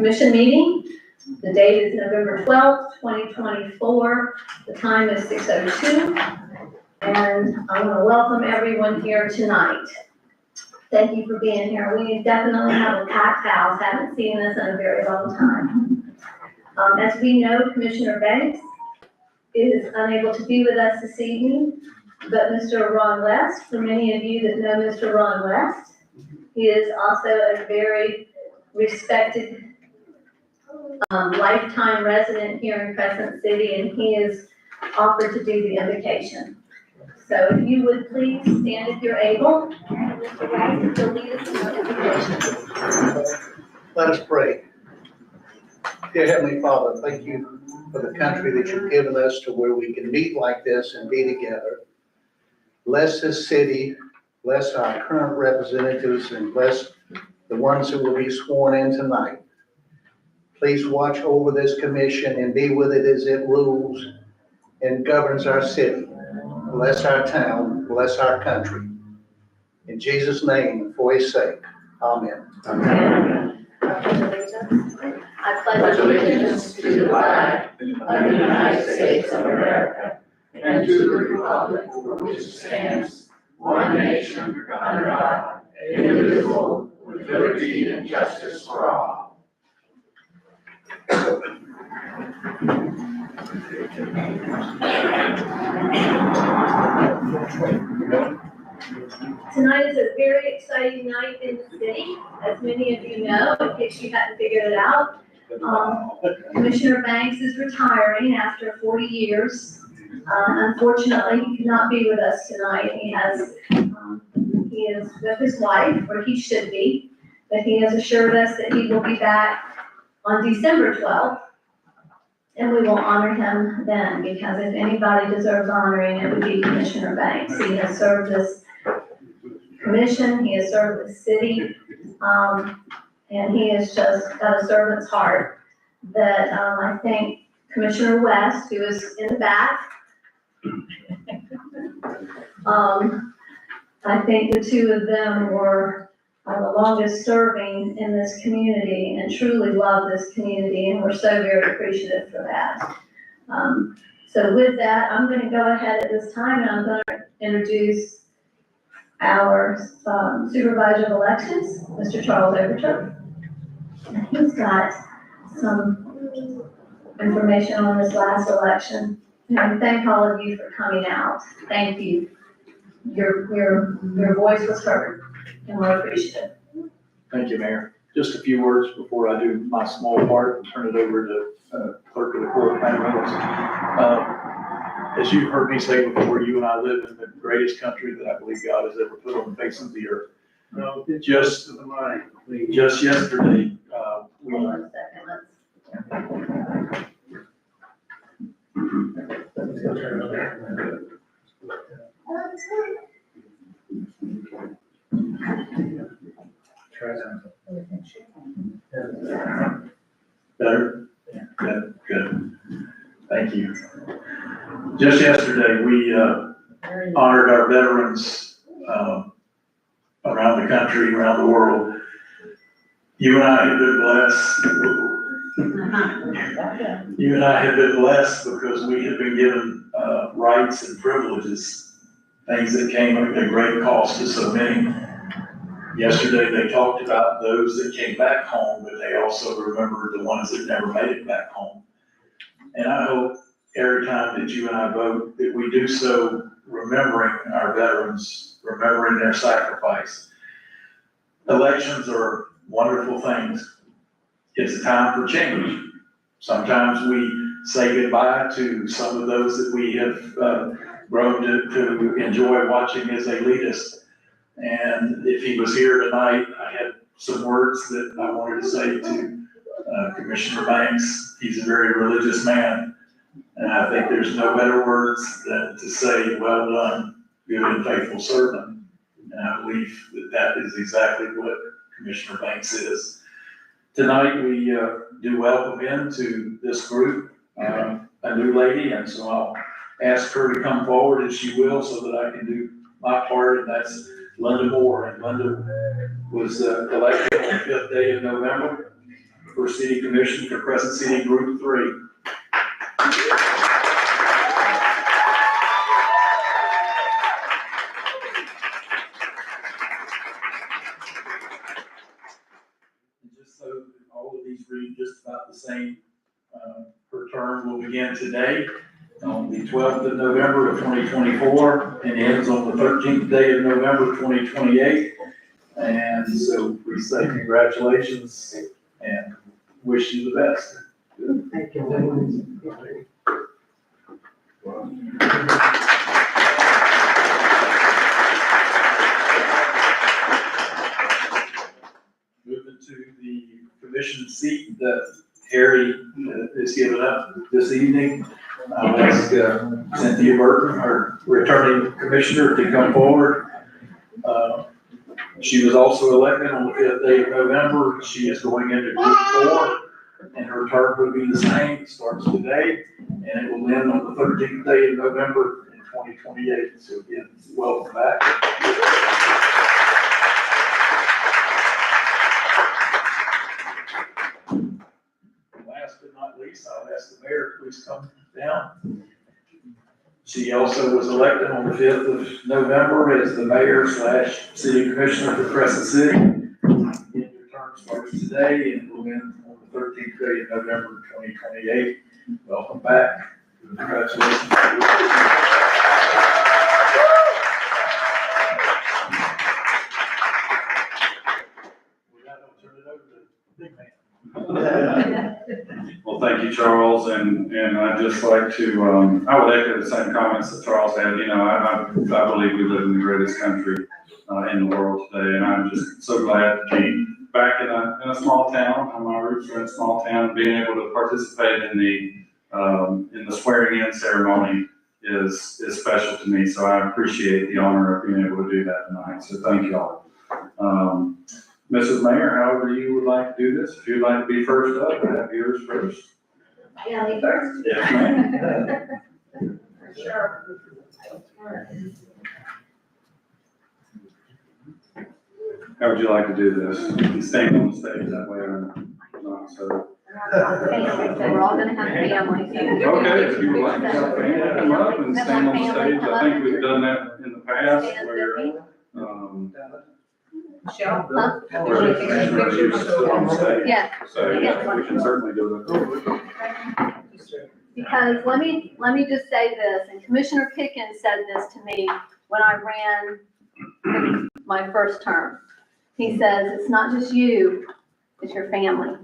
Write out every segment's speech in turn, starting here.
commission meeting. The date is November 12th, 2024. The time is 6:02. And I want to welcome everyone here tonight. Thank you for being here. We definitely have a packed house. Haven't seen this in a very long time. As we know, Commissioner Banks is unable to be with us this evening, but Mr. Ron West, for many of you that know Mr. Ron West, he is also a very respected lifetime resident here in Crescent City, and he is offered to do the invocation. So if you would please stand if you're able, and Mr. West will lead us in the invocation. Let us pray. Dear Heavenly Father, thank you for the country that you've given us to where we can meet like this and be together. Bless this city, bless our current representatives, and bless the ones who will be sworn in tonight. Please watch over this commission and be with it as it rules and governs our city. Bless our town, bless our country. In Jesus' name, for his sake, amen. Amen. I pledge allegiance to the flag of the United States of America and to the republic for which it stands, one nation, under God, indivisible, with liberty and justice for all. Tonight is a very exciting night in the city, as many of you know, in case you hadn't figured it out. Commissioner Banks is retiring after 40 years. Unfortunately, he cannot be with us tonight. He is with his wife, where he should be, but he has assured us that he will be back on December 12th, and we will honor him then, because if anybody deserves honoring, it would be Commissioner Banks. He has served this commission, he has served the city, and he has just got a servant's heart that I think Commissioner West, who is in the back, I think the two of them were the longest serving in this community and truly love this community, and we're so very appreciative for that. So with that, I'm going to go ahead at this time and I'm going to introduce our supervisor of elections, Mr. Charles Overton. And he's got some information on this last election. And I thank all of you for coming out. Thank you. Your voice was heard, and we're appreciative. Thank you, Mayor. Just a few words before I do my small part and turn it over to Clerk of the Court, Pat Reynolds. As you've heard me say before, you and I live in the greatest country that I believe God has ever put on the face of the earth. No, Just yesterday, we. Hold on a second, Better? Good, good. Thank you. Just yesterday, we honored our veterans around the country, around the world. You and I have been blessed. You and I have been blessed because we have been given rights and privileges, things that came at a great cost to so many. Yesterday, they talked about those that came back home, but they also remembered the ones that never made it back home. And I hope every time that you and I vote, that we do so remembering our veterans, remembering their sacrifice. Elections are wonderful things. It's a time for change. Sometimes we say goodbye to some of those that we have grown to enjoy watching as they lead us. And if he was here tonight, I had some words that I wanted to say to Commissioner Banks. He's a very religious man, and I think there's no better words than to say, well done, good and faithful servant. And I believe that that is exactly what Commissioner Banks is. Tonight, we do welcome into this group a new lady, and so I'll ask her to come forward if she will, so that I can do my part, and that's Linda Moore. And Linda was elected on the 5th day of November. for City Commission for Crescent City Group 3. And just so all of these read just about the same, her term will begin today on the 12th of November of 2024 and ends on the 13th day of November 2028. And so we say congratulations and wish you the best. Thank you. Moving to the commission seat that Harry is giving up this evening. I'll ask Cynthia Burton, our returning commissioner, to come forward. She was also elected on the 5th day of November. She is going into Group 4, and her term will be the same. It starts today, and it will end on the 13th day of November in 2028. So again, welcome back. Last but not least, I'll ask the mayor to please come down. She also was elected on the 5th of November as the mayor / city commissioner for Crescent City. Your term starts today and will end on the 13th day of November 2028. Welcome back. Congratulations. With that, I'll turn it over to the big man. Well, thank you, Charles, and I'd just like to, I would echo the same comments that Charles had. You know, I believe we live in the greatest country in the world today, and I'm just so glad to be back in a small town. My roots are in a small town. Being able to participate in the swearing-in ceremony is special to me, so I appreciate the honor of being able to do that tonight, so thank you all. Mrs. Mayor, however you would like to do this, if you'd like to be first up, I have yours first. Yeah, me first. Yes, ma'am. Sure. How would you like to do this? You can stand on the stage that way or not, so. We're all gonna have family. Okay, if you would like to come up and stand on the stage, I think we've done that in the past where, Huh? where commissioners used to sit on the stage. Yeah, So yeah, we can certainly do that. because let me just say this, and Commissioner Pickens said this to me when I ran my first term. He says, it's not just you, it's your family.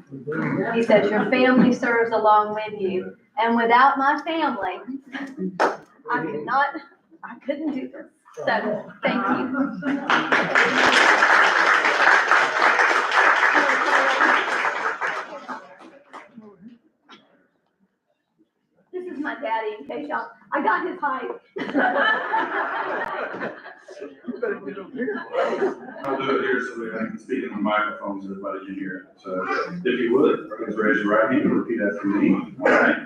He says, your family serves along with you, and without my family, I couldn't do this. So, thank you. This is my daddy, in case y'all, I got his height. I'll do it here so that I can speak in the microphone so everybody can hear it. So if you would, please raise your right hand and repeat after me. All right.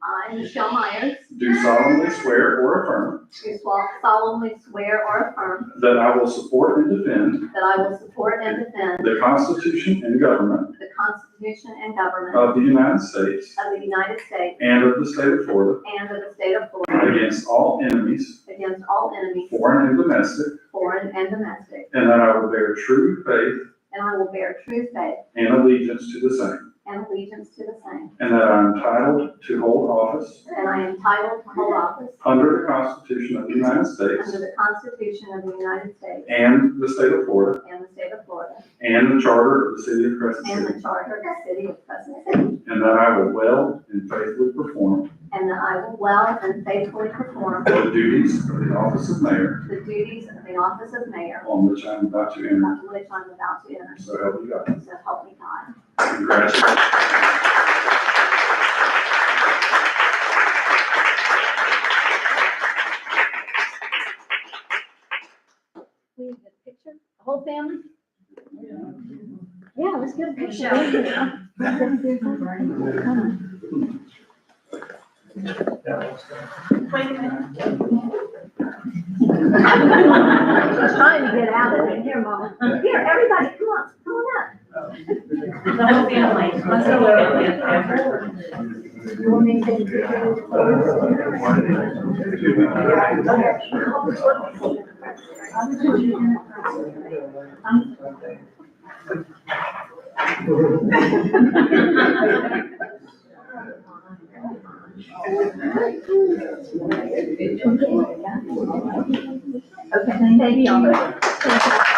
I, Michelle Myers, Do solemnly swear or affirm do solemnly swear or affirm that I will support and defend that I will support and defend the Constitution and government the Constitution and government of the United States of the United States and of the state of Florida and of the state of Florida against all enemies, against all enemies, foreign and domestic, foreign and domestic, and that I will bear true faith and I will bear true faith and allegiance to the same, and allegiance to the same, and that I am entitled to hold office and I am entitled to hold office under the Constitution of the United States under the Constitution of the United States and the state of Florida and the state of Florida and the charter of the city of Crescent and City, the charter of the city of Crescent City, and that I will well and faithfully perform and that I will well and faithfully perform the duties of the office of mayor the duties of the office of mayor on which I am about to enter. on which I'm about to enter. So help me God. So help me God. Congratulations. We need a picture, the whole family? Yeah, let's get a picture. I'm trying to get out of it. Here, Mama. Here, everybody, come on up. The whole family, my whole family. You want me to take a picture? Okay, thank you.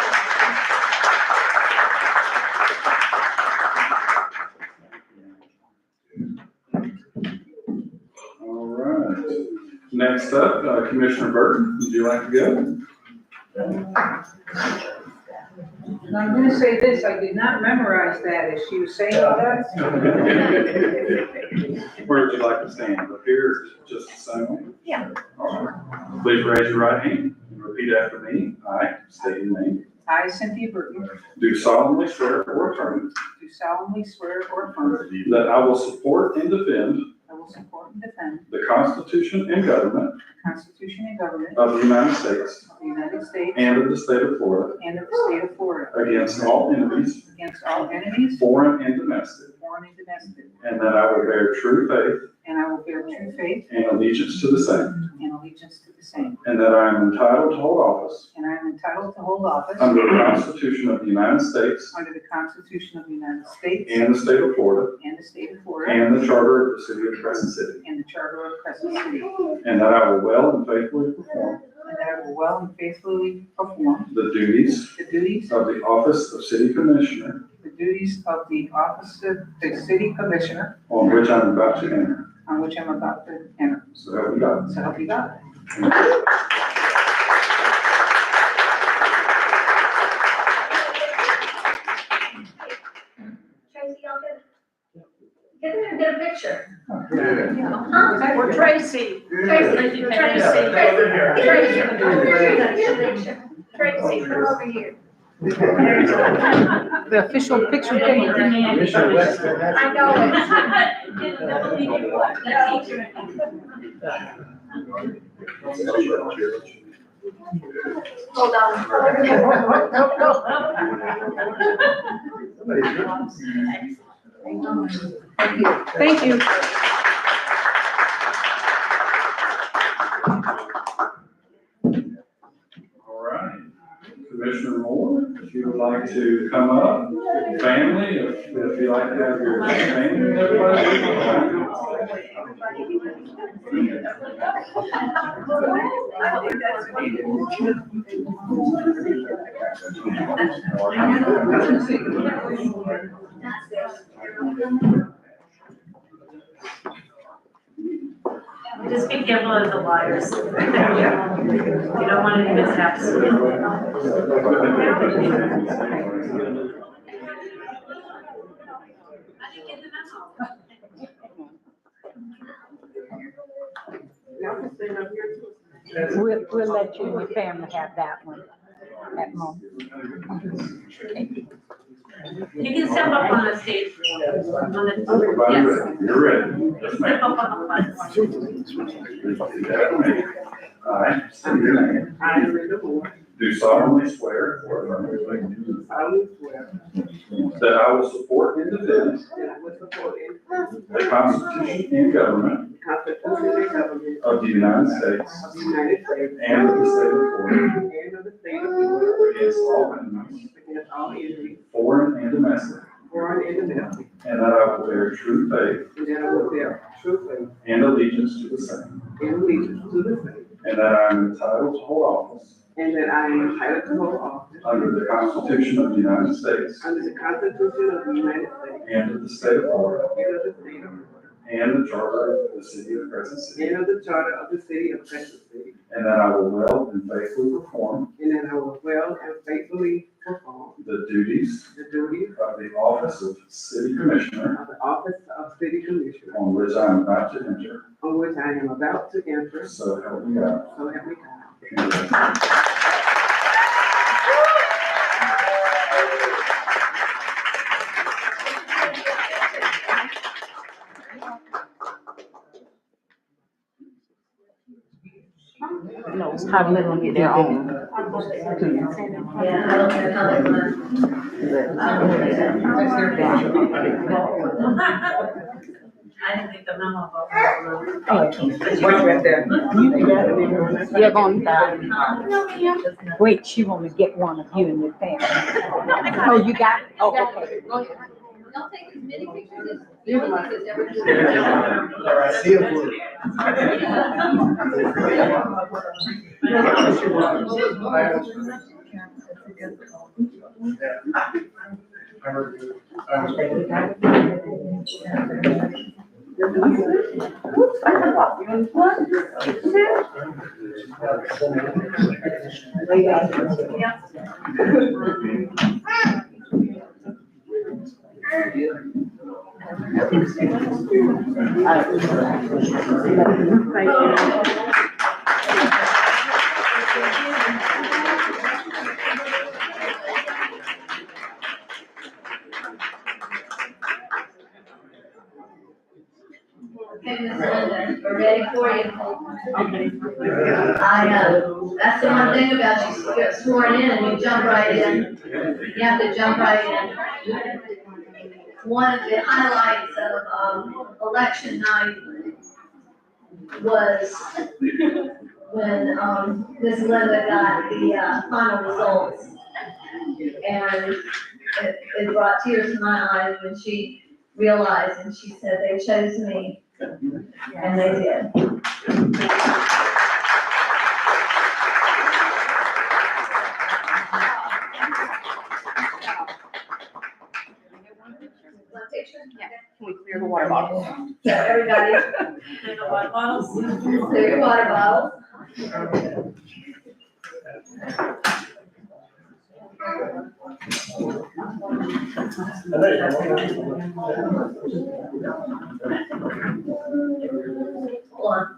All right. Next up, Commissioner Burton, would you like to go? And I'm gonna say this, I did not memorize that as she was saying that. Where would you like to stand? Up here, just the same way? Yeah. All right. Please raise your right hand and repeat after me. I, state your name, I, Cynthia Burton, do solemnly swear or affirm do solemnly swear or affirm that I will support and defend I will support and defend the Constitution and government the Constitution and government of the United States of the United States and of the state of Florida and of the state of Florida against all enemies, against all enemies, foreign and domestic, foreign and domestic, and that I will bear true faith and I will bear true faith and allegiance to the same, and allegiance to the same. and that I am entitled to hold office And I am entitled to hold office under the Constitution of the United States under the Constitution of the United States and the state of Florida and the state of Florida and the charter of the city of Crescent City, and the charter of Crescent City. and that I will well and faithfully perform And that I will well and faithfully perform the duties the duties of the office of city commissioner the duties of the office of the city commissioner on which I'm about to enter. on which I'm about to enter. So help me God. So help me God. Tracy, y'all get in there and get a picture. Or Tracy. Tracy, Tracy, come over here. The official picture thing. I know Hold Thank you. All right. Commissioner Moore, if you would like to come up, family, if you'd like to have your family, Just be careful of the liars. You don't want any mishaps. We'll let you and your family have that one, that moment. You can step up on the stage. everybody Yes. ready? You're ready. Yes, Step ma'am. up on the front. Repeat after me. I, state your name, I, Linda Moore, do solemnly swear or affirm solemnly swear that I will support and defend that I will support the Constitution and government the Constitution and government of the United States of the United States and of the state of Florida and of the state of Florida against all enemies, against all enemies, foreign and domestic, foreign and domestic, and that I will bear true faith and that I will bear true faith and allegiance to the same, and allegiance to the same, and that I am entitled to hold office and that I am entitled to hold office under the Constitution of the United States under the Constitution of the United States and of the state of Florida and of the state of Florida, and the charter of the city of Crescent City, and of the charter of the city of Crescent City, and that I will well and faithfully perform and that I will well and faithfully perform the duties the duties of the office of city commissioner of the office of city commissioner on which I am about to enter. on which I am about to enter, So help me God. so help me God. How do they gonna get their own? Yeah, I don't know how they want. I didn't think the memo about. What's right there? You're on that. Wait, she wanna get one of you and your family. Oh, you got, oh, okay. Y'all take as many pictures as you want to, ever. See you, Blue. Okay, Miss Linda, we're ready for you. That's the one thing about you get sworn in and you jump right in. You have to jump right in. One of the highlights of, election night was when, Miss Linda got the, final results. And it brought tears to my eyes when she realized, and she said, they chose me. And they did. One picture? Can we clear the water bottle? So everybody, Clear the water bottles. clear your water bottle. Hold on.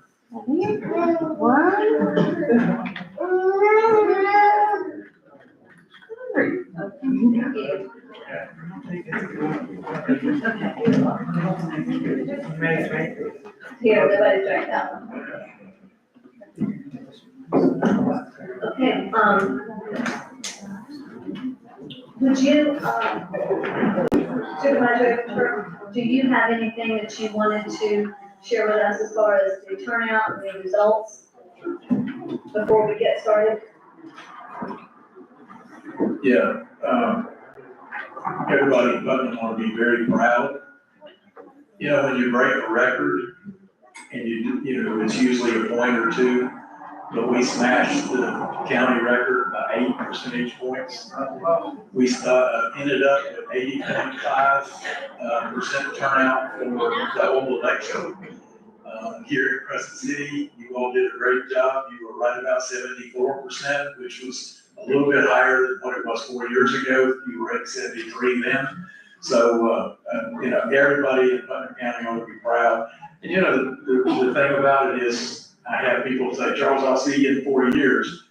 Here, nobody drank that one. Okay, would you, Supervisor, do you have anything that you wanted to share with us as far as the turnout and the results before we get started? Yeah, everybody in Putnam ought to be very proud. You know, when you break a record and you know, it's usually a point or two, but we smashed the county record by 8 percentage points. We ended up with 80.5% turnout for the whole election. Here in Crescent City, you all did a great job. You were right about 74%, which was a little bit higher than what it was 4 years ago. You were at 73 then. So, you know, everybody in Putnam County ought to be proud. And you know, the thing about it is, I have people say, Charles, I'll see you in 4 years.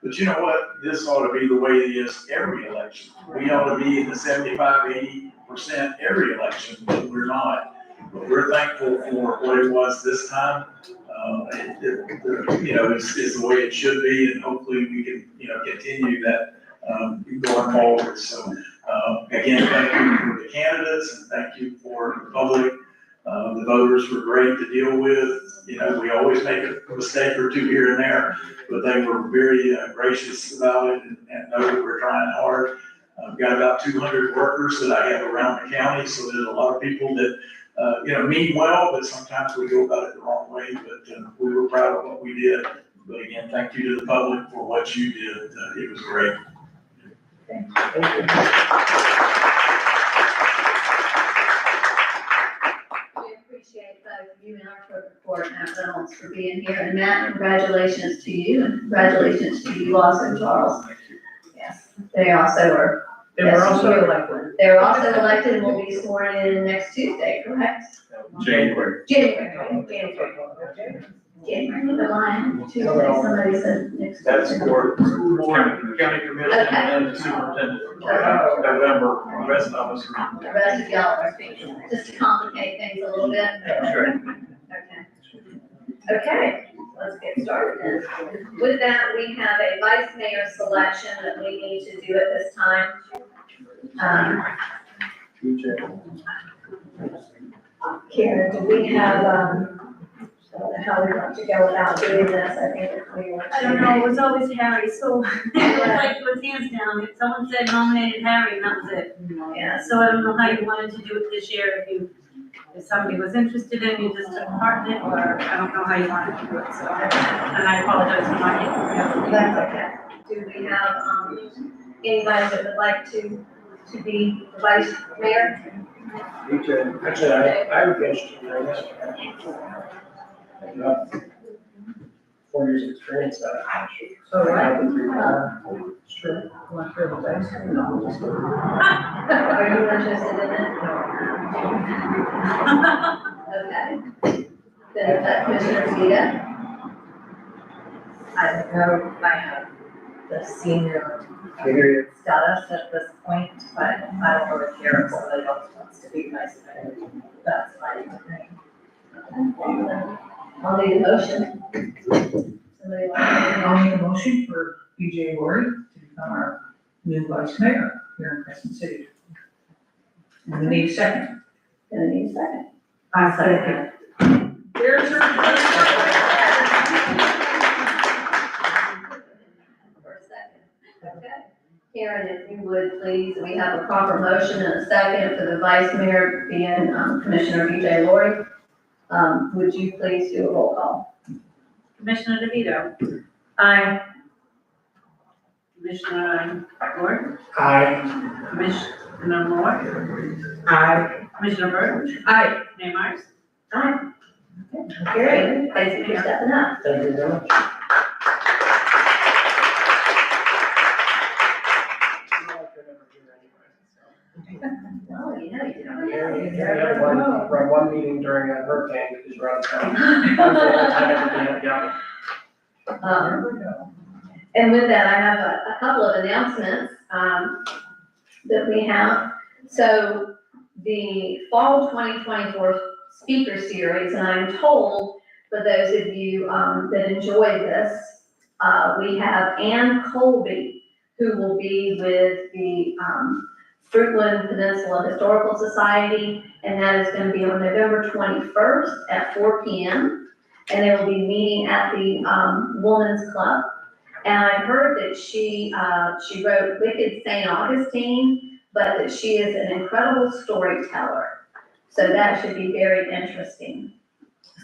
But you know what? This ought to be the way it is every election. We ought to be in the 75, 80% every election, but we're not. But we're thankful for what it was this time. You know, it's the way it should be, and hopefully we can, you know, continue that going forward. So, again, thank you for the candidates, and thank you for the public. The voters were great to deal with. You know, we always make a mistake or two here and there, but they were very gracious about it and know that we're trying hard. I've got about 200 workers that I have around the county, so there's a lot of people that, you know, mean well, but sometimes we go about it the wrong way, but we were proud of what we did. But again, thank you to the public for what you did. It was great. We appreciate both you and our clerk of court, Matt Reynolds, for being here. And Matt, congratulations to you, and congratulations to you also, Charles. Yes, they also are. They were also elected. They're also elected and will be sworn in next Tuesday, correct? January. January. The line, Tuesday, somebody said next. That's Tuesday. for county commission and the superintendent. November, the rest of us are. The rest of y'all are, just to complicate things a little bit. Okay, let's get started then. With that, we have a vice mayor selection that we need to do at this time. Karen, do we have, I don't know how we want to go about doing this, I think if we want to. I don't know, it was always Harry, so it was like with hands down, if someone said nominated Harry, and that was it. Yeah, So I don't know how you wanted to do it this year, if somebody was interested in, you just took part in it, or I don't know how you wanted to do it, so. And I apologize for not getting. that's okay. Do we have, anybody that would like to be the vice mayor? Actually, I would be interested in this. 4 years of experience at it. So, right. Sure. Want to hear the best? Are you interested in it? Okay. Then, Commissioner Zeta? I don't know if I have the senior Here, status at this point, but I don't know if Karen somebody else wants to be vice mayor. That's fine with me. I'll need a motion. Somebody want to make a I'll motion? make a motion for BJ Lori to become our new vice mayor here in Crescent City. And we need a second. Gonna need a second. I second. There's your For a second. Okay. Karen, if you would, please, we have a proper motion and a second for the vice mayor being Commissioner BJ Lori. Would you please do a roll call? Commissioner DeVito. Aye. Commissioner Ward. Aye. Commissioner Moore. Aye. Commissioner Birch. Aye. Mayor Myers. Aye. Okay. Gary, thank you for stepping up. Thank you very much. Well, you know, you don't Yeah, run one meeting during a hurricane because you're out of town. Time everything got And with that, I have a couple of announcements, that we have. So the fall 2024 speaker series, and I'm told for those of you, that enjoy this, we have Ann Colby, who will be with the, Fruitland Peninsula Historical Society, and that is gonna be on November 21st at 4 p.m. And they will be meeting at the, Woman's Club. And I heard that she wrote Wicked St. Augustine, but that she is an incredible storyteller. So that should be very interesting.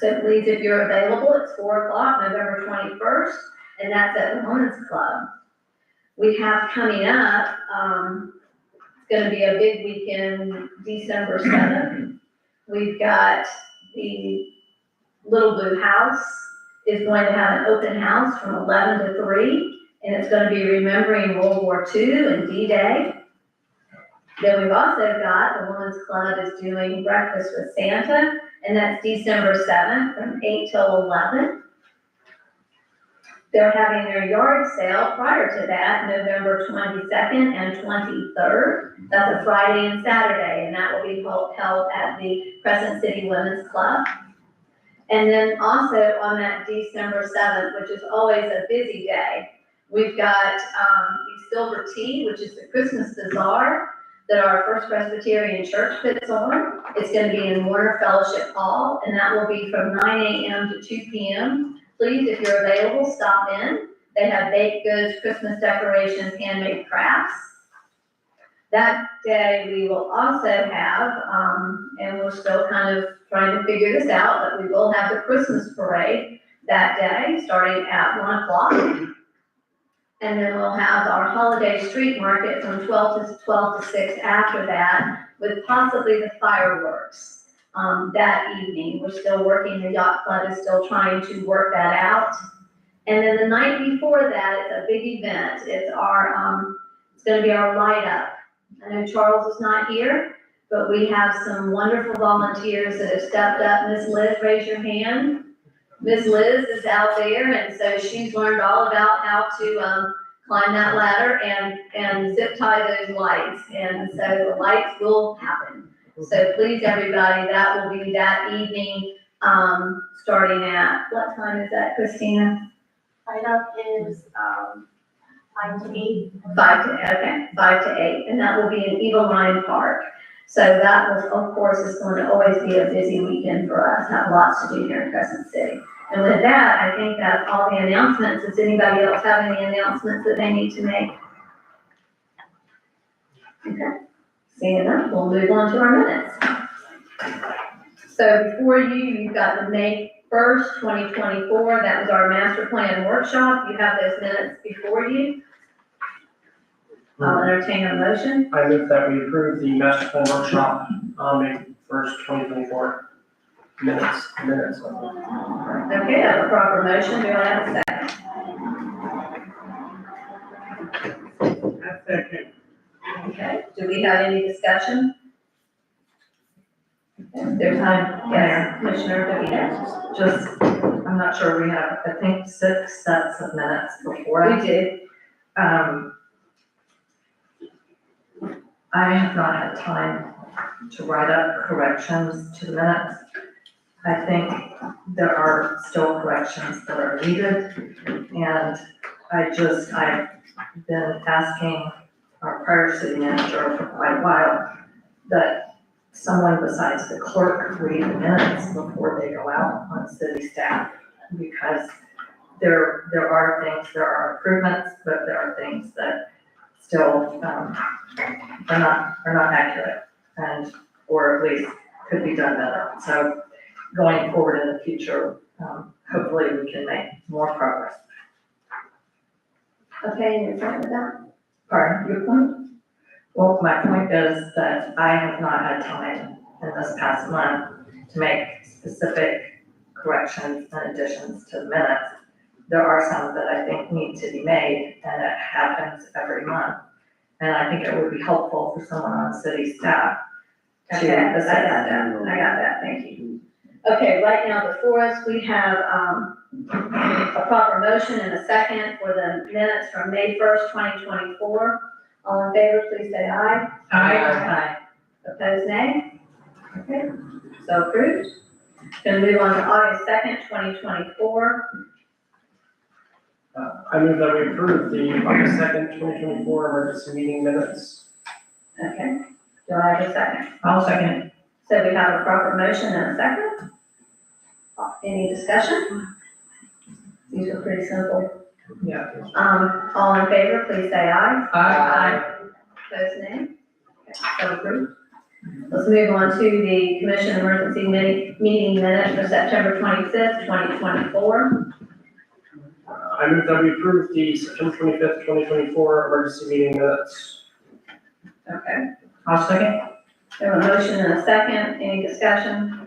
So please, if you're available, it's 4 o'clock, November 21st, and that's at the Women's Club. We have coming up, it's gonna be a big weekend, December 7th. We've got the Little Blue House is going to have an open house from 11 to 3, and it's gonna be remembering World War II and D-Day. Then we've also got, the Women's Club is doing Breakfast with Santa, and that's December 7th from 8 till 11. They're having their yard sale prior to that, November 22nd and 23rd. That's a Friday and Saturday, and that will be held at the Crescent City Women's Club. And then also on that December 7th, which is always a busy day, we've got the Silver Tea, which is the Christmas Bazaar that our First Presbyterian Church puts on. It's gonna be in Warner Fellowship Hall, and that will be from 9 a.m. to 2 p.m. Please, if you're available, stop in. They have baked goods, Christmas decorations, handmade crafts. That day, we will also have, and we're still kind of trying to figure this out, but we will have the Christmas parade that day, starting at 1 o'clock. And then we'll have our holiday street market from 12 to 6 after that, with possibly the fireworks. That evening, we're still working, the yacht club is still trying to work that out. And then the night before that, it's a big event, it's gonna be our light up. I know Charles is not here, but we have some wonderful volunteers that have stepped up. Miss Liz, raise your hand. Miss Liz is out there, and so she's learned all about how to, climb that ladder and zip tie those lights, and so the lights will happen. So please, everybody, that will be that evening, starting at, what time is that, Christina? Light up is, 5 to 8. 5 to 8, and that will be in Eagle Lion Park. So that was, of course, is going to always be a busy weekend for us, have lots to do here in Crescent City. And with that, I think that's all the announcements. Does anybody else have any announcements that they need to make? Okay, seeing none, we'll move on to our minutes. So before you, you've got the May 1st, 2024, that was our master plan workshop. You have those minutes before you. I'll entertain a motion. I move that we approve the master plan workshop on May 1st, 2024. Minutes. Okay, I have a proper motion. Do I have a second? Second. Okay, do we have any discussion? Okay, there's time, yes, Commissioner Davies. Just, I'm not sure, we have, I think, 6 sets of minutes before us. We did. I have not had time to write up corrections to the minutes. I think there are still corrections that are needed, and I've been asking our prior city manager for quite a while that someone besides the clerk read the minutes before they go out on city staff, because there are things, there are improvements, but there are things that still are not accurate, and or at least could be done better. So going forward in the future, hopefully we can make more progress. Okay, and you're fine with that? Pardon? Your point? Well, my point is that I have not had time in this past month to make specific corrections and additions to the minutes. There are some that I think need to be made, and it happens every month. And I think it would be helpful for someone on city staff to Okay, I got assist. that, thank you. Okay, right now before us, we have, a proper motion and a second for the minutes from May 1st, 2024. All in favor, please say aye. Aye. Opposed, nay? Okay, so approved. Then move on to August 2nd, 2024. I move that we approve the August 2nd, 2024 emergency meeting minutes. Okay, do I have a second? I'll second it. So we have a proper motion and a second. Any discussion? These are pretty simple. Yeah. All in favor, please say aye. Aye. Opposed, nay? Okay, so approved. Let's move on to the commission emergency meeting minutes for September 25th, 2024. I move that we approve the September 25th, 2024 emergency meeting minutes. Okay, I'll second. we have a motion and a second. Any discussion?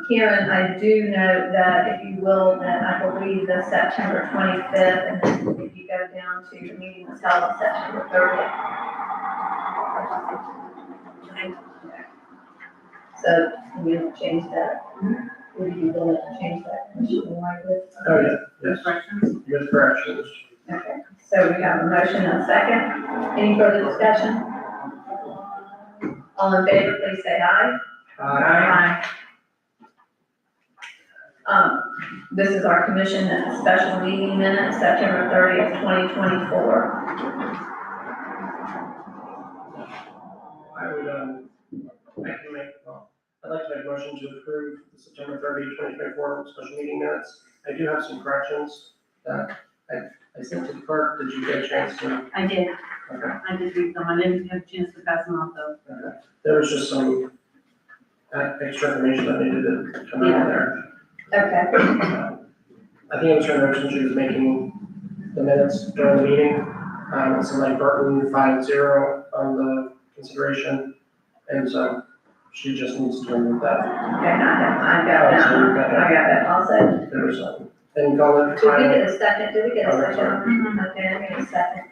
Karen, I do know that if you will, that I believe the September 25th, and then if you go down to the meeting that's held on September 30th. So we will change that. Would you be willing to change that, Commissioner Whitewood? Oh, yeah, yes, Questions? with corrections. Okay, so we have a motion and a second. Any further discussion? All in favor, please say aye. Aye. This is our commission and special meeting minutes, September 30th, 2024. I would, I'd like to make a motion to approve the September 30, 2024 special meeting minutes. I do have some corrections that I sent to the clerk. Did you get a chance to? I did, Okay. I did read them, I didn't have a chance to pass them on though. Okay. There was just some extra information that needed to come out of there. Okay, I think it was her notion she was making the minutes during the meeting. Something like Burton 5-0 on the consideration, and so she just needs to remove that. okay, I got that. I got that also. There was any comment? Did we get a second? Did we get a Okay. second? Okay, I need a second.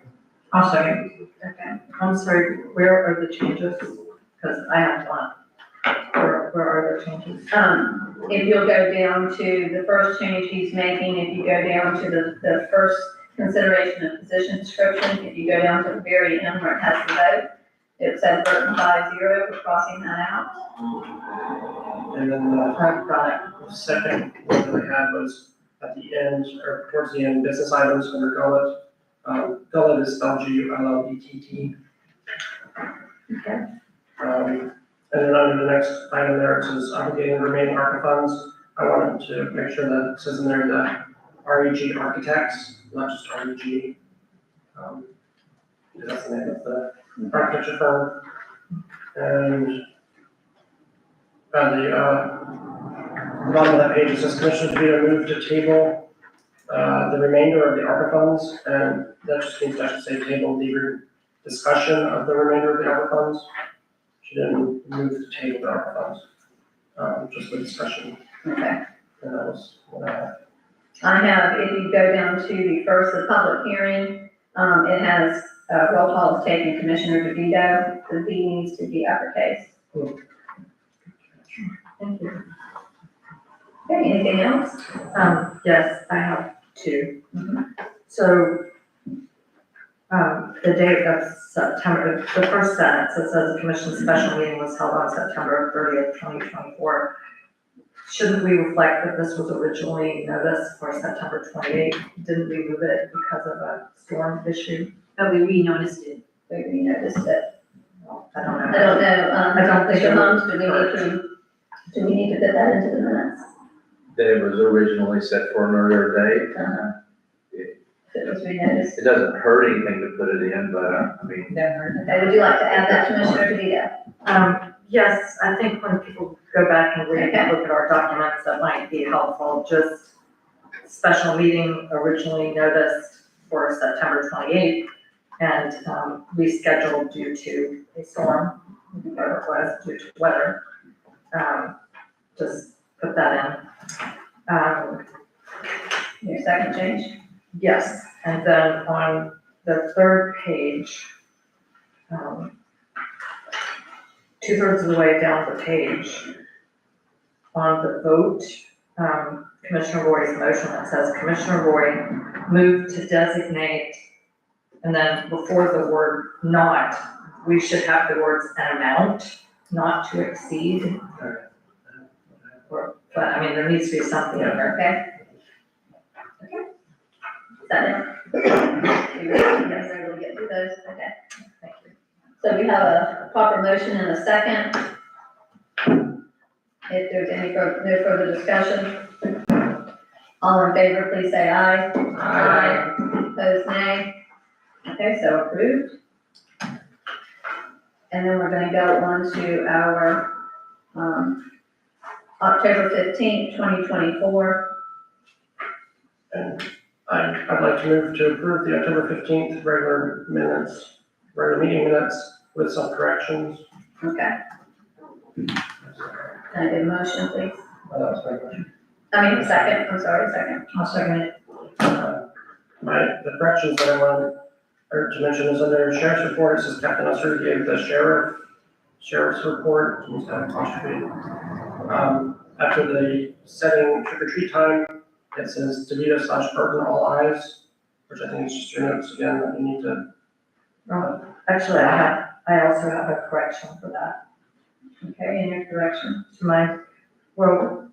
I'll second. Okay. I'm sorry, where are the changes? Because I have one. Where are the changes? If you'll go down to the first change he's making, if you go down to the first consideration of position description, if you go down to the very end where it has the vote, it says Burton 5-0, we're crossing that out. And then I've got it. the second one that I had was at the end, or towards the end, business items under Gullet. Gullett is spelled Gullett. Okay. And then under the next item there, it says obligating the remaining ARPA funds. I wanted to make sure that it says in there that REG Architects, not just REG. That's the name of the architecture firm. And the bottom of that page, it says Commissioner DeVito moved to table the remainder of the ARPA funds, and that just means I should say table the discussion of the remainder of the ARPA funds. She didn't move to table the ARPA funds, just the discussion, Okay. and that was what I had. I have, if you go down to the first, the public hearing, it has, roll call is taken, Commissioner DeVito, the V needs to be uppercase. Thank you. Okay, anything else? Yes, I have two. Mhm. So, the date of September, the first sentence, it says the commission's special meeting was held on September 30th, 2024. Shouldn't we reflect that this was originally noticed for September 28th? Didn't we move it because of a storm issue? But we re-noticed it. We noticed it. I don't know. I don't know, I don't think Mr. it Holmes, do we need to put that into the minutes? That it was originally set for an earlier date. If it was re-noticed. It doesn't hurt anything to put it in, but I mean, Okay, would you like to add that, Commissioner DeVito? Yes, I think when people go back and read, Okay. look at our documents, that might be helpful. Just special meeting originally noticed for September 28th and rescheduled due to a storm, whatever it was, due to weather. Just put that in. Your second change? Yes, and then on the third page, 2/3 of the way down the page, on the vote, Commissioner Roy's motion, it says Commissioner Roy moved to designate, and then before the word not, we should have the words an amount, not to exceed. Or, but I mean, there needs to be something in there. Okay. Is that it? You guys are able to get through those? Okay. Thank you. So we have a proper motion and a second. If there's any no further discussion, all in favor, please say aye. Aye. Opposed, nay. Okay, so approved. And then we're gonna go on to our, October 15th, 2024. And I'd like to move to approve the October 15th regular meeting minutes with some corrections. Okay. Can I get a motion, please? That's my motion. I mean, second, I'm sorry, second. I'll second it. The corrections that I wanted to mention is under sheriff's report, it says Captain Usher gave the sheriff's report, it needs to have apostrophe. After the setting trick or treat time, it says DeVito/Burton, all eyes, which I think is just your notes again, that you need to. Actually, I also have a correction for that. Okay, and your correction? To mine, well,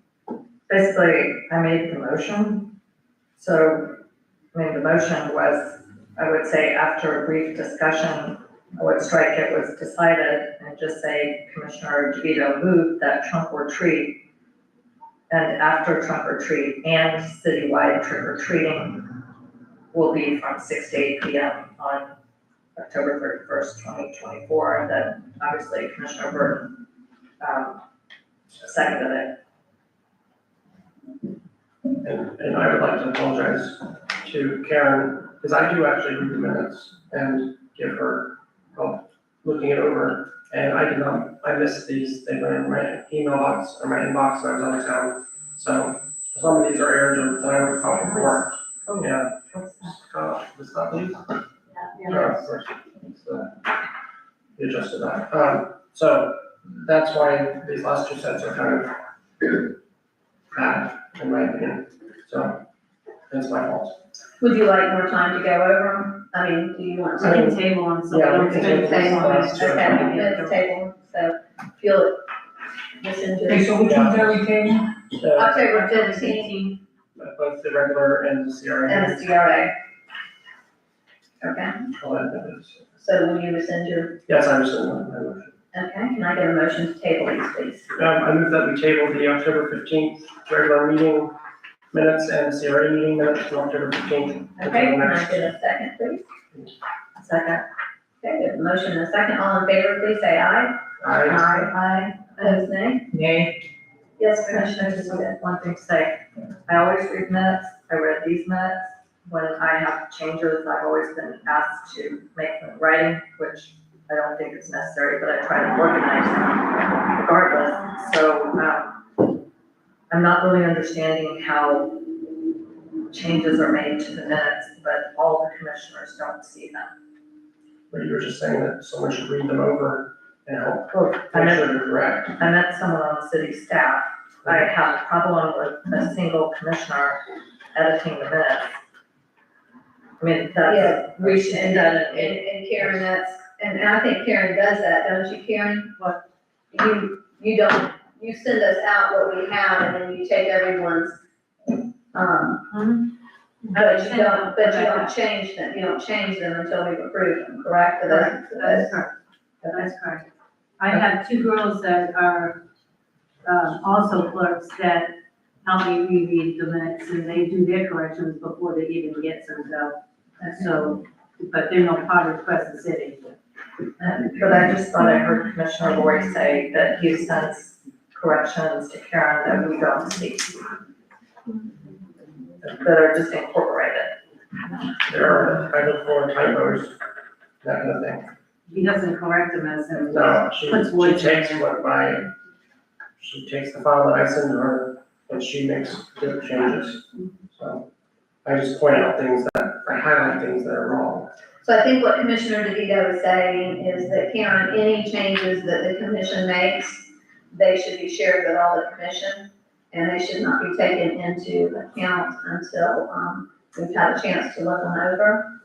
basically, I made the motion. So, I mean, the motion was, I would say after a brief discussion, I would strike it was decided and just say Commissioner DeVito moved that trunk or treat. And after trunk or treat and citywide trick or treating will be from 6 to 8 p.m. on October 31st, 2024. And then obviously Commissioner Burton seconded it. And I would like to apologize to Karen, because I do actually read the minutes and give her help looking it over. And I missed these, they were in my email box, or my inbox, and I was out of town. So some of these are errors that I would call before. Oh, Yeah. what's that? Was that these? Yeah. Of course. We adjusted that. So that's why these last two sets are kind of bad, in my opinion. So that's my fault. Would you like more time to go over them? I mean, do you want We to? can table on some. Yeah, we can table Table, last two. okay, let's table, so feel it, listen to Okay, so which ones are we taking? October 15th Both the regular and the CRA. and the CRA. Okay, I'll add that as. so will you rescind your, Yes, I rescind my motion. okay, can I get a motion to table these, please? I move that we table the October 15th regular meeting minutes and CRA meeting minutes from October 15th. Okay, can I get a second, please? Second. Okay, we have a motion and a second. All in favor, please say aye. Aye. Aye. Opposed, nay? Nay. Yes, Commissioner, Commissioner, just just one thing to say. I always read minutes. I read these minutes. When I have changes, I've always been asked to make them in writing, which I don't think is necessary, but I try to organize them regardless. So, I'm not really understanding how changes are made to the minutes, but all the commissioners don't see them. But you were just saying that someone should read them over and help I make sure met, they're correct. I met someone on the city staff. I have a problem with a single commissioner editing the minutes. I mean, that's. Yeah, we should do that and Karen, that's, and I think Karen does that, don't you, Karen? What? You don't, you send us out what we have and then you take everyone's, but you don't change them, you don't change them until we've approved them, correct? So That's correct. That's correct. I have two girls that are, also clerks that help me reread the minutes, and they do their corrections before they even get them, so, but they're no part of Crescent City. But I just thought I heard Commissioner Lori say that he sends corrections to Karen that we don't see. That are just incorporated. There are, I look for typos, that kind of thing. He doesn't correct them as in. No, Puts words she in takes there. she takes the file that I send to her and she makes the changes. So I just point out things that, I highlight things that are wrong. So I think what Commissioner DeVito is saying is that Karen, any changes that the commission makes, they should be shared with all the commission, and they should not be taken into account until, we've had a chance to look them over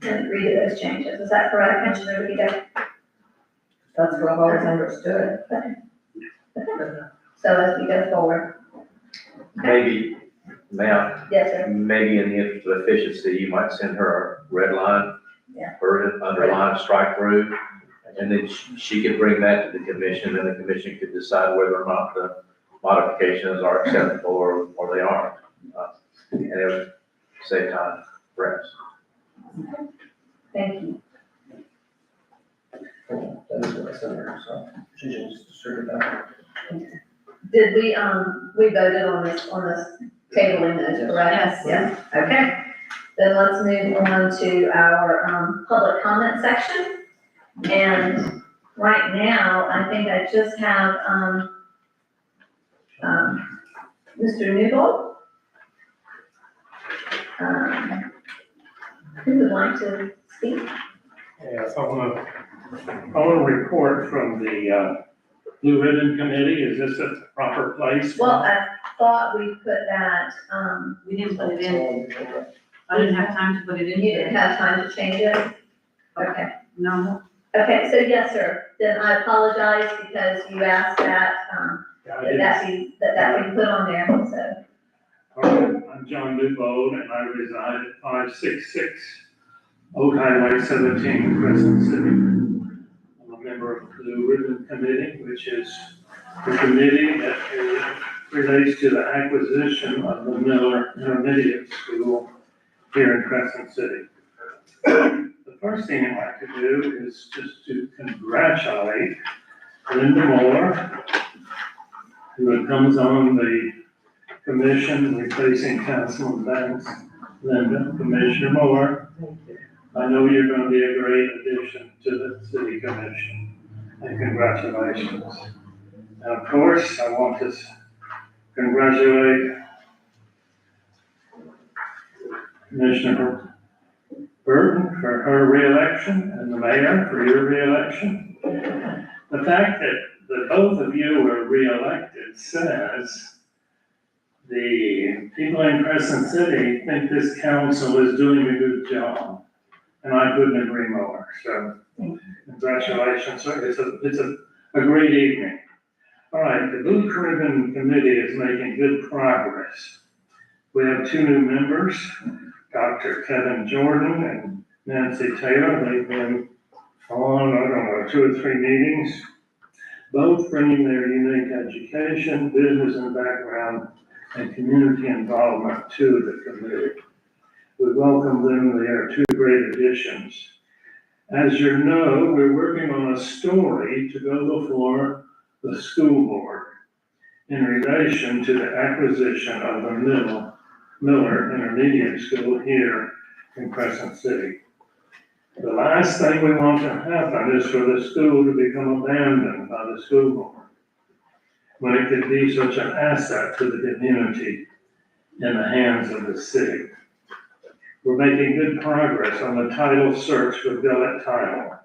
and agree to those changes. Is that correct, Commissioner DeVito? That's what I've always understood. So as we go forward, Maybe, ma'am, yes, sir. maybe in the interest of efficiency, you might send her a red line. Yeah. Or underline, strike through, and then she could bring that to the commission, and the commission could decide whether or not the modifications are acceptable or they aren't. And it would save time for us. Thank you. That is what I send her, so she should just distribute that. Did we voted on this tabling those, correct? Yes. Yes, okay. Then let's move on to our, public comment section. And right now, I think I just have, Mr. Newbold. Who would like to speak? Yes, I want to report from the Blue Ribbon Committee. Is this a proper place? Well, I thought we put that, We didn't put it in. I didn't have time to put it in. you didn't have time to change it? Okay. No. Okay, so yes, sir. Then I apologize because you asked that, that be put on there, so. I'm John Newbold, and I reside at 566 Old Highway 17, Crescent City. I'm a member of the Blue Ribbon Committee, which is the committee that relates to the acquisition of the Miller Intermediate School here in Crescent City. The first thing I'd like to do is just to congratulate Linda Moore, who comes on the commission replacing Councilman Banks. Linda, Commissioner Moore, I know you're going to be a great addition to the city commission, and congratulations. And of course, I want to congratulate Commissioner Burton for her reelection and the mayor for your reelection. The fact that both of you were reelected says the people in Crescent City think this council is doing a good job, and I couldn't agree more. So congratulations, sir. It's a great evening. All right, the Blue Ribbon Committee is making good progress. We have two new members, Dr. Kevin Jordan and Nancy Taylor. They've been on, I don't know, 2 or 3 meetings, both bringing their unique education, business and background, and community involvement to the committee. We welcome them. They are 2 great additions. As you know, we're working on a story to go before the school board in relation to the acquisition of the Miller Intermediate School here in Crescent City. The last thing we want to happen is for the school to become abandoned by the school board, when it could be such an asset to the community in the hands of the city. We're making good progress on the title search for Billet Title.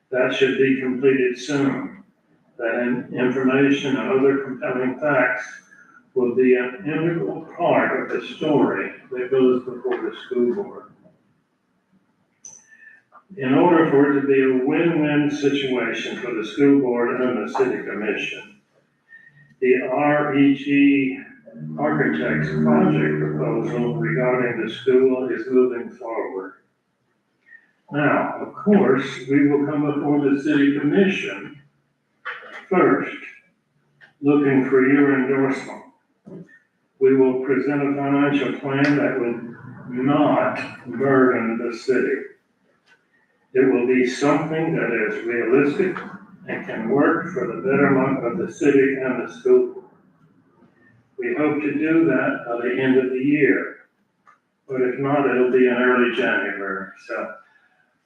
That should be completed soon. That information and other compelling facts will be an integral part of the story that goes before the school board. In order for it to be a win-win situation for the school board and the city commission, the REG Architects project proposal regarding the school is moving forward. Now, of course, we will come before the city commission first, looking for your endorsement. We will present a financial plan that will not burden the city. It will be something that is realistic and can work for the betterment of the city and the school. We hope to do that by the end of the year, but if not, it'll be in early January. So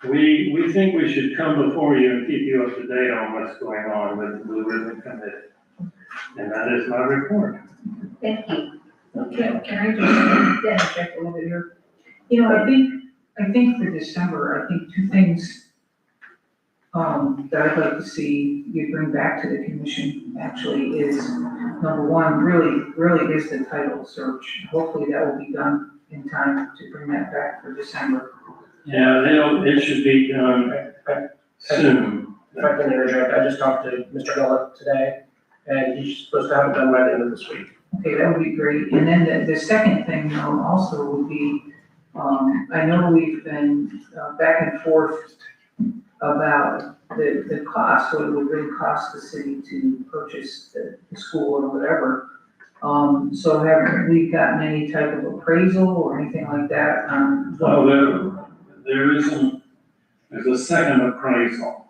we think we should come before you and keep you up to date on what's going on with the Blue Ribbon Committee. And that is my report. Thank you. Okay, can I just check a little bit here? You know, I think for December, I think 2 things that I'd like to see you bring back to the commission actually is, number 1, really is the title search. Hopefully that will be done in time to bring that back for December. Yeah, it should be done soon. If I can interject, I just talked to Mr. Gullet today, and he's supposed to have it done by the end of this week. Okay, that would be great. And then the second thing also would be, I know we've been back and forth about the cost, what it would really cost the city to purchase the school or whatever. So have we gotten any type of appraisal or anything like that? Well, there's a second appraisal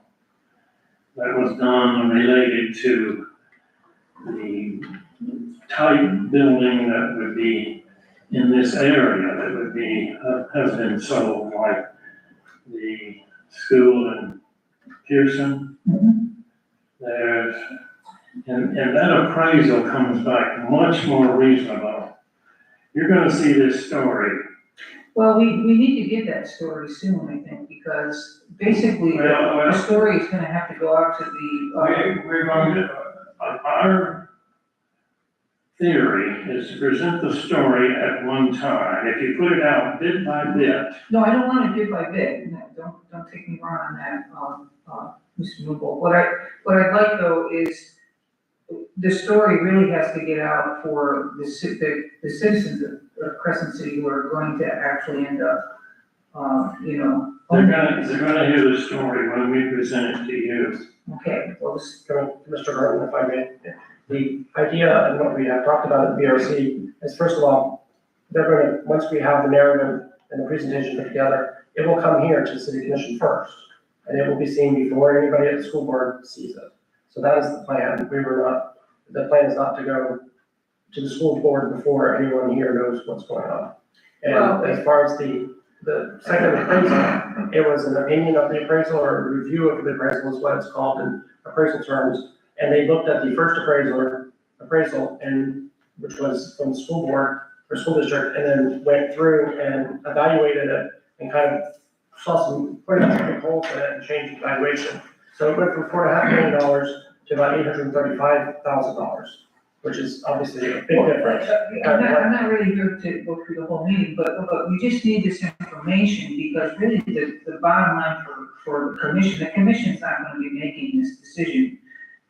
that was done related to the type building that would be in this area that would be, has been sold, like the school in Pearson. There's, and that appraisal comes back much more reasonable. You're gonna see this story. Well, we need to get that story soon, I think, because basically the story is gonna have to go out to the, We're going to, our theory is to present the story at one time. If you put it out bit by bit. no, I don't want it bit by bit. No, don't take me wrong on that, Mr. Newbold. What I'd like though is the story really has to get out for the citizens of Crescent City who are going to actually end up, They're gonna hear the story when we present it to you. Okay, Well, this is going to Mr. Burton, if I may. The idea and what we have talked about at BRC is, first of all, they're going to, once we have the narrative and the presentation put together, it will come here to the city commission first, and it will be seen before anybody at the school board sees it. So that is the plan. The plan is not to go to the school board before anyone here knows what's going on. And as far as the second appraisal, it was an opinion of the appraisal or a review of the appraisal is what it's called in appraisal terms. And they looked at the first appraisal, and which was from the school board or school district, and then went through and evaluated it and kind of saw some pretty big holes in it and changed the valuation. So it went from $4.5 million to about $835,000, which is obviously a big difference. I'm not really here to go through the whole meeting, but we just need this information because really the bottom line for the commission's not gonna be making this decision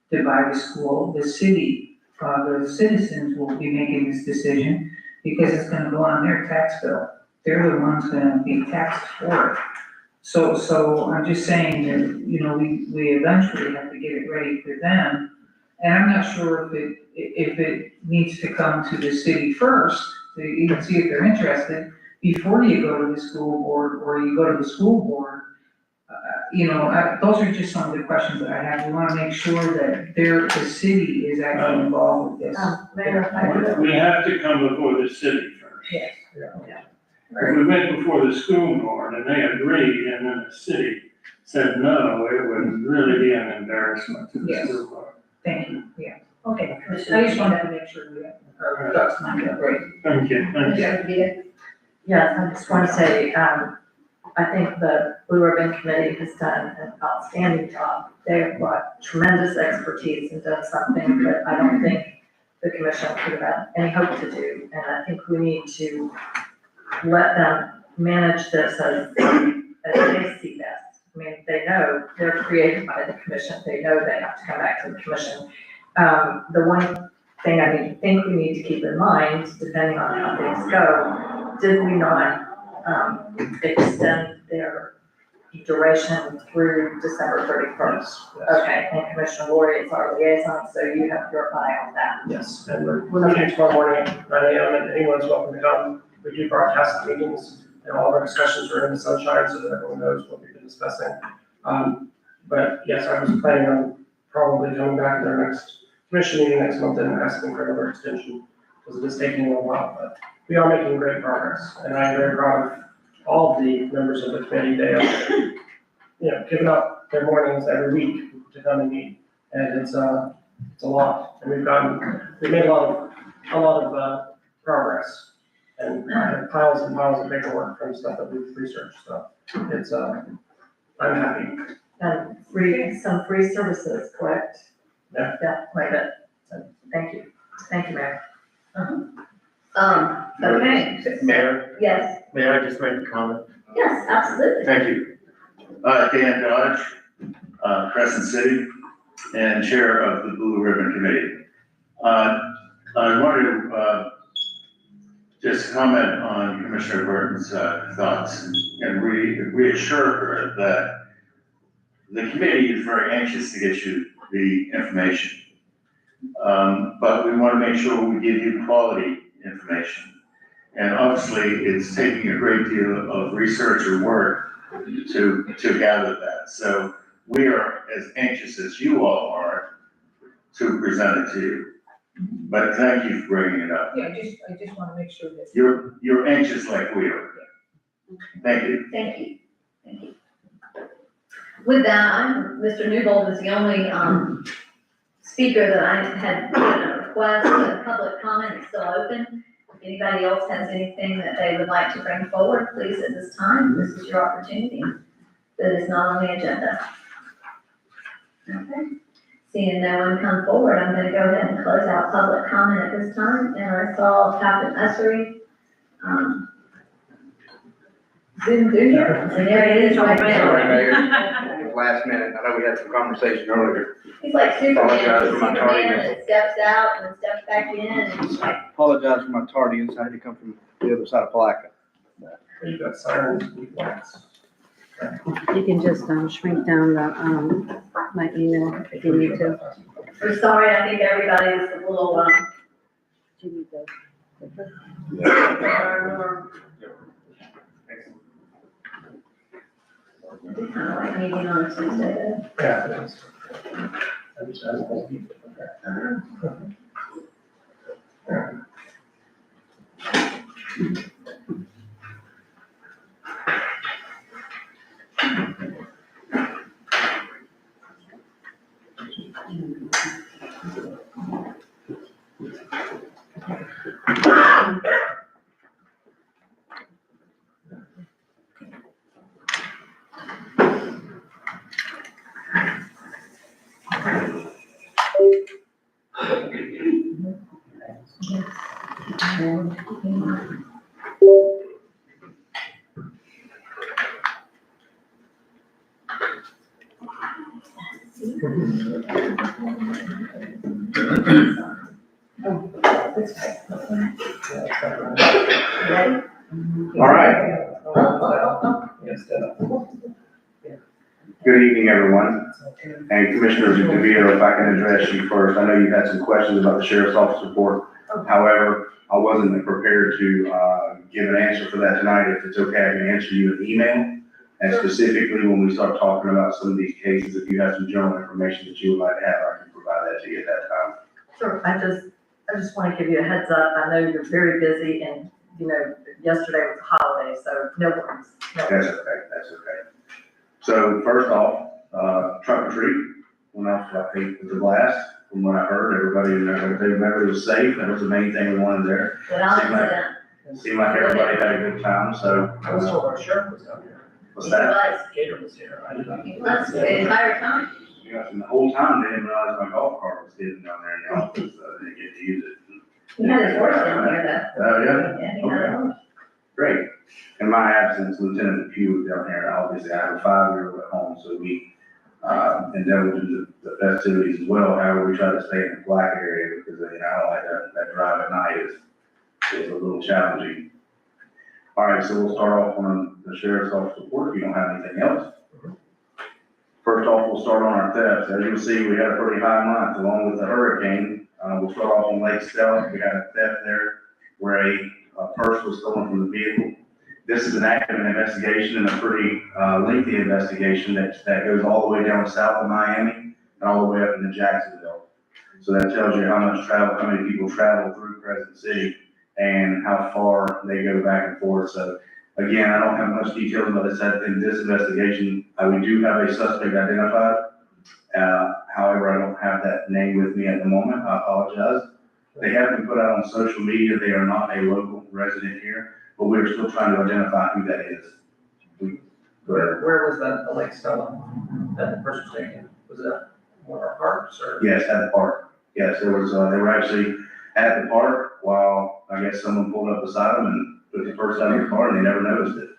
to buy the school. The city, the citizens will be making this decision because it's gonna go on their tax bill. They're the ones gonna be taxed for it. So I'm just saying that, you know, we eventually have to get it ready for them. And I'm not sure if it needs to come to the city first, to even see if they're interested, before you go to the school board, or you go to the school board. You know, those are just some of the questions that I have. We wanna make sure that the city is actually involved with this. We have to come before the city first. Yes. If we went before the school board and they agreed, and then the city said no, it would really be an embarrassment to the Yes. school board. Thank you, yeah. Okay, I just wanted to make sure we have our ducks lined up, right? Thank you, thank you. Yes, I just want to say, I think the Blue Ribbon Committee has done an outstanding job. They have brought tremendous expertise and done something that I don't think the commission could have had any hope to do. And I think we need to let them manage this as they see best. I mean, they know they're created by the commission. They know they have to come back to the commission. The one thing I think we need to keep in mind, depending on how things go, did we not extend their duration through December 31st? Okay, and Commissioner Lori is our liaison, so you have your eye on that. Yes, and we're meeting tomorrow morning at 9 a.m. and anyone's welcome to come. We do broadcast the meetings and all of our discussions are in the sunshine so that everyone knows what we've been discussing. But yes, I was planning on probably coming back to their next commission meeting next month and asking for another extension because it is taking a little while, but we are making great progress. And I am very proud of all of the members of the committee. They have, you know, given up their mornings every week to come and meet. And it's a lot. And we've made a lot of progress. And I have piles and piles of paperwork from stuff that we've researched, so it's, I'm happy. And some free services, correct? Yeah. Yeah, quite a bit. Thank you, Mayor. Okay, Mayor, yes, may I just make a comment? yes, absolutely. Thank you. Dan Dodge, Crescent City, and Chair of the Blue Ribbon Committee. I wanted to just comment on Commissioner Burton's thoughts and reassure her that the committee is very anxious to get you the information. But we want to make sure we give you quality information. And obviously, it's taking a great deal of research or work to gather that. So we are as anxious as you all are to present it to you. But thank you for bringing it up. Yeah, I just wanna make sure that. You're anxious like we are. Thank you. Thank you, thank you. With that, Mr. Newbold is the only, speaker that I had put in a request. The public comment is still open. If anybody else has anything that they would like to bring forward, please at this time, this is your opportunity. That is not on the agenda. Okay, seeing no one come forward, I'm gonna go ahead and close out public comment at this time, and I saw Captain Essery, zoom through here, and there he is right Sorry, now. Mayor, it was last minute, I know we had some conversation earlier. He's like Superman, Apologize he's for my Superman tardiness. that steps out and then steps back in, and he's like, Apologize for my tardiness, I had to come from the other side of Palaca. You've got sirens, we've got. You can just, shrink down the, my email if you need to. we're sorry, I think everybody is a little, Do you need the- it's kind of like meeting on a Tuesday, though. Yeah, it is. I just had a whole heap of that. Ready? All right. Oh, oh, oh, Yes, Good evening, everyone. And Commissioner DeVito, if I can address you first, I know you had some questions about the sheriff's office report. However, I wasn't prepared to give an answer for that tonight. If it's okay, I can answer you an email. And specifically, when we start talking about some of these cases, if you have some general information that you would like to have, I can provide that to you at that time. Sure, I just want to give you a heads up. I know you're very busy and, you know, yesterday was a holiday, so no worries. That's okay, that's okay. So first off, trunk or treat went off, I think, with the blast. From what I heard, everybody was safe. That was the main thing we wanted there. Seemed like everybody had a good time, so. I was told our sheriff was down here. What's that? Gator was here. I did not. That's the entire time. Yeah, and the whole time they didn't realize my golf cart was hidden down there in the office, so I didn't get to use it. He had his horse down there though. Oh, yeah? Yeah, he had a horse. Great. In my absence, Lieutenant Pugh was down here. Obviously, I have a 5-year-old at home, so we endeavored to do the festivities as well. However, we try to stay in the black area because, you know, I don't like that drive at night is a little challenging. All right, so we'll start off on the sheriff's office report if you don't have anything else. First off, we'll start on our thefts. As you can see, we had a pretty high month along with the hurricane. We'll start off on Lake Stella. We had a theft there where a purse was stolen from the vehicle. This is an active investigation and a pretty lengthy investigation that goes all the way down south of Miami and all the way up into Jacksonville. So that tells you how many people travel through Crescent City and how far they go back and forth. So again, I don't have much details about this in this investigation. We do have a suspect identified. However, I don't have that name with me at the moment. I apologize. They have been put out on social media. They are not a local resident here, but we're still trying to identify who that is. Where was that, the Lake Stella, that the person was taken? Was that one of our parks or? Yes, at the park. Yes, there was, they were actually at the park while I guess someone pulled up beside them and took the purse out of the car and they never noticed it.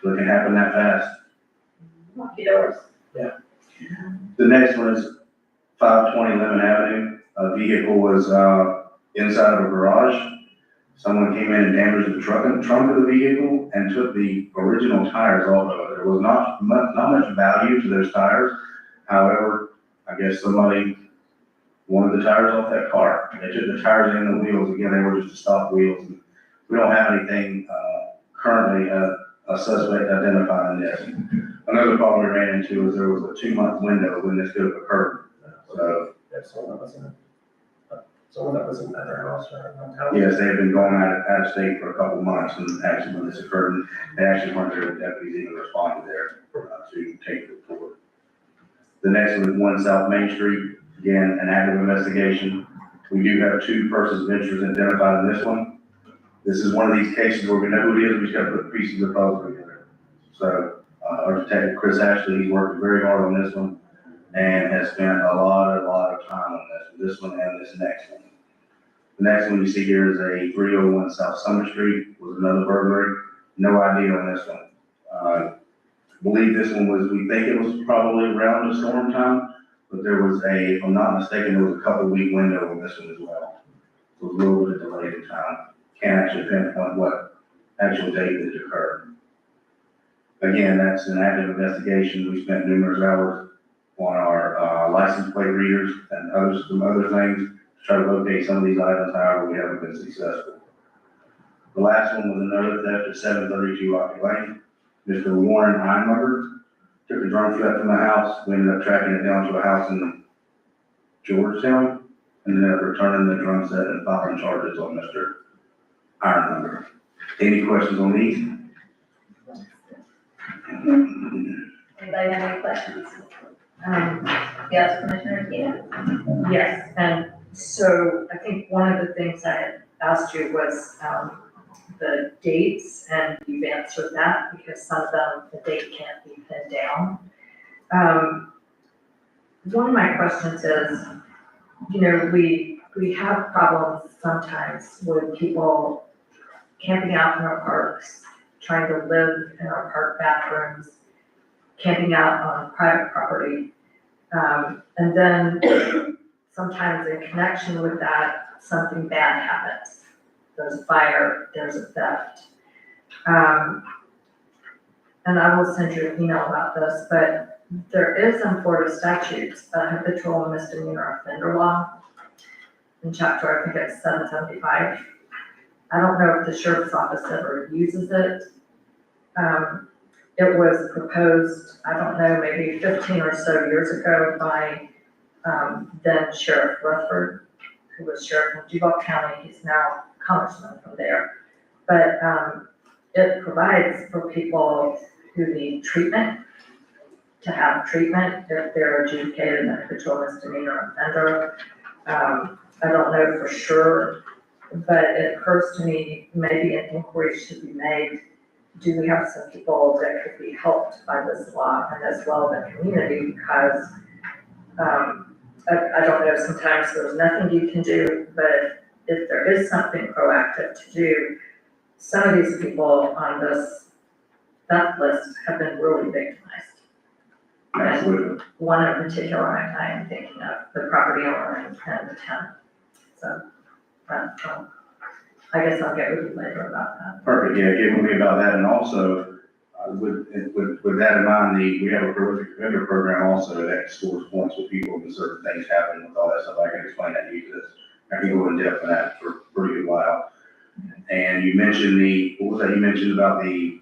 So it can happen that fast. Lucky doors. The next one is 520 Lemon Avenue. A vehicle was inside of a garage. Someone came in and damaged the trunk of the vehicle and took the original tires off of it. There was not much value to those tires. However, I guess somebody wanted the tires off that car. They took the tires and the wheels. Again, they were just the stock wheels. And we don't have anything currently a suspect identified in this. Another problem we ran into is there was a 2-month window when this could have occurred. So That's someone that was in their house or in town? yes, they had been going out of state for a couple months and actually when this occurred, they actually weren't there, the deputies even responded there to take the report. The next one is 1 South Main Street. Again, an active investigation. We do have 2 persons of interest identified in this one. This is one of these cases where we know who it is, we just gotta put the pieces of the puzzle together. So, our detective, Chris Ashley, he's worked very hard on this one and has spent a lot of time on this one and this next one. The next one you see here is a 301 South Summer Street, was another burglary. No idea on this one. I believe this one was, we think it was probably around the storm time, but there was if I'm not mistaken, there was a couple-week window on this one as well. So it was a little bit delayed in time. Can't actually pinpoint what actual date it occurred. Again, that's an active investigation. We spent numerous hours on our license plate readers and some other things to try to locate some of these items. However, we haven't been successful. The last one was another theft at 732 Rocky Lane. Mr. Warren Heinberger took a drum set from the house. We ended up tracking it down to a house in Georgetown and ended up returning the drum set and filing charges on Mr. Heinberger. Any questions on these? Anybody have any questions? Yes, Commissioner Keenan? Yes, and so I think one of the things I had asked you was, the dates, and you've answered that because some of them, the date can't be pinned down. One of my questions is, you know, we have problems sometimes with people camping out in our parks, trying to live in our park bathrooms, camping out on private property. And then sometimes in connection with that, something bad happens. There's a fire, there's a theft. And I will send you an email about this, but there is in Florida statutes a habitual misdemeanor offender law in chapter, I think it's 775. I don't know if the sheriff's office ever uses it. It was proposed, I don't know, maybe 15 or so years ago by then Sheriff Rutherford, who was sheriff in Duval County. He's now congressman from there. But it provides for people who need treatment to have treatment if they're adjudicated an habitual misdemeanor offender. I don't know for sure, but it occurs to me maybe an inquiry should be made. Do we have some people that could be helped by this law and as well the community? Because I don't know, sometimes there's nothing you can do, but if there is something proactive to do, some of these people on this theft list have been really victimized. Absolutely. One in particular I am thinking of, the property owner and the tenant. So, I guess I'll get with you later about that. Perfect, yeah, get with me about that, and also, with that in mind, we have a prolific offender program also that scores points with people when certain things happen with all that stuff. I can explain that to you, because I can go in depth on that for a pretty good while. And you mentioned what was that you mentioned about the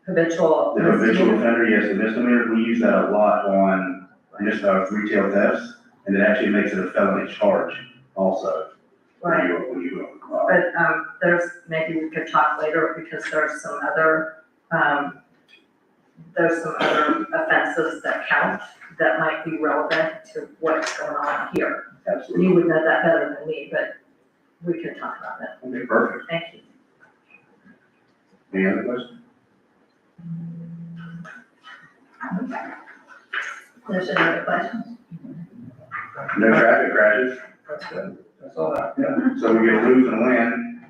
Habitual. habitual offender? Yes, the misdemeanor, we use that a lot on retail thefts, and it actually makes it a felony charge also. Right. When you But maybe we could talk later because there's some other offenses that count that might be relevant to what's going on here. Absolutely. You would know that better than me, but we could talk about that. Okay, perfect. Thank you. Any other questions? There's any other questions? No traffic crashes. That's good. That's all that, yeah. So we get lose and win.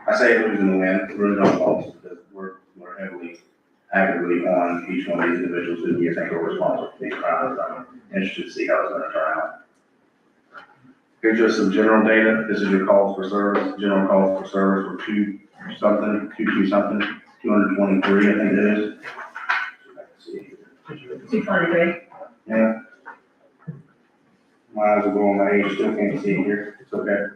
I say lose and win, really don't fault, because we're heavily, actively on each one of these individuals who we think are responsible for these crimes. I'm interested to see how it's gonna turn out. Here's just some general data. This is your calls for service. General calls for service were 223, I think it is. 223. Yeah. My eyes are going, my age, still can't see it here, it's okay.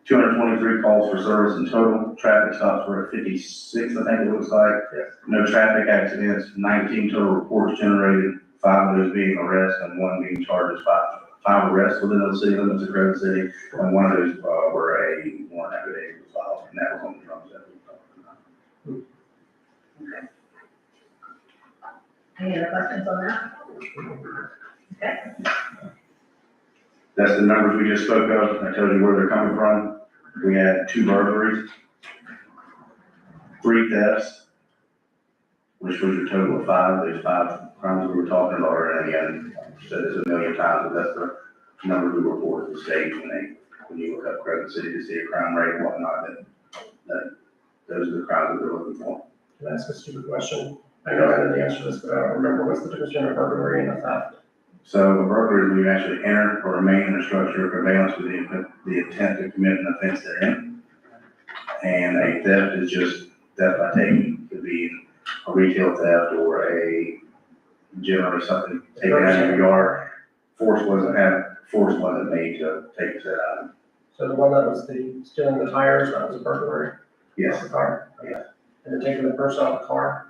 223 calls for service in total, traffic stops were at 56, I think it looks like. No traffic accidents, 19 total reports generated, 5 of those being arrests and 1 being charged, 5 arrests within the city limits of Credit City, and 1 of those were a warrant affidavit was filed, and that was on the drums that we talked about. Any other questions on that? Okay. That's the numbers we just spoke of. I told you where they're coming from. We had 2 burglaries, 3 thefts, which was a total of 5. There's 5 crimes we were talking about, and again, I've said this a million times, but that's the number we report to the state when you look up Credit City to see a crime rate and whatnot, that those are the crimes that they're looking for. Can I ask a stupid question? I know I know the answer to this, but I don't remember. What's the difference between a burglary and a theft? So a burglary is when you actually enter or remain in a structure of surveillance with the intent to commit an offense therein. And a theft is just theft by taking. It could be a retail theft or generally something taken out of your yard. Force wasn't made to take that item. So the one that was stealing the tires, that was a burglary? Yes. The car? Yeah. And then taking the purse out of the car?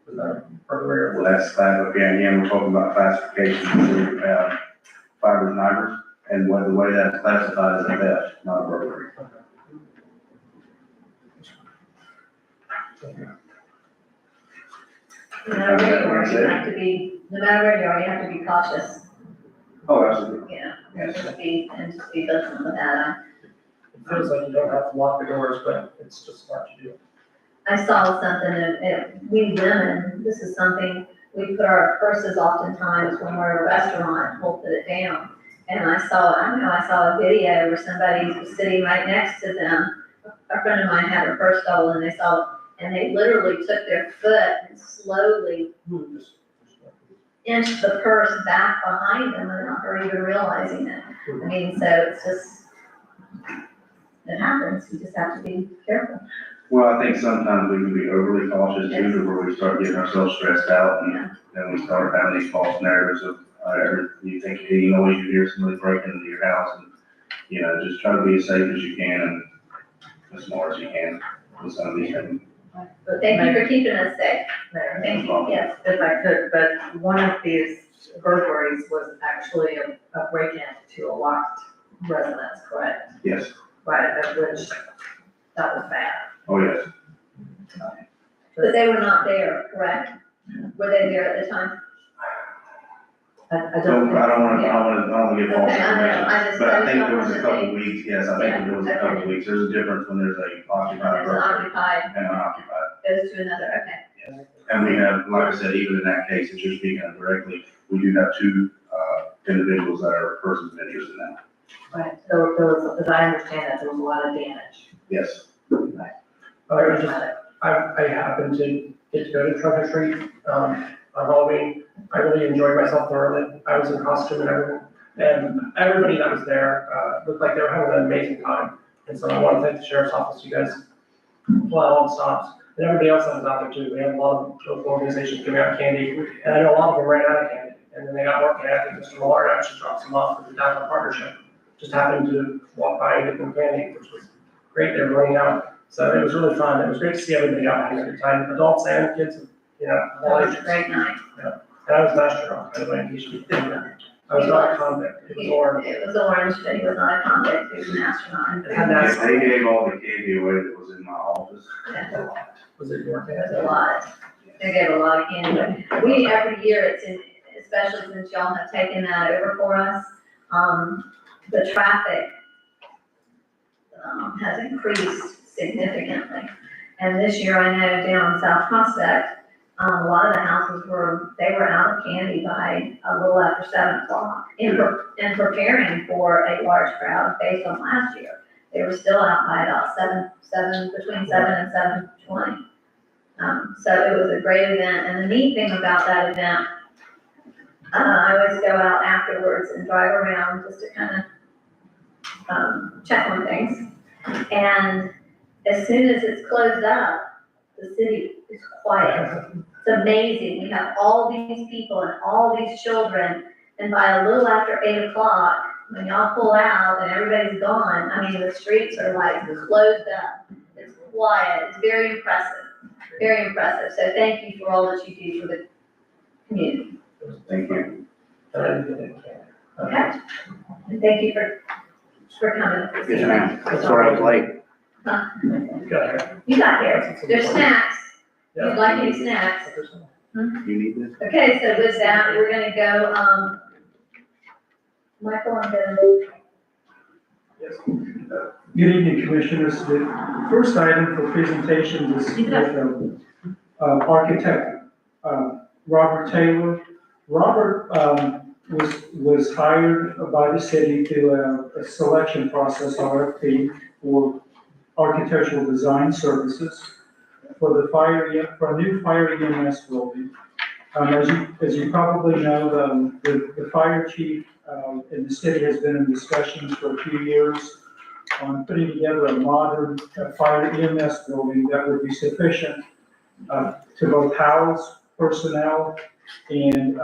Was that a burglary? Well, that's again, we're talking about classification. So we have fibers and ivers, and the way that's classified is a theft, not a burglary. No matter where you are, you have to be, no matter where you are, you have to be cautious. Oh, absolutely. Yeah. Yes. And just be vigilant with that. It feels like you don't have to lock the doors, but it's just smart to do. I saw something, and we women, this is something, we put our purses oftentimes when we're at a restaurant, we'll put it down. And I saw a video where somebody was sitting right next to them. A friend of mine had her purse stolen, and they literally took their foot and slowly inched the purse back behind them without her even realizing it. I mean, so it's just, it happens, you just have to be careful. Well, I think sometimes we can be overly cautious too, to where we start getting ourselves stressed out and then we start having these false narratives of, you think, hey, you know, you hear somebody breaking into your house and, you know, just try to be as safe as you can and as smart as you can with some of these things. But thank you for keeping us safe. Mayor, Thank you, yes. if I could, but one of these burglaries was actually a break-in to a locked residence, correct? Yes, Right, of which, that was bad. oh, yes. But they were not there, correct? Were they there at the time? I So don't think. I don't wanna give false Okay, I know, information, I just- but I I think just there was a don't couple wanna weeks, yes, I think there was a couple weeks. There's a difference when there's a occupied There's an burglary occupied, and unoccupied. goes to another, okay. And we have, like I said, even in that case, that you're speaking of directly, we do have two, individuals that are persons of interest in that. Right, so there was, as I understand it, there was a lot of damage. Yes. I happened to get to go to Treasure Street, on Halloween. I really enjoyed myself thoroughly. I was in costume and everything. And everybody that was there, looked like they were having an amazing time. And so I want to thank the sheriff's office, you guys, all the stops. And everybody else that was out there too. We had a lot of local organizations giving out candy. And I know a lot of them ran out of candy. And then they got more candy. I think Mr. Millard actually dropped some off with the Downtown Partnership. Just happened to walk by and get them candy, which was great. They were running out. So it was really fun. It was great to see everybody out having a good time, adults and kids, you know, all That was ages. a great night. And I was master dog, by the way, in case you didn't know. I was not a convict. It was orange. It was orange, but he was not a convict, he was an astronaut. It had that. They gave all the candy away that was in my office. Yeah. Was it your It was a lot. They gave a lot of candy. We, every year, it's in, especially since y'all have taken that over for us, the traffic has increased significantly. And this year, I know down South Prospect, a lot of the houses they were out of candy by a little after 7 o'clock in preparing for a large crowd based on last year. They were still out by about between 7 and 7:20. So it was a great event, and the neat thing about that event, I always go out afterwards and drive around just to kind of check on things. And as soon as it's closed up, the city is quiet. It's amazing. We have all these people and all these children, and by a little after 8 o'clock, when y'all pull out and everybody's gone, I mean, the streets are like closed up. It's quiet. It's very impressive. Very impressive. So thank you for all that you do for the community. Thank you. Okay? And thank you for coming. Yes, ma'am. Sorry I was late. Huh? Got it. You got here. There's snacks. Yeah. You'd like any snacks? You need this? Okay, so with that, we're gonna go, Michael, I'm gonna. Yes. Good evening, Commissioners. The first item for presentation is with architect Robert Taylor. Robert was hired by the city through a selection process, RFP, for architectural design services for a new fire EMS building. As you probably know, the fire chief in the city has been in discussions for a few years on putting together a modern fire EMS building that would be sufficient to both house personnel and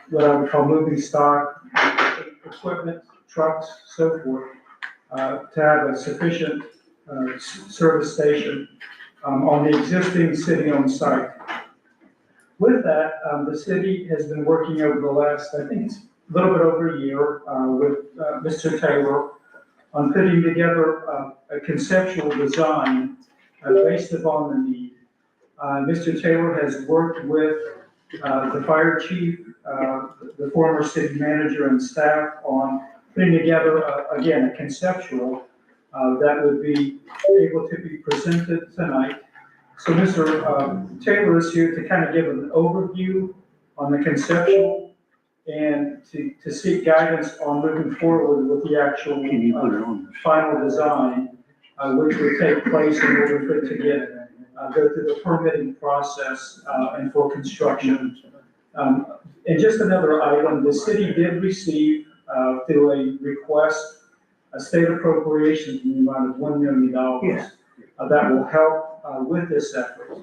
what I would call moving stock equipment, trucks, so forth, to have a sufficient service station on the existing city-owned site. With that, the city has been working over the last, I think it's a little bit over a year, with Mr. Taylor on putting together a conceptual design based upon the need. Mr. Taylor has worked with the fire chief, the former city manager and staff on putting together, again, a conceptual that would be able to be presented tonight. So Mr. Taylor is here to kind of give an overview on the conceptual and to seek guidance on moving forward with the actual final design, which would take place in order for it to go through the permitting process and for construction. And just another item, the city did receive through a request, a state appropriation in the amount of $1 million that will help with this effort.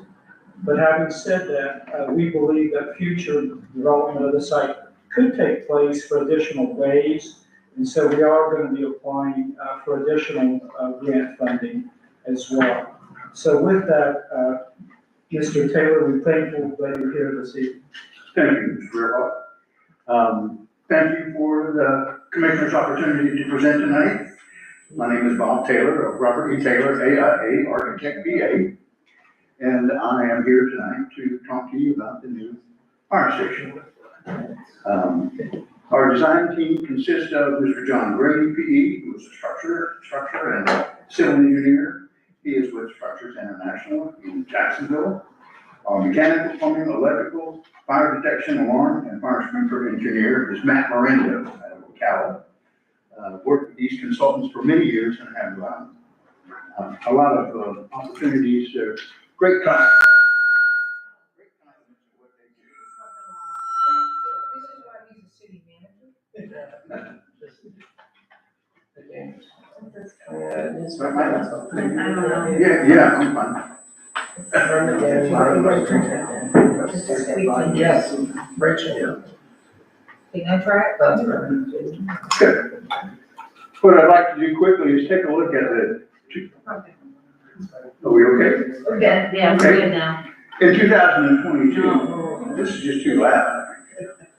But having said that, we believe that future development of the site could take place for additional bays. And so we are going to be applying for additional grant funding as well. So with that, Mr. Taylor, we're thankful that you're here this evening. Thank you, Mr. Fairhawk. Thank you for the commissioner's opportunity to present tonight. My name is Bob Taylor of Robert E. Taylor, AIA Architect BA. And I am here tonight to talk to you about the new fire station. Our design team consists of Mr. John Grady, PE, who is a structure and civil engineer. He is with Structures International in Jacksonville. Our mechanical, plumbing, electrical, fire detection, alarm, and fire sprinkler engineer is Matt Miranda out of Ocala. Worked with these consultants for many years and have a lot of opportunities, great time. Yeah, I'm fine. Yes, Rachel. Can I try it? That's right. Good. What I'd like to do quickly is take a look at the, are we okay? We're good. Yeah, we're good now. In 2022, this is just too loud.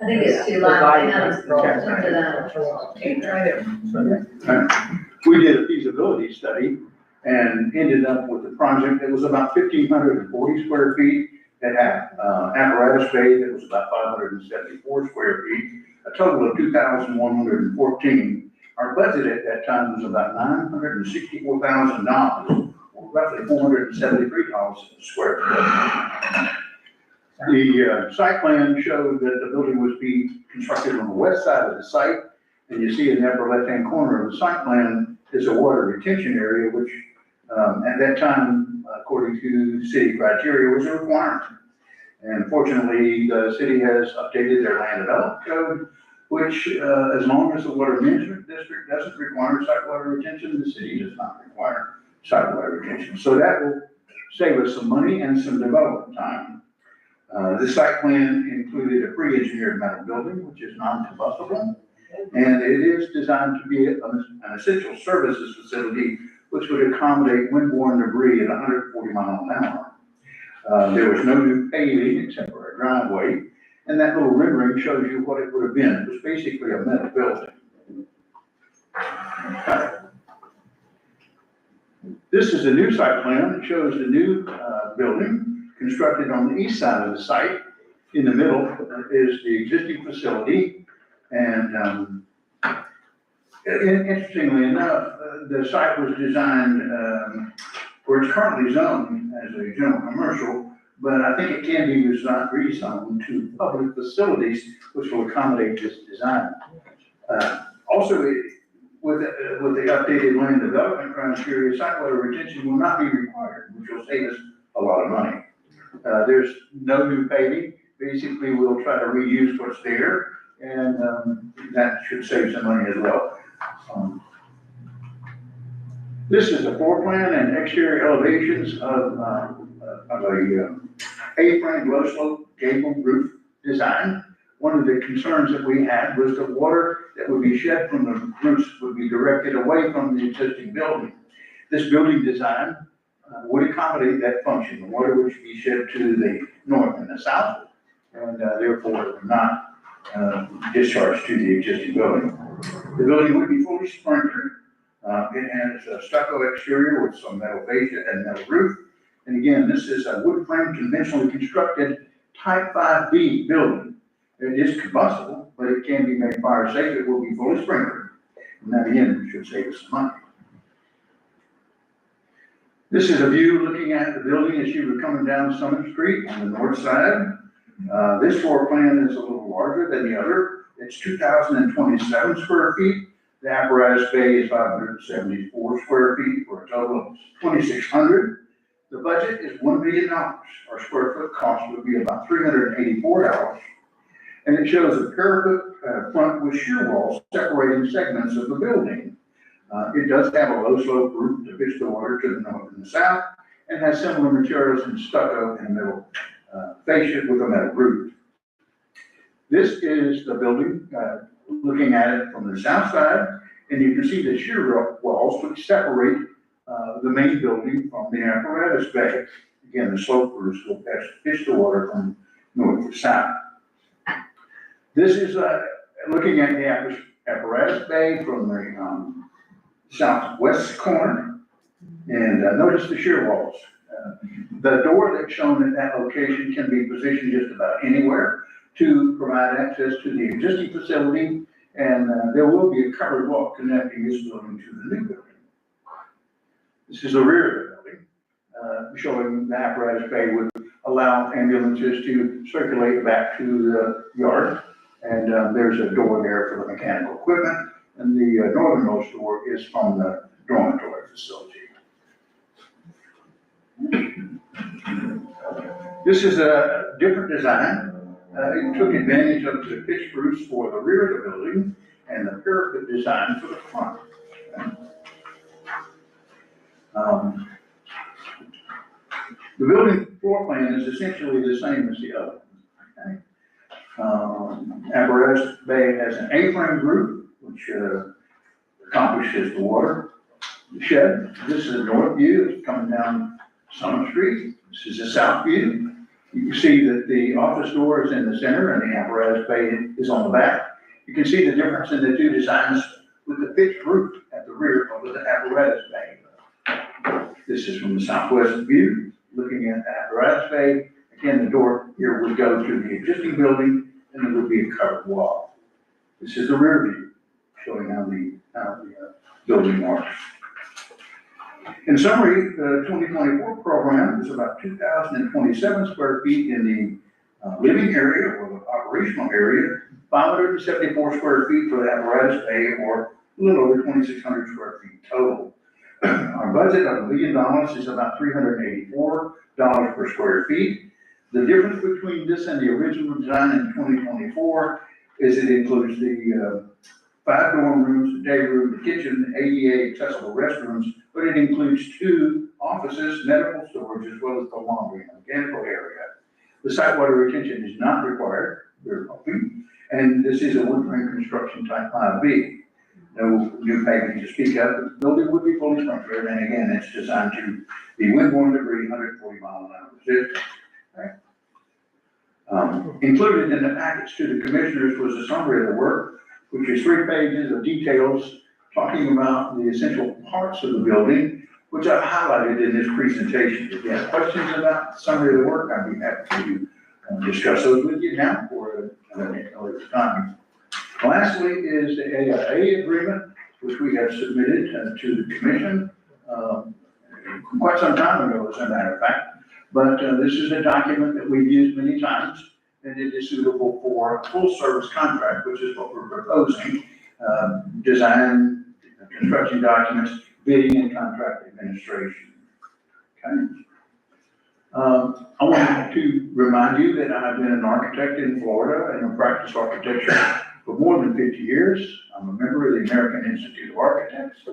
I think it's too loud. I know. Turn it up. We did a feasibility study and ended up with a project that was about 1,540 square feet, that had apparatus bay that was about 574 square feet, a total of 2,114. Our budget at that time was about $964,000, or roughly $473 a square foot. The site plan showed that the building was being constructed on the west side of the site, and you see in the upper left-hand corner of the site plan is a water retention area, which at that time, according to city criteria, was a requirement. And fortunately, the city has updated their land development code, which as long as the water management district doesn't require site water retention, the city does not require site water retention. So that will save us some money and some development time. The site plan included a pre-engineered metal building, which is non-combustible, and it is designed to be an essential services facility, which would accommodate windborne debris at 140 miles an hour. There was no new paving except for a driveway, and that little rendering shows you what it would have been. It was basically a metal building. This is the new site plan. It shows the new building constructed on the east side of the site. In the middle is the existing facility, and interestingly enough, the site was designed where it's currently zoned as a general commercial, but I think it can be rezoned to public facilities, which will accommodate this design. Also, with the updated land development criteria, site water retention will not be required, which will save us a lot of money. There's no new paving. Basically, we'll try to reuse what's there, and that should save some money as well. This is a floor plan and exterior elevations of a A-frame low slope gable roof design. One of the concerns that we had was the water that would be shed from the roofs would be directed away from the existing building. This building design would accommodate that function. The water would be shed to the north and the south, and therefore it would not discharge to the existing building. The building would be fully sprinkled. It has a stucco exterior with some metal fascia and metal roof. And again, this is a wood frame conventionally constructed type 5B building. It is combustible, but it can be made fire safe. It will be fully sprinkled. And that again should save us some money. This is a view looking at the building as you were coming down Summit Street on the north side. This floor plan is a little larger than the other. It's 2,027 square feet. The apparatus bay is 574 square feet for a total of 2,600. The budget is $1 million. Our square foot cost would be about $384. And it shows a parapet front with shear walls separating segments of the building. It does have a low slope roof to pitch the water to the north and the south, and has similar materials in stucco in the middle, fascia with a metal roof. This is the building, looking at it from the south side, and you can see the shear walls which separate the main building from the apparatus bay. Again, the slope roofs will pitch the water from north to south. This is looking at the apparatus bay from the southwest corner, and notice the shear walls. The door that's shown at that location can be positioned just about anywhere to provide access to the existing facility, and there will be a covered walk connecting this building to the new building. This is the rear of the building, showing the apparatus bay would allow ambulances to circulate back to the yard. And there's a door there for the mechanical equipment, and the northernmost door is from the dormitory facility. This is a different design. It took advantage of the pitched roofs for the rear of the building and the parapet design for the front. The building floor plan is essentially the same as the other. Okay? Apparatus bay has an A-frame roof, which accomplishes the water shed. This is the north view, it's coming down Summer Street. This is the south view. You can see that the office door is in the center and the apparatus bay is on the back. You can see the difference in the two designs with the pitched roof at the rear of the apparatus bay. This is from the southwest view, looking at the apparatus bay. Again, the door here would go to the existing building, and there would be a covered wall. This is the rear view, showing how the building works. In summary, the 2024 program is about 2,027 square feet in the living area or the operational area, 574 square feet for the apparatus bay, or a little over 2,600 square feet total. Our budget of $1 million is about $384 per square feet. The difference between this and the original design in 2024 is it includes the 5 dorm rooms, the day room, the kitchen, ADA accessible restrooms, but it includes 2 offices, medical storage, as well as the laundry and mechanical area. The site water retention is not required, we're hoping, and this is a wood frame construction type 5B. No new paving to speak of, the building would be fully structured, and again, it's designed to be windborne debris, 140 mile an hour resistant. Included in the package to the commissioners was a summary of the work, which is 3 pages of details talking about the essential parts of the building, which I've highlighted in this presentation. If you have questions about the summary of the work, I'd be happy to discuss those with you now or another time. Lastly is the AIA agreement, which we have submitted to the commission quite some time ago, as a matter of fact. But this is a document that we've used many times, and it is suitable for a full service contract, which is what we're proposing. Design, construction documents, bidding and contract administration. Okay. I wanted to remind you that I've been an architect in Florida and have practiced architecture for more than 50 years. I'm a member of the American Institute of Architects.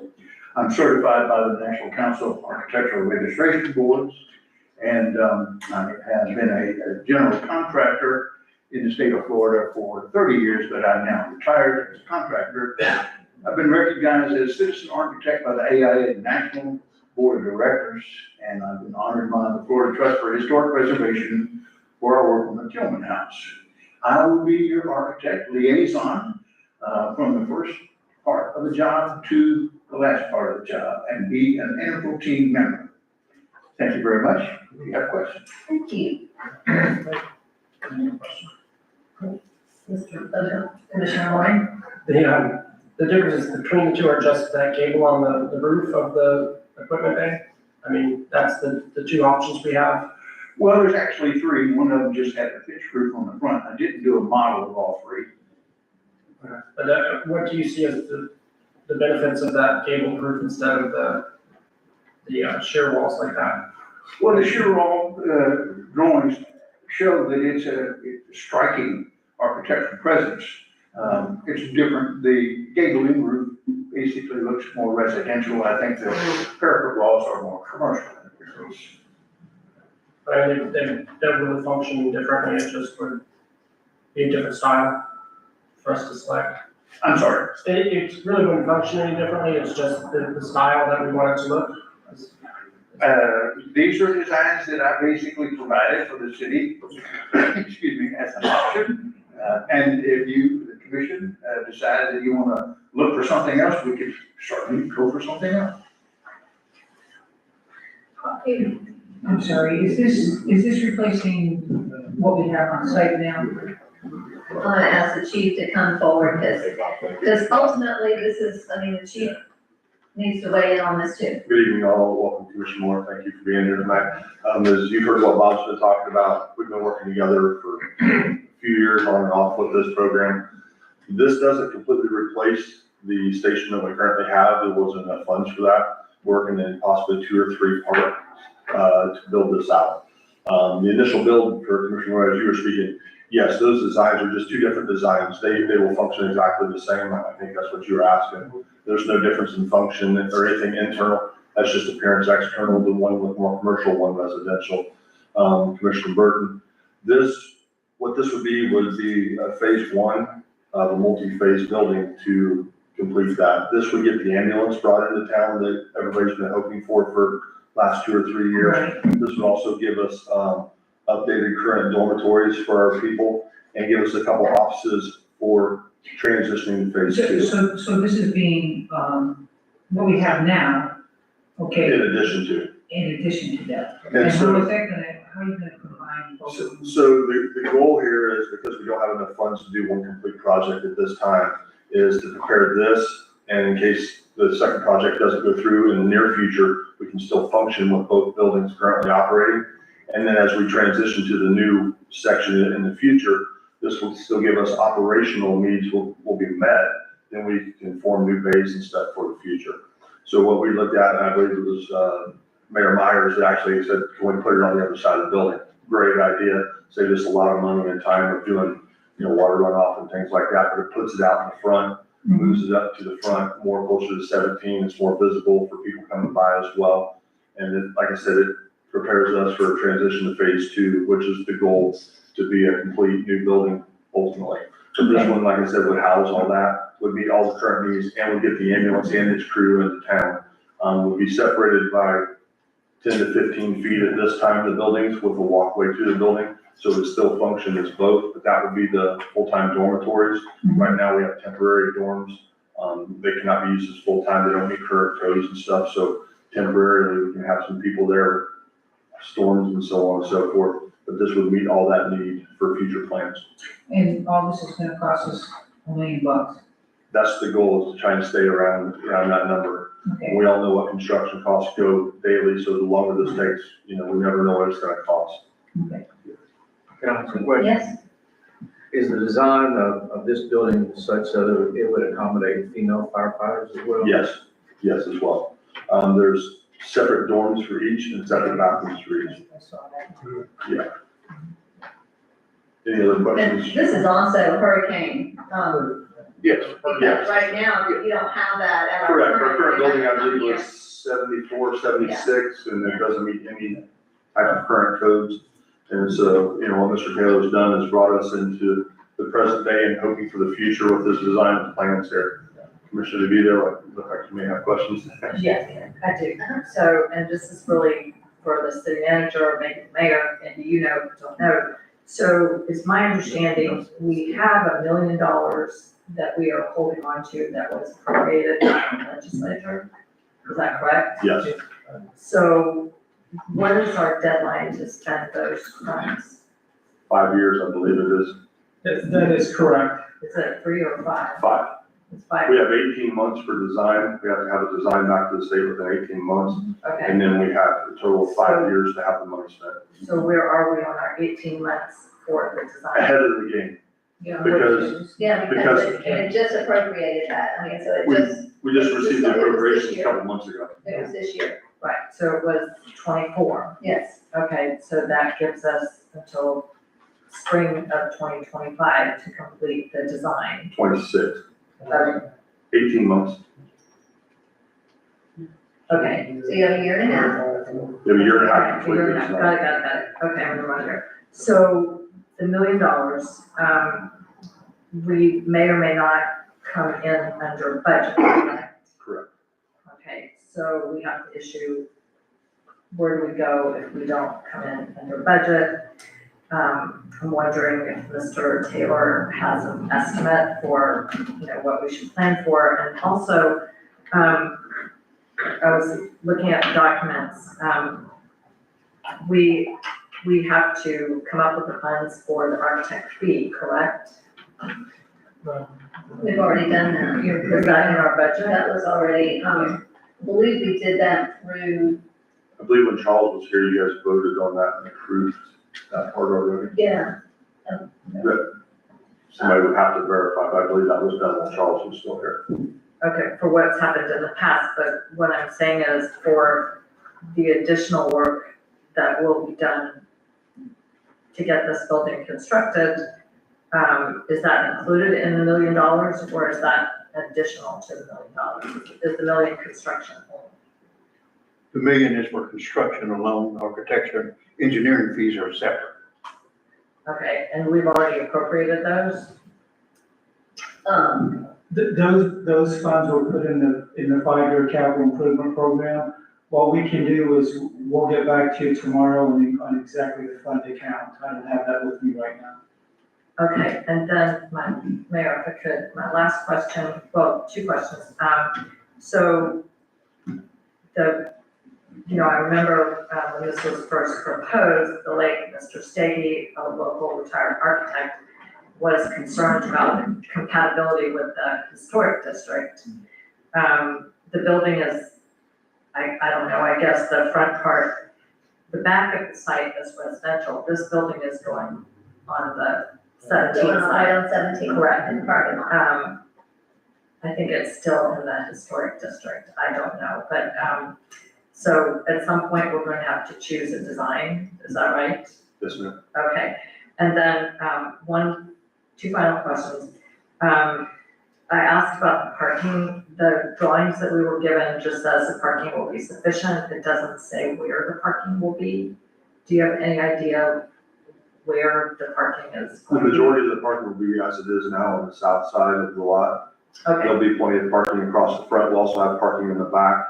I'm certified by the National Council of Architectural Registration Boards. And I have been a general contractor in the state of Florida for 30 years, but I'm now retired as a contractor. I've been recognized as a citizen architect by the AIA National Board of Directors, and I've been honored by the Florida Trust for Historic Preservation for our work on the Tillman House. I will be your architect liaison from the first part of the job to the last part of the job, and be an integral team member. Thank you very much. If you have questions. Thank you. Commissioner Warren? The differences between the two are just that gable on the roof of the equipment bay. I mean, that's the 2 options we have. Well, there's actually 3. One of them just had a pitched roof on the front. I didn't do a model of all 3. But what do you see as the benefits of that gable roof instead of the shear walls like that? Well, the shear wall drawings show that it's a striking architectural presence. It's different. The gable-in roof basically looks more residential. I think the parapet walls are more commercial. But they will function differently, it just would be a different style for us to select. I'm sorry. It really wouldn't function any differently, it's just the style that we want it to look. These are designs that I basically provided for the city, excuse me, as an option. And if you, the commission, decide that you want to look for something else, we could certainly go for something else. I'm sorry, is this replacing what we have on site now? I'm gonna ask the chief to come forward, because ultimately, this is, I mean, the chief needs to weigh in on this too. Good evening all, welcome Commissioner Moore, thank you for being here tonight. As you've heard what Bob's been talking about, we've been working together for a few years on and off with this program. This doesn't completely replace the station that we currently have, there wasn't enough funds for that. Working in possibly 2 or 3 parts to build this out. The initial build for Commissioner Moore, as you were speaking, yes, those designs are just 2 different designs. They will function exactly the same. I think that's what you were asking. There's no difference in function or anything internal. That's just appearance external. The one with more commercial, one residential. Commissioner Burton, what this would be phase 1 of a multi-phase building to complete that. This would get the ambulance brought into town that everybody's been hoping for last 2 or 3 years. Right. This would also give us updated current dormitories for our people and give us a couple offices for transitioning to phase 2. So this is being, what we have now, okay, In addition to. in addition to that. And And so- how are you gonna combine both of them? So the goal here is, because we don't have enough funds to do one complete project at this time, is to prepare this, and in case the second project doesn't go through in the near future, we can still function with both buildings currently operating. And then as we transition to the new section in the future, this will still give us operational needs will be met, then we can form new bays and stuff for the future. So what we looked at, and I believe it was Mayor Myers that actually said, can we put it on the other side of the building? Great idea, save us a lot of money and time of doing, water runoff and things like that, but it puts it out in the front, moves it up to the front, more closer to 17, it's more visible for people coming by as well. And then, like I said, it prepares us for a transition to phase 2, which is the goal, to be a complete new building ultimately. So this one, like I said, would house all that, would meet all the current needs, and would get the ambulance and its crew into town. Would be separated by 10 to 15 feet at this time, the buildings, with a walkway to the building. So it would still function as both, but that would be the full-time dormitories. Right now, we have temporary dorms. They cannot be used as full-time, they don't meet current codes and stuff, so temporarily, we can have some people there, storms and so on and so forth. But this would meet all that need for future plans. And all this is gonna cost us $1 million. That's the goal, is to try and stay around that number. Okay. We all know what construction costs go daily, so the longer this takes, we never know what it's gonna cost. Okay. Can I ask a question? Yes, Is the design of this building such that it would accommodate female firefighters as well? Yes, as well. There's separate dorms for each and separate bathrooms for each. I saw that. Yeah. Any other and questions? this is also hurricane, Yes, because right now, you don't have that at our. correct. Our current building, I current- believe, was 74, 76, and it doesn't meet any type of current codes. And so, what Mr. Taylor's done is brought us into the present day and hoping for the future with his design and plans here. Commissioner DeVito, look like you may have questions. Yes, I do. So, and this is really for the city manager, or maybe the mayor, and don't know. So it's my understanding, we have $1 million that we are holding on to that was appropriated by the legislature. Is that correct? Yes. So what is our deadline to spend those funds? 5 years, I believe it is. That is correct. Is it 3 or 5? 5. It's 5, We have 18 months for design. We have to have a design back to the state within 18 months. okay. And then we have a total of 5 years to have the money spent. So where are we on our 18 months for the design? Ahead of the game. Yeah, because- Yeah, Because- because it just appropriated that, I mean, so We- it just, We just received the It was this appropriations a year. couple months ago. it was this year, Right, so it was 24. yes. Okay, so that gives us until spring of 2025 to complete the design. 26, Okay, 18 months. Okay. So you have a year and a half. We have a year and a half Okay, before you're we not- get got it. Okay, I'm gonna run here. So the $1 million, we may or may not come in under budget, correct? Correct. Okay, so we have to issue, where do we go if we don't come in under budget? I'm wondering if Mr. Taylor has an estimate for, what we should plan for, and also, I was looking at the documents, we have to come up with the funds for the architect fee, correct? We've already done that. Is that in our budget? That was already, I believe we did that through, I believe when Charles was here, you guys voted on that and approved that part already. yeah. Somebody would have to verify, but I believe that was done when Charles was still here. Okay, for what's happened in the past, but what I'm saying is for the additional work that will be done to get this building constructed, is that included in the $1 million, or is that additional to the $1 million? Is the million construction only? The million is for construction alone, architecture, engineering fees are separate. Okay, and we've already appropriated those? Those funds were put in the 5-year capital improvement program. What we can do is we'll get back to you tomorrow on exactly the fund account. I don't have that with me right now. Okay, and then Mayor, if I could, my last question, well, 2 questions. So I remember when this was first proposed, the late Mr. Stagey, a local retired architect, was concerned about the compatibility with the historic district. The building is, I don't know, I guess the front part, the back of the site is residential. This building is going on the 17th Right side. on 17. Correct. In the parking lot. I think it's still in the historic district. I don't know, but, so at some point, we're going to have to choose a design. Is that right? Yes, ma'am. Okay, and then, 2 final questions. I asked about the parking, the drawings that we were given just says the parking will be sufficient, it doesn't say where the parking will be. Do you have any idea where the parking is? The majority of the parking will be as it is now on the south side of the lot. Okay, There'll be plenty of parking across the front. We'll also have parking in the back.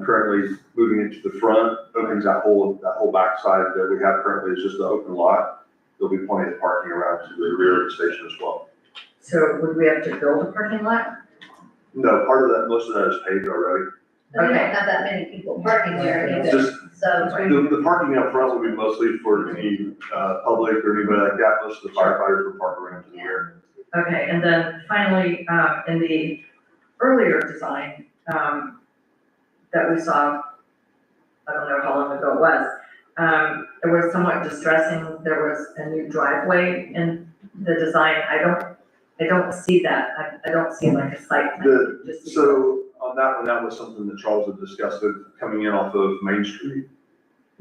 Currently moving into the front, opens that whole back side that we have currently is just an open lot. There'll be plenty of parking around to the rear of the station as well. so would we have to build a parking lot? No, part of that, most of that is paved already. And we don't have that many people parking there either, Just so. the parking up front will be mostly for any, public or anybody like that. Most of the firefighters will park around to the rear. Okay, and then finally, in the earlier design, that we saw, I don't know how long ago it was, it was somewhat distressing. There was a new driveway in the design. I don't see that. I don't see like a site plan. Just see- So on that one, that was something that Charles had discussed with coming in off of Main Street.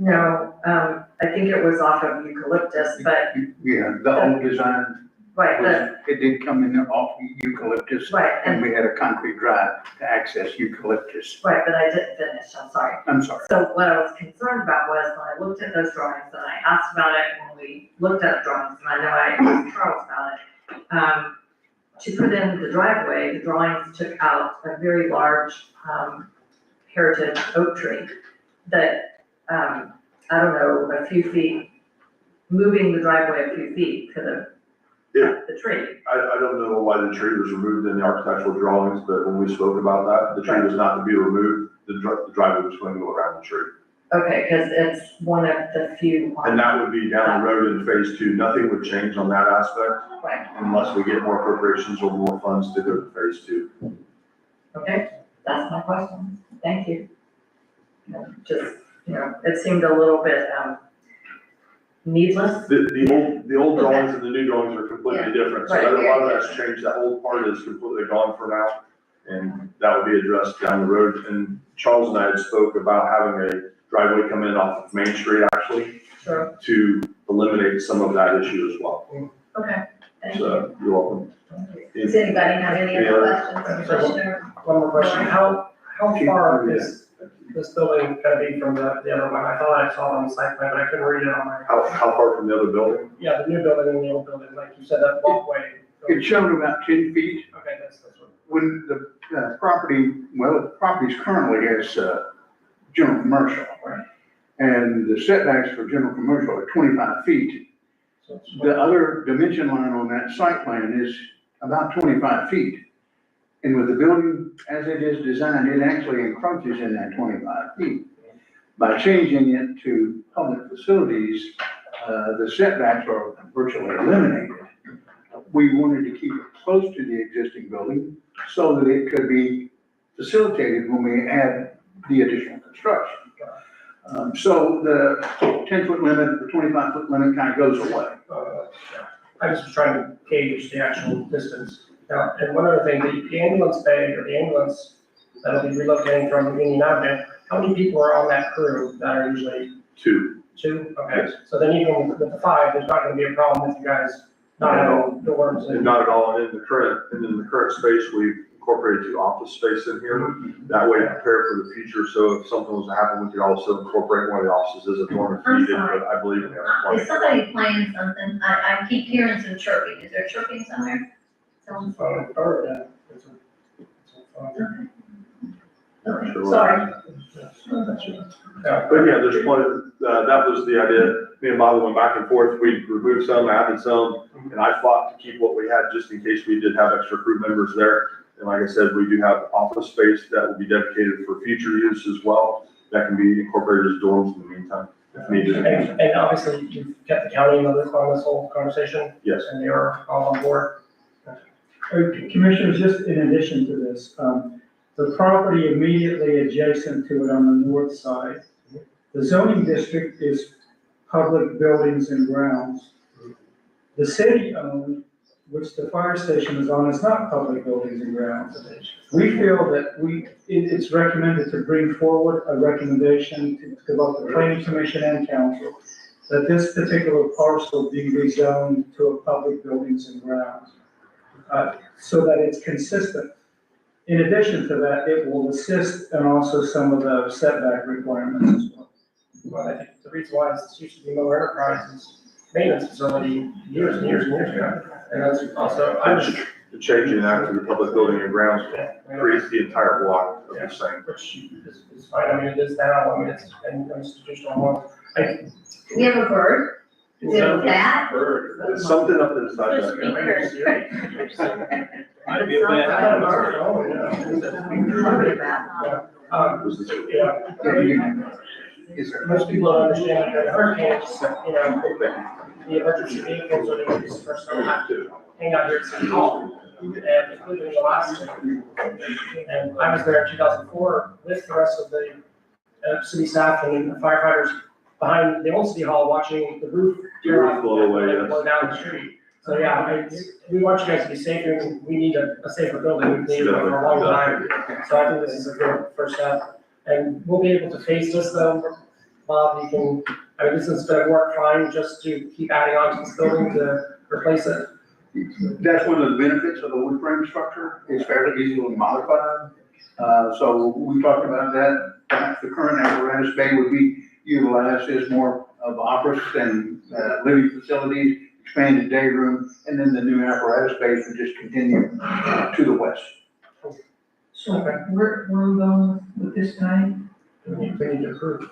No, I think it was off of Eucalyptus, but, Yeah, the old design, right, it did come in off eucalyptus, right, and we had a concrete drive to access eucalyptus. right, but I didn't finish, I'm sorry. I'm sorry. So what I was concerned about was when I looked at those drawings and I asked about it when we looked at the drawings, and I know I asked Charles about it. To put in the driveway, the drawings took out a very large, heritage oak tree that, I don't know, a few feet, moving the driveway a few feet could have Yeah. cut the tree. I don't know why the tree was removed in the architectural drawings, but when we spoke about that, the tree was not to be removed. The driveway was going to go around the tree. Okay, because it's one of the few. And that would be down the road in phase 2. Nothing would change on that aspect Right, unless we get more appropriations or more funds to go to phase 2. okay, that's my question. Thank you. Just, it seemed a little bit, needless. The old drawings and the new drawings are completely Yeah. different. So Right. that, a lot of that's changed. That whole part is completely gone for now. And that will be addressed down the road. And Charles and I had spoke about having a driveway come in off of Main Street actually Sure. to eliminate some of that issue as well. Okay, thank you. So you're welcome. Does anybody have any Any other other- questions? Commissioner? One more question, how How far is this building gonna be from the other one? I thought I saw it on the site plan, but I couldn't read it on my. How far from the other building? Yeah, the new building and the old building, like you said, that walkway. It's shown about 10 feet. Okay, that's what. When the property, well, the property's currently as general commercial. Right. And the setbacks for general commercial are 25 feet. So it's- The other dimension line on that site plan is about 25 feet. And with the building as it is designed, it actually encroaches in that 25 feet. By changing it to public facilities, the setbacks are virtually eliminated. We wanted to keep it close to the existing building so that it could be facilitated when we add the additional construction. So the 10-foot limit, the 25-foot limit kind of goes away. I was just trying to gauge the actual distance. Now, and one other thing, the ambulance bay or the ambulance that'll be relocating from Union Avenue, how many people are on that crew that are usually? Two. Two? Okay, so then even with the five, there's not gonna be a problem with you guys not having dorms And and. not at all, and in the current space, we've incorporated 2 office space in here. That way, prepare for the future, so if something was to happen, we could also incorporate one of the offices as a dorm if I'm needed, sorry. but I believe we have Is plenty. somebody playing something? I keep hearing some chirping. Is there chirping somewhere? Someone's. Okay, Sure. sorry. But yeah, there's plenty, that was the idea. Me and Bobby went back and forth. We removed some, added some, and I fought to keep what we had just in case we did have extra crew members there. And like I said, we do have office space that will be dedicated for future use as well. That can be incorporated as dorms in the meantime, if needed. And obviously, you've kept the county in the loop on this whole conversation, Yes. and they are all on board. Commissioners, just in addition to this, the property immediately adjacent to it on the north side, the zoning district is public buildings and grounds. The city owned, which the fire station is on, is not public buildings and grounds. We feel that it's recommended to bring forward a recommendation to both the planning commission and council that this particular parcel be rezoned to a public buildings and grounds, so that it's consistent. In addition to that, it will assist in also some of the setback requirements as well. Well, I think the reason why is this used to be Miller Enterprises maintenance facility years and years and years ago. And that's also, I just. The changing that to the public building and grounds creates the entire block of the same. Which is fine, I mean, it is now, I mean, it's an institutional one. We have a bird. We have a cat. There's something up inside that. I'd be a most people don't understand that hurricanes, the emergency vehicles or the emergency personnel have to hang out here at City Hall. And including the last two. And I was there in 2004 with the rest of the city staff and the firefighters behind the old City Hall watching the roof. The roof blow away, yes. Blow down the street. So yeah, we want you guys to be safer, and we need a safer building, we've needed it for a long time. So I think this is a good first step. And we'll be able to face this though, Bob, you can, I mean, this is gonna work fine just to keep adding on to this building to replace it. That's one of the benefits of the wood frame structure. It's fairly easily modified. So we talked about that. Perhaps the current apparatus bay would be utilized as more of office and living facilities, expanded day room, and then the new apparatus base would just continue to the west. So where are we going with this time? We need to approve.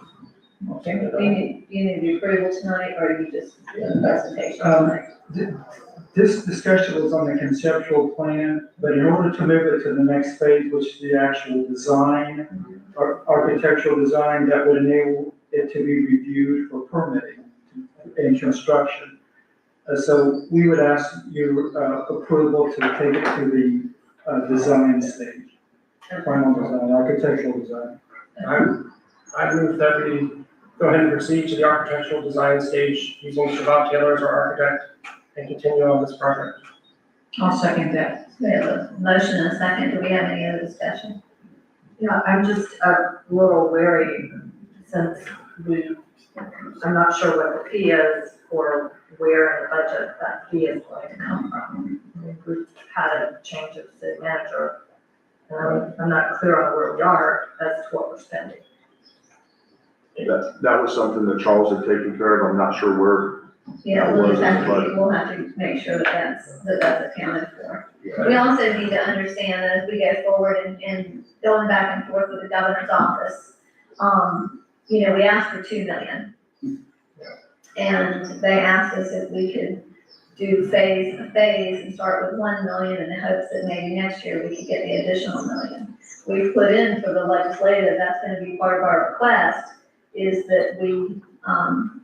Okay. You need the approval tonight, or you just do a presentation tonight? This discussion was on the conceptual plan, but in order to move it to the next phase, which is the actual design, architectural design, that would enable it to be reviewed for permitting and construction. So we would ask your approval to take it to the design stage, final design, architectural design. I move that we go ahead and proceed to the architectural design stage using Shabbat Taylor as our architect and continue on this project. I'll second that. We have a motion and a second. Do we have any other discussion? Yeah, I'm just a little wary since I'm not sure what the fee is or where in the budget that fee is going to come from. We've had a change of city manager I'm not clear on where we are as to what we're spending. That was something that Charles had taken care of. I'm not sure where. Yeah, That was we'll have to make sure that that's accounted for. We also need to understand that as we go forward and going back and forth with the governor's office, we asked for 2 million. And they asked us if we could do phase and start with 1 million in the hopes that maybe next year we could get the additional million. We've put in for the legislative, that's gonna be part of our request, is that we,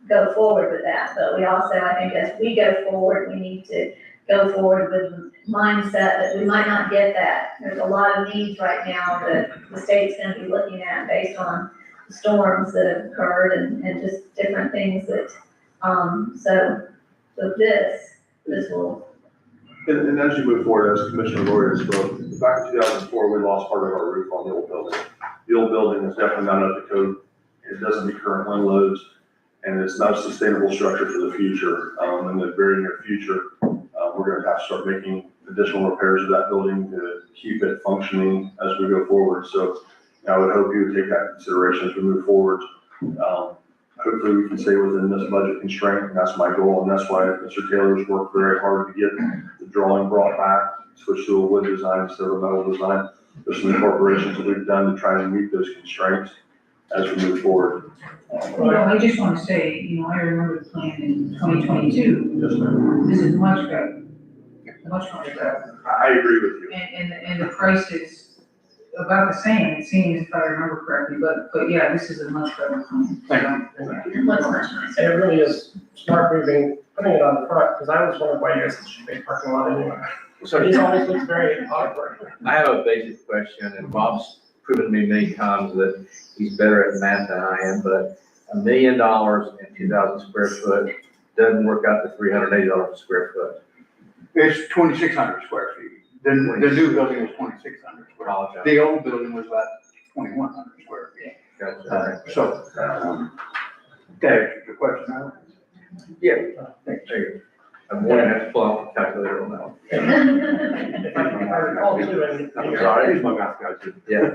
go forward with that. But we also, I think as we go forward, we need to go forward with the mindset that we might not get that. There's a lot of needs right now that the state's gonna be looking at based on the storms that have occurred and just different things that, so this will. And as you move forward, as Commissioner Lloyd has spoke, back in 2004, we lost part of our roof on the old building. The old building is definitely not up to code. It doesn't meet current wind loads, and it's not a sustainable structure for the future. In the very near future, we're gonna have to start making additional repairs to that building to keep it functioning as we go forward. So I would hope you would take that into consideration as we move forward. Hopefully we can stay within this budget constraint, and that's my goal, and that's why Mr. Taylor's worked very hard to get the drawing brought back, switch to a wood design instead of a metal design. There's some incorporations that we've done to try and meet those constraints as we move forward. I just want to say, I remember the plan in 2022. Yes, ma'am. This is much better, much better. I agree with you. And the price is about the same, it seems, if I remember correctly, but yeah, this is a much better plan. Thank you. Looks much nicer. And it really is smart moving, putting it on the front, because I was wondering why you guys had such a big parking lot anyway. So it always looks very awkward. I have a basic question, and Bob's proven to me many times that he's better at math than I am, but $1 million and 2,000 square foot doesn't work out to $380 a square foot. It's 2,600 square feet. The new building was 2,600 square. Apologize. The old building was about 2,100 square feet. Gotcha. Okay, the question now? Yeah. There you go. I'm going to have to pull out the calculator on that one. If I recall too, I'm sorry, my math guy too. Yeah.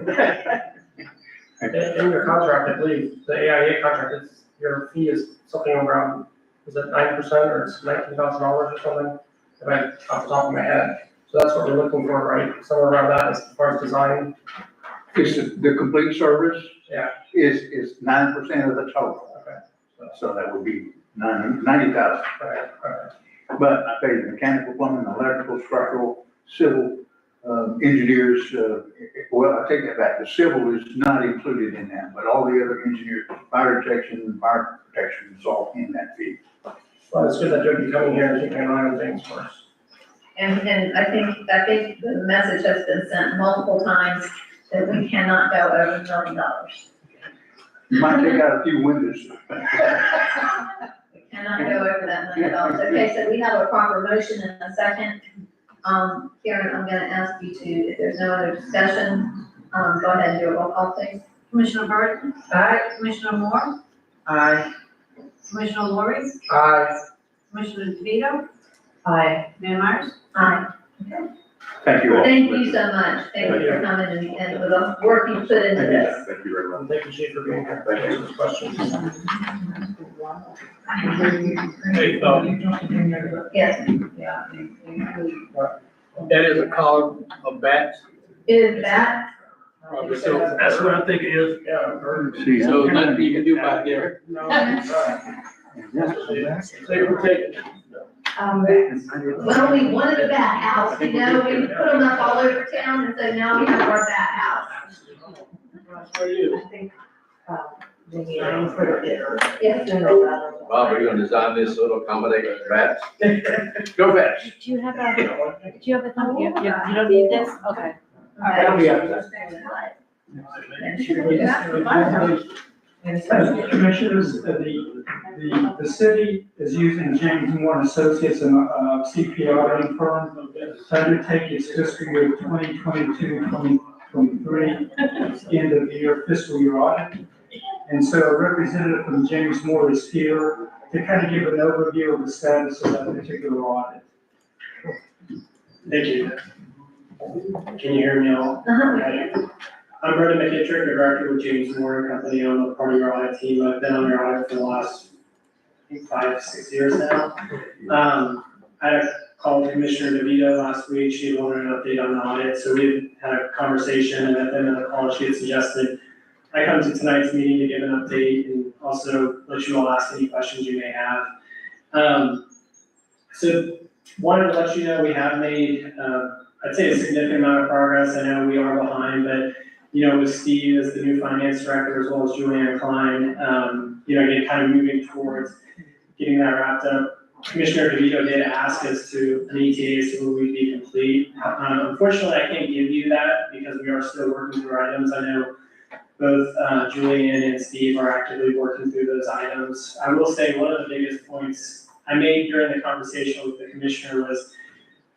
in your contract, I believe, the AIA contract, your fee is something around, is it 9% or it's $19,000 or something? If I, off the top of my head. So that's what we're looking for, right? Somewhere around that as far as design. It's the complete service. Yeah. Is 9% of the total. Okay. So that would be 90,000. Right. But I pay the mechanical, plumbing, electrical, structural, civil, engineers, well, I take that back. The civil is not included in that, but all the other engineers, fire protection is all in that fee. Well, it's good that you'll be coming here and keeping an eye on things for us. And I think the message has been sent multiple times that we cannot go over $1 million. You might take out a few windows. We cannot go over that $1 million. Okay, so we have a proper motion and a second. Karen, I'm gonna ask you to, if there's no other discussion, go ahead and do a roll call, please. Commissioner Burton? Aye. Commissioner Moore? Aye. Commissioner Lori? Aye. Commissioner DeVito? Aye. Mayor Myers? Aye. Thank you all. Thank you so much. Thank you for coming and for the work you put into this. Thank you very much. And thank you, Chief, for being here. Thank you for the questions. Hey, Yes, that is a column of bats. is that, So that's what I think it is. Yeah. So nothing you can do back there. No. They were taking. well, we wanted a bat house, we put them up all over town, and so now we have our bat house. For you. I think, the items for the Yes. Bob, are you gonna design this so it'll accommodate bats? Go back. Do you have a thumb? You don't need this? Okay. Commissioners, the city is using James Moore and Associates, a CPA auditing firm, to undertake its fiscal year 2022, 2023, end of the year fiscal year audit. And so a representative from James Moore is here to kind of give an overview of the status of that particular audit. Thank you. Can you hear me all? We can. I'm Brendan McKittrick, the director with James Moore and Company. I'm a part of your audit team. I've been on your audit for the last, I think, 5-6 years now. I had a call with Commissioner DeVito last week. She wanted an update on the audit, so we had a conversation, and at the end of the call, she had suggested I come to tonight's meeting to give an update and also let you all ask any questions you may have. So wanted to let you know we have made, I'd say, a significant amount of progress. I know we are behind, but, you know, with Steve as the new finance director, as well as Julianne Klein, you know, again, kind of moving towards getting that wrapped up. Commissioner DeVito did ask us to an ETA as to when we'd be complete. Unfortunately, I can't give you that because we are still working through items. I know both Julianne and Steve are actively working through those items. I will say one of the biggest points I made during the conversation with the commissioner was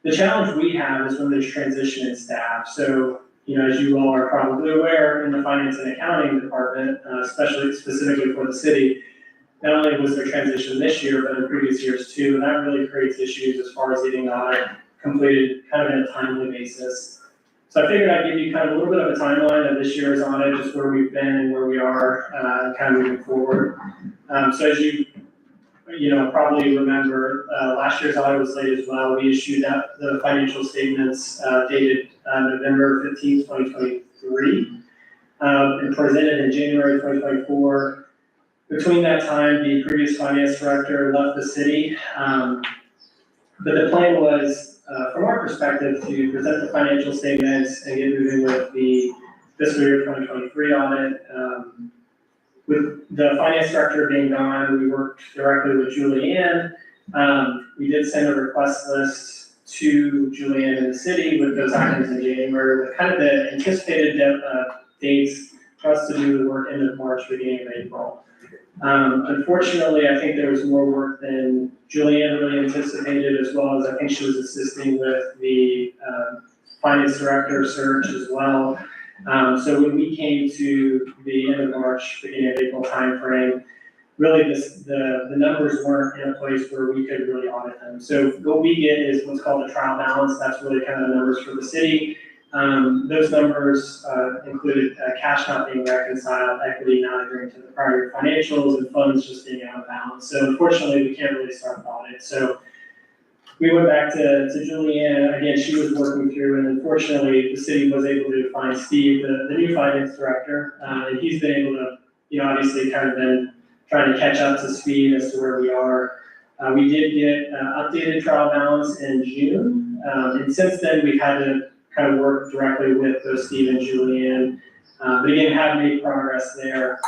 the challenge we have is when there's transition in staff. So, you know, as you all are probably aware, in the finance and accounting department, especially specifically for the city, not only was there transition this year, but in previous years too, and that really creates issues as far as getting the audit completed kind of in a timely basis. So I figured I'd give you kind of a little bit of a timeline of this year's audit, just where we've been and where we are, kind of moving forward. So as you know, probably remember, last year's audit was late as well. We issued the financial statements dated November 15th, 2023, and presented in January 2024. Between that time, the previous finance director left the city, but the plan was, from our perspective, to present the financial statements and get moving with the fiscal year 2023 audit. With the finance director being gone, we worked directly with Julianne. We did send a request list to Julianne in the city with those items in January, with kind of the anticipated dates for us to do the work end of March, beginning of April. Unfortunately, I think there was more work than Julianne really anticipated, as well as I think she was assisting with the finance director search as well. So when we came to the end of March, beginning of April timeframe, really the numbers weren't in a place where we could really audit them. So what we get is what's called a trial balance. That's really kind of the numbers for the city. Those numbers included cash not being reconciled, equity not agreeing to the prior year financials, and funds just being out of balance. So unfortunately, we can't really start the audit. So we went back to Julianne. Again, she was working through, and unfortunately, the city was able to find Steve, the new finance director, and he's been able to, you know, obviously kind of been trying to catch up to speed as to where we are. We did get updated trial balance in June, and since then, we've had to kind of work directly with both Steve and Julianne, but again, have made progress there.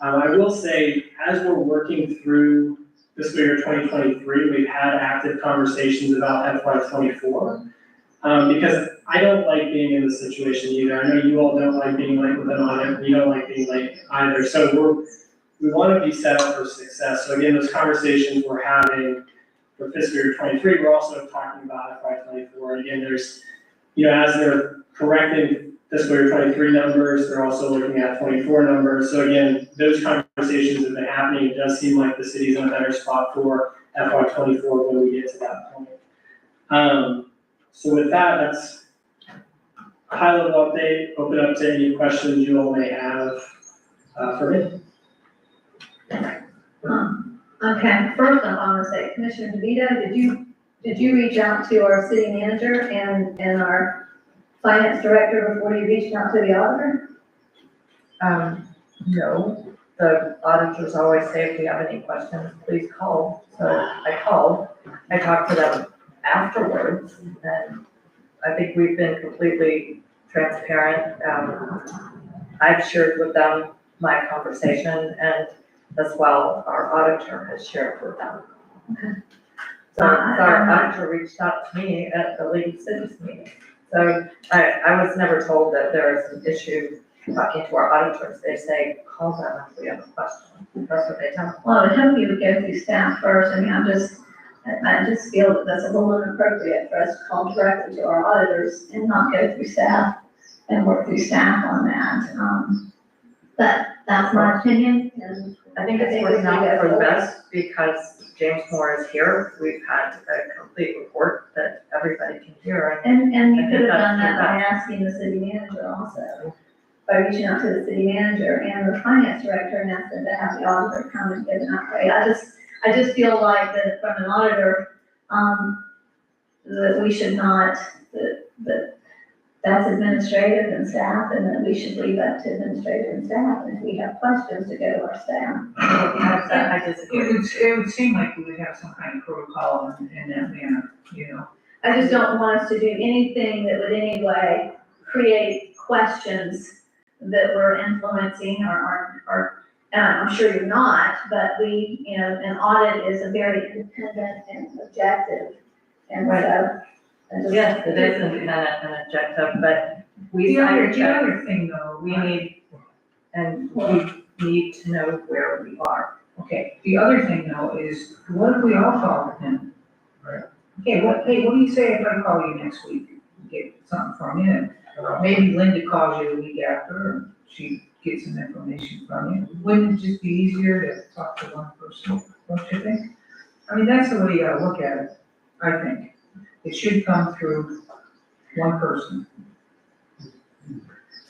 I will say, as we're working through fiscal year 2023, we've had active conversations about FY24, because I don't like being in this situation either. I know you all don't like being late with an audit, and you don't like being late either. So we want to be set up for success. So again, those conversations we're having for fiscal year 23, we're also talking about FY24. And again, there's, you know, as they're correcting fiscal year 23 numbers, they're also looking at 24 numbers. So again, those conversations have been happening. It does seem like the city's in a better spot for FY24 when we get to that point. So with that, that's a high level update. Open up to any questions you all may have for me. Okay, first off, I want to say, Commissioner DeVito, did you reach out to our city manager and our finance director before you reached out to the auditor? No, the auditors always say if you have any questions, please call. So I called, I talked to them afterwards, and I think we've been completely transparent. I've shared with them my conversation, and as well, our auditor has shared with them. Okay. So our auditor reached out to me at the League of Cities meeting. So I was never told that there is an issue talking to our auditors. They say, call them if we have a question. That's what they tell me. Well, I would hope you would go through staff first. I mean, I just feel that that's a little inappropriate for us to call directly to our auditors and not go through staff and work through staff on that. But that's my opinion, and I think it's working out for the best because James Moore is here. We've had a complete report that everybody can hear. And you I could think have done that's that the by asking the city manager also, by reaching out to the city manager and the finance director and asking to have the auditor come and give an update. I just feel like that from an auditor, that we should not, that's administrative and staff, and that we should leave that to administrative and staff, and if we have questions, to go to our staff. I disagree. It would seem like we would have some kind of protocol in that manner, you know? I just don't want us to do anything that would in any way create questions that we're influencing or, and I'm sure you're not, but we, you know, an audit is a very independent and objective, and so. Yes, it is independent and objective, but we. The other thing though, We need, and we need to know where we are. okay, the other thing though is, what if we all follow him? Right. Okay, what do you say if I call you next week, get something from you? Maybe Linda calls you the week after, and she gets some information from you. Wouldn't it just be easier to talk to one person, don't you think? I mean, that's the way you gotta look at it, I think. It should come through one person.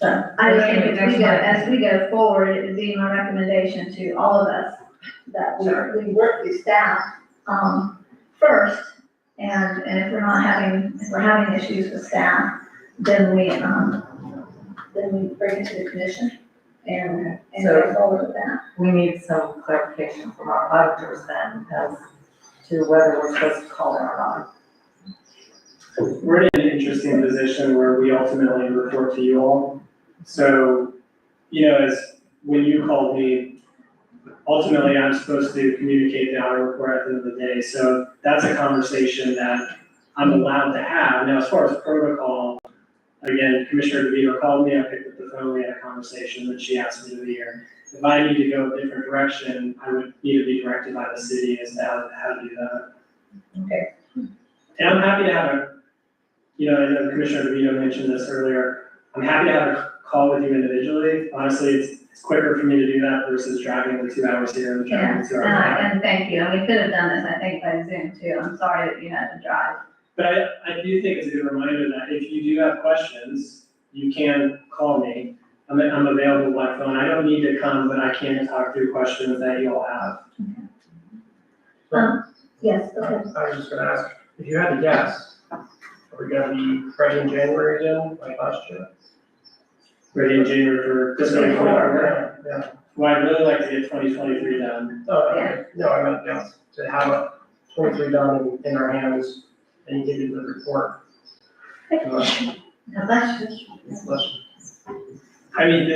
So I just think as we go forward, it would be my recommendation to all of us that we work with staff, first. And if we're having issues with staff, then we bring it to the commission and go forward with that. We need some clarification from our auditors then as to whether we're supposed to call it or not. We're in an interesting position where we ultimately report to you all. So, you know, as when you called me, ultimately I'm supposed to communicate the audit report at the end of the day. So that's a conversation that I'm allowed to have. Now, as far as protocol, again, Commissioner DeVito called me, I picked up the phone, we had a conversation, and she asked me to be here. If I need to go a different direction, I would need to be directed by the city as to how to do that. Okay. And I'm happy to have you know, I know Commissioner DeVito mentioned this earlier, I'm happy to have a call with you individually. Honestly, it's quicker for me to do that versus driving the 2 hours here and driving the 2 hours back. And thank you, and we could have done this, I think, by Zoom too, I'm sorry that you had to drive. But I do think it's a good reminder that if you do have questions, you can call me. I'm available by phone. I don't need to come, but I can talk through questions that you all have. Yes, go ahead. I was just gonna ask, if you had to guess, are we gonna be ready in January again, like last year? Ready in January for fiscal year 2024. Yeah. Well, I'd really like to get 2023 done. Oh, okay. No, I meant, yes, to have a 23 done in our hands and give you the report. Now, that's just. I mean,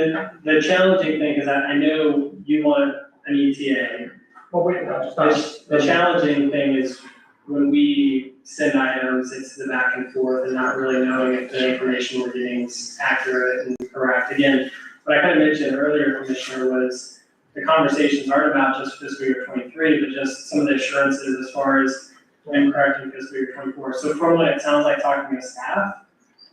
the challenging thing is I know you want an ETA. Well, wait, no, just. The challenging thing is when we send items, it's the back and forth and not really knowing if the information we're getting is accurate and correct. Again, what I kind of mentioned earlier, Commissioner, was the conversations aren't about just fiscal year 23, but just some of the assurances as far as when correcting fiscal year 24. So from what it sounds like talking to staff,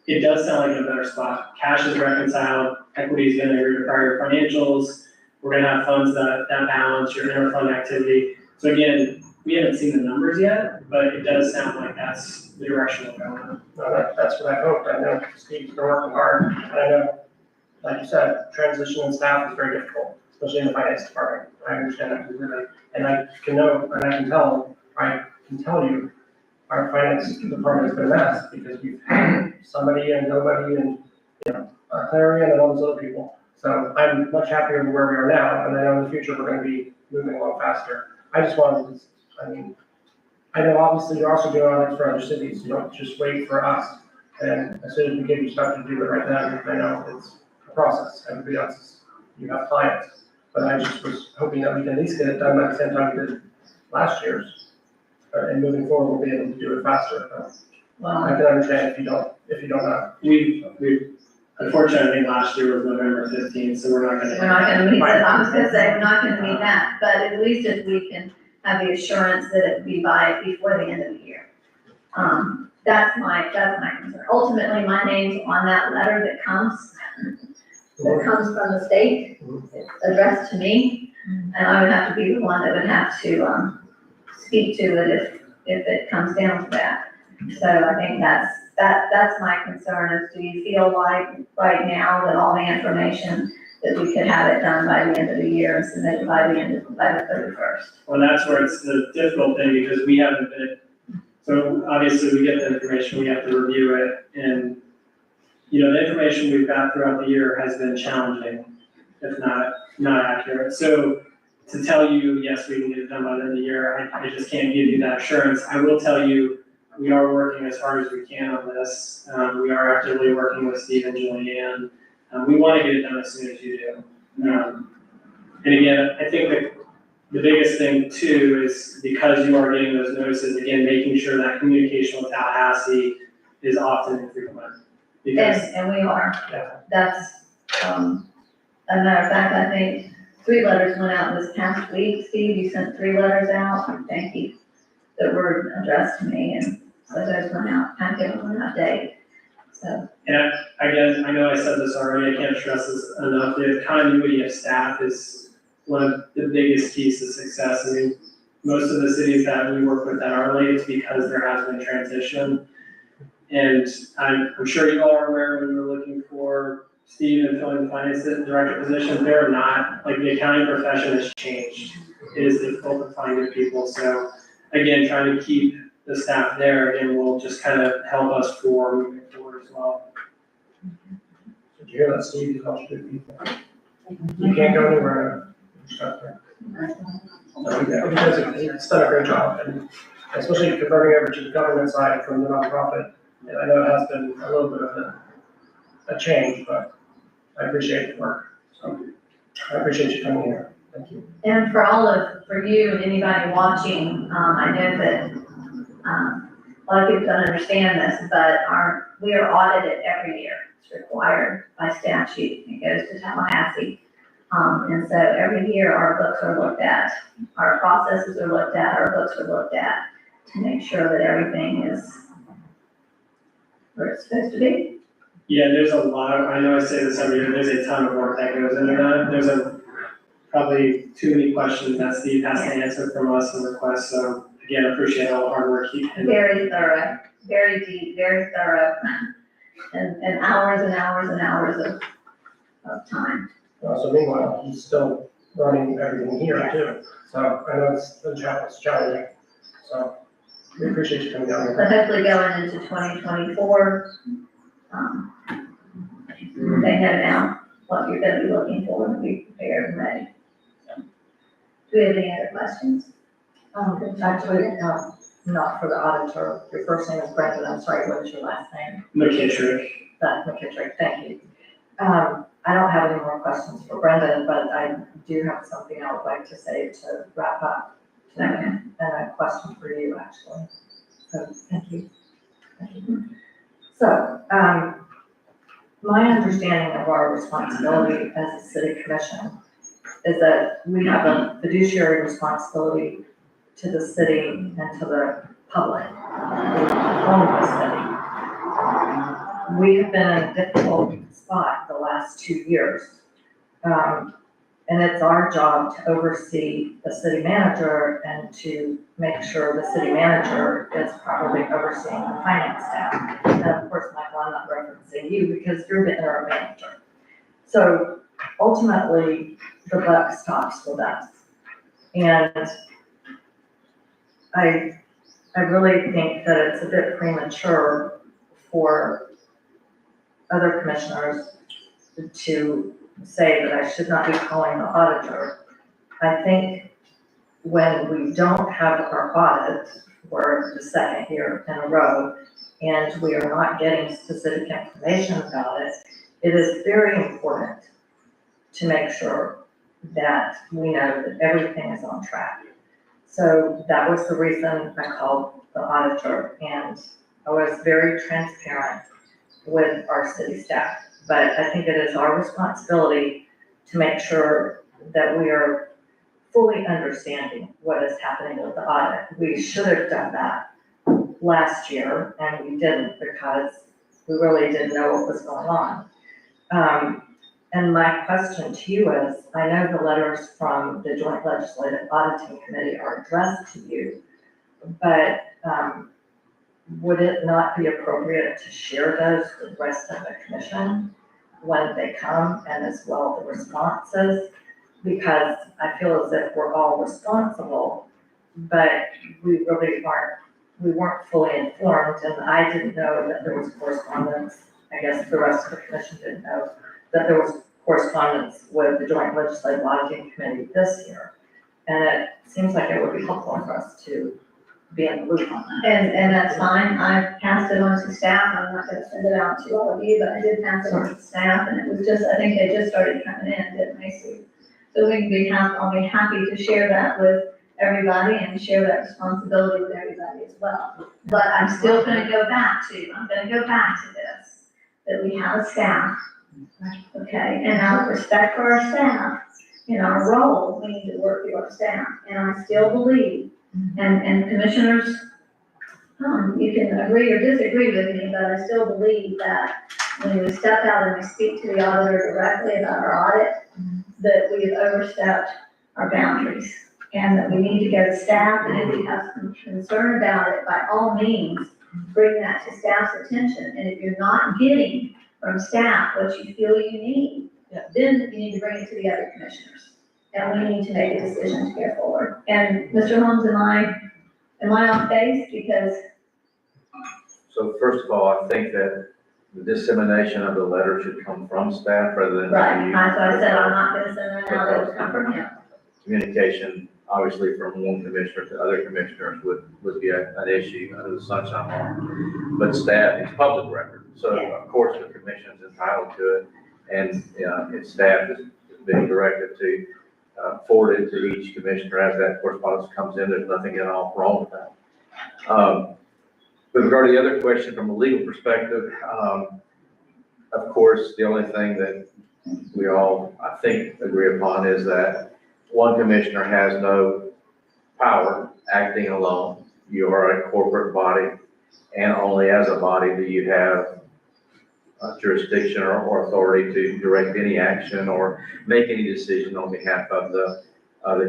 it does sound like in a better spot. Cash is reconciled, equity is gonna agree to prior financials, we're gonna have funds that balance your interfund activity. So again, we haven't seen the numbers yet, but it does sound like that's the direction we're going. No, that's what I hoped. I know Steve's been working hard. And I know, like you said, transition in staff is very difficult, especially in the finance department. I understand that completely. And I can tell you, our finance department has been a mess because we've had somebody and nobody and, you know, Clarion and all those other people. So I'm much happier with where we are now, and I know in the future we're gonna be moving along faster. I just wanted to, I know obviously you're also doing audits for other cities, you don't just wait for us. And as soon as we give you stuff to do it right then, I know it's a process, everybody else is, you have clients. But I just was hoping that we can at least get it done by the same time we did last year's. And moving forward, we'll be able to do it faster. Well, I can understand if you don't know. We unfortunately, I think last year was November 15th, so we're not gonna. We're not gonna meet that, I was gonna say, we're not gonna meet that, but at least if we can have the assurance that it would be before the end of the year. That's my concern. Ultimately, my name's on that letter that comes from the state, it's addressed to me. and I would have to be the one that would have to, speak to it if it comes down to that. So I think that's my concern is, do you feel like right now that all the information, that we could have it done by the end of the year and submitted by the 31st? Well, that's where it's the difficult thing, because we haven't been, so obviously we get the information, we have to review it, and, you know, the information we've got throughout the year has been challenging, if not accurate. So to tell you, yes, we can get it done by the end of the year, I just can't give you that assurance. I will tell you, we are working as hard as we can on this. We are actively working with Steve and Julianne. We want to get it done as soon as you do. And again, I think that the biggest thing too is, because you are getting those notices, again, making sure that communication with Tallahassee is often and frequent. Because, And we are. Yeah. That's, a matter of fact, I think 3 letters went out this past week. Steve, you sent 3 letters out, thank you, that were addressed to me, and so those went out, kind of giving them an update, so. and again, I know I said this already, I can't stress this enough, the continuity of staff is one of the biggest keys to success. I mean, most of the cities that we work with that are late, it's because there has been transition. And I'm sure you all are aware, when we were looking for Steve and filling the finance director position, they're not, like, the accounting profession has changed. It is difficult to find good people, so again, trying to keep the staff there, again, will just kind of help us for moving forward as well. Did you hear that, Steve? You got good people. You can't go anywhere. Because it's done a great job, and especially converting over to the government side from the nonprofit. And I know it has been a little bit of a change, but I appreciate the work. So I appreciate you coming here. Thank you. And for you and anybody watching, I know that, a lot of people don't understand this, but we are audited every year. It's required by statute. It goes to Tallahassee. And so every year our books are looked at, our processes are looked at, our books are looked at to make sure that everything is where it's supposed to be. Yeah, there's a lot of, I know I say this every year, there's a ton of work that goes into that. There's probably too many questions that Steve has to answer from us and request, so again, appreciate all the hard work he can. Very thorough, very deep, very thorough, and hours and hours and hours of time. So meanwhile, he's still running everything here too. So I know it's challenging. So we appreciate you coming down here. But hopefully going into 2024, they know now what you're gonna be looking for and be prepared and ready. So, do we have any other questions? Actually, not for the auditor. Your first name is Brendan. I'm sorry, what is your last name? McKittrick. McKittrick, thank you. I don't have any more questions for Brendan, but I do have something I would like to say to wrap up today, and a question for you, actually. So, thank you. Thank you. So, my understanding of our responsibility as a city commission is that we have a fiduciary responsibility to the city and to the public who own the city. We have been in a difficult spot the last 2 years. And it's our job to oversee the city manager and to make sure the city manager is properly overseeing the finance staff. And of course, Michael, I'm not referencing you because you're the interim manager. So ultimately, the buck stops with us. And I really think that it's a bit premature for other commissioners to say that I should not be calling the auditor. I think when we don't have our audit for the second year in a row, and we are not getting specific information about it, it is very important to make sure that we know that everything is on track. So that was the reason I called the auditor, and I was very transparent with our city staff. But I think it is our responsibility to make sure that we are fully understanding what is happening with the audit. We should have done that last year, and we didn't because we really didn't know what was going on. And my question to you is, I know the letters from the Joint Legislative Auditing Committee are addressed to you, but, would it not be appropriate to share those with the rest of the commission when they come, and as well the responses? Because I feel as if we're all responsible, but we weren't fully informed, and I didn't know that there was correspondence. I guess the rest of the commission didn't know that there was correspondence with the Joint Legislative Auditing Committee this year. And it seems like it would be helpful for us to be in the loop on that. And that's fine, I passed it on to staff, I'm not gonna send it out to all of you, but I did pass it on to staff, and it was just, I think they just started coming in, didn't they, Sue? So we can be I'll be happy to share that with everybody and share that responsibility with everybody as well. But I'm still gonna go back to this, that we have a staff, okay? And out of respect for our staff, in our role, we need to work with our staff, and I still believe, and commissioners, you can agree or disagree with me, but I still believe that when we step out and we speak to the auditor directly about our audit, that we have overstepped our boundaries, and that we need to go to staff, and if you have some concern about it, by all means, bring that to staff's attention, and if you're not getting from staff what you feel you need, then you need to bring it to the other commissioners. And we need to make a decision to go forward. And Mr. Holmes, am I off base? Because, So first of all, I think that the dissemination of the letter should come from staff rather than. right, that's why I said I'm not gonna send that out, it'll come from him. Communication, obviously from one commissioner to other commissioners would be an issue under the sunshine law. But staff, it's public record, so of course the commission is entitled to it, and, its staff is being directed to forward it to each commissioner as that correspondence comes in. There's nothing at all wrong with that. With regard to the other question from a legal perspective, of course, the only thing that we all, I think, agree upon is that one commissioner has no power acting alone. You are a corporate body, and only as a body do you have jurisdiction or authority to direct any action or make any decision on behalf of the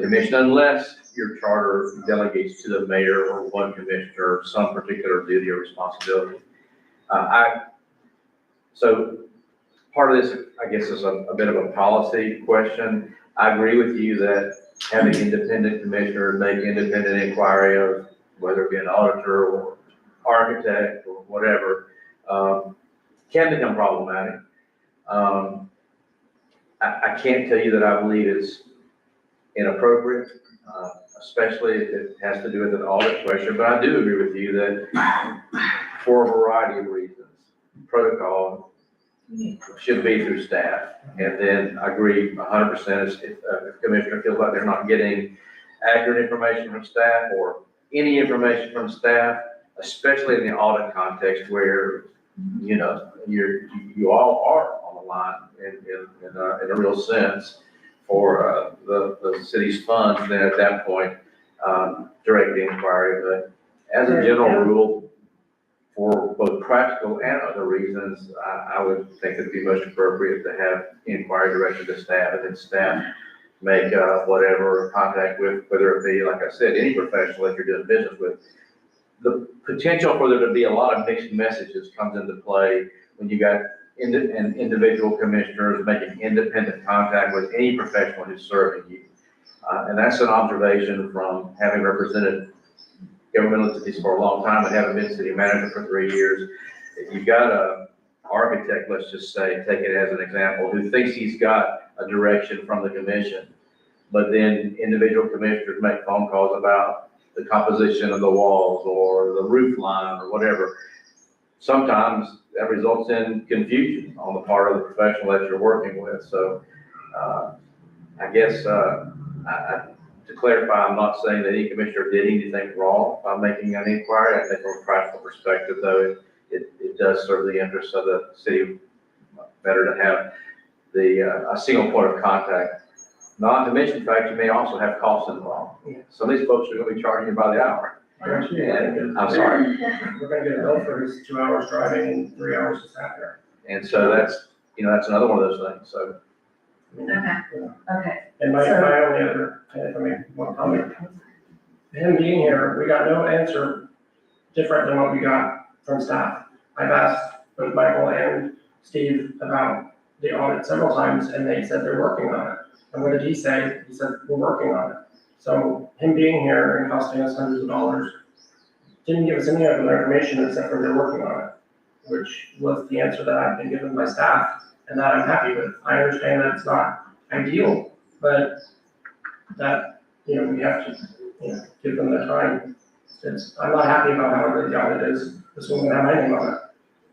commission, unless your charter delegates to the mayor or one commissioner some particular duty or responsibility. So part of this, I guess, is a bit of a policy question. I agree with you that having independent commissioners make independent inquiry of whether it be an auditor or architect or whatever, can become problematic. I can't tell you that I believe it's inappropriate, especially if it has to do with an audit question, but I do agree with you that for a variety of reasons, protocol should be through staff. And then I agree 100% if a commissioner feels like they're not getting accurate information from staff or any information from staff, especially in the audit context where, you know, you all are on the line in a real sense for the city's funds, then at that point, direct the inquiry. But as a general rule, for both practical and other reasons, I would think it'd be most appropriate to have inquiry directed to staff, and then staff make whatever contact with, whether it be, like I said, any professional that you're doing business with. The potential for there to be a lot of mixed messages comes into play when you got individual commissioners making independent contact with any professional who's serving you. And that's an observation from having represented governmental entities for a long time and having been city manager for 3 years. If you've got a architect, let's just say, take it as an example, who thinks he's got a direction from the commission, but then individual commissioners make phone calls about the composition of the walls or the roof line or whatever, sometimes that results in confusion on the part of the professional that you're working with. So I guess to clarify, I'm not saying that any commissioner did anything wrong by making an inquiry. I think from a practical perspective, though, it does serve the interests of the city better to have a single point of contact. Not to mention the fact you may also have costs involved. Some of these folks are going to be charging you by the hour. And I'm sorry. We're gonna get a bill for his 2 hours driving and 3 hours to sat there. And so that's another one of those things. So I mean, Okay. you know. Okay, And my So- only other, if I may, one comment. Him being here, we got no answer different than what we got from staff. I've asked both Michael and Steve about the audit several times, and they said they're working on it. And what did he say? He said, we're working on it. So him being here and costing us hundreds of dollars didn't give us any other information except for they're working on it, which was the answer that I've been given by staff, and that I'm happy with. I understand that it's not ideal, but that, you know, we have to, you know, give them the time. I'm not happy about how the audit is. This one won't have my name on it,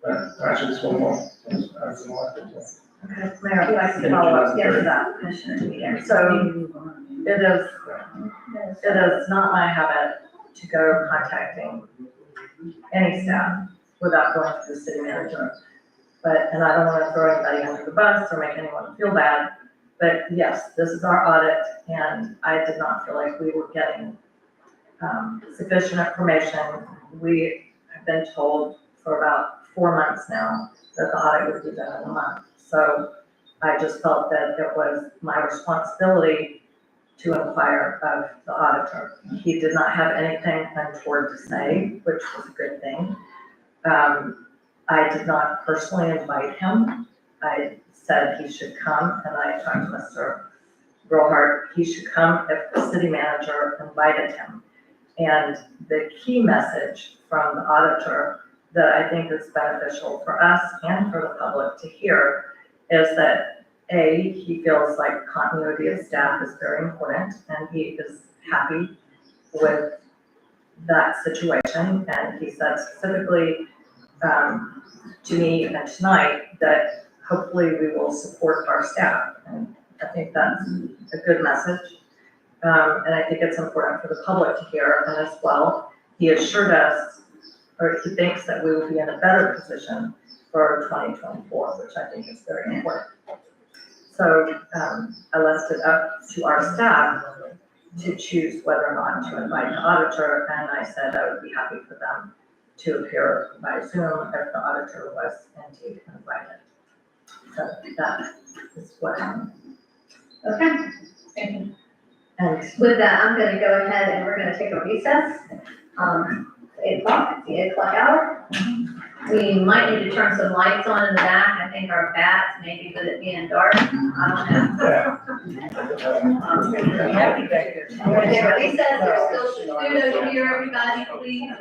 but actually this one won't. That's more. okay, Mayor, if I could follow up to that, Commissioner Tejeda. So it is not my habit to go contacting any staff without going to the city manager. But, and I don't want to throw anybody under the bus or make anyone feel bad, but yes, this is our audit, and I did not feel like we were getting sufficient information. We have been told for about 4 months now that the audit would be done in a month. So I just felt that it was my responsibility to inquire of the auditor. He did not have anything untoward to say, which was a good thing. I did not personally invite him. I said he should come, and I talked to Mr. Brillhart, he should come if the city manager invited him. And the key message from the auditor that I think is beneficial for us and for the public to hear is that A, he feels like continuity of staff is very important, and he is happy with that situation. And he said specifically to me and tonight that hopefully we will support our staff. And I think that's a good message. And I think it's important for the public to hear. And as well, he assured us, or he thinks that we will be in a better position for 2024, which I think is very important. So I left it up to our staff to choose whether or not to invite the auditor, and I said I would be happy for them to appear by Zoom if the auditor was indeed invited. So that is what happened. Okay, thank you. And With that, I'm gonna go ahead and we're gonna take a recess. 8 o'clock, the 8 o'clock hour. We might need to turn some lights on in the back. I think our bats, maybe with it being dark, I don't know. We're gonna take a recess, there's still kudos here, everybody, please.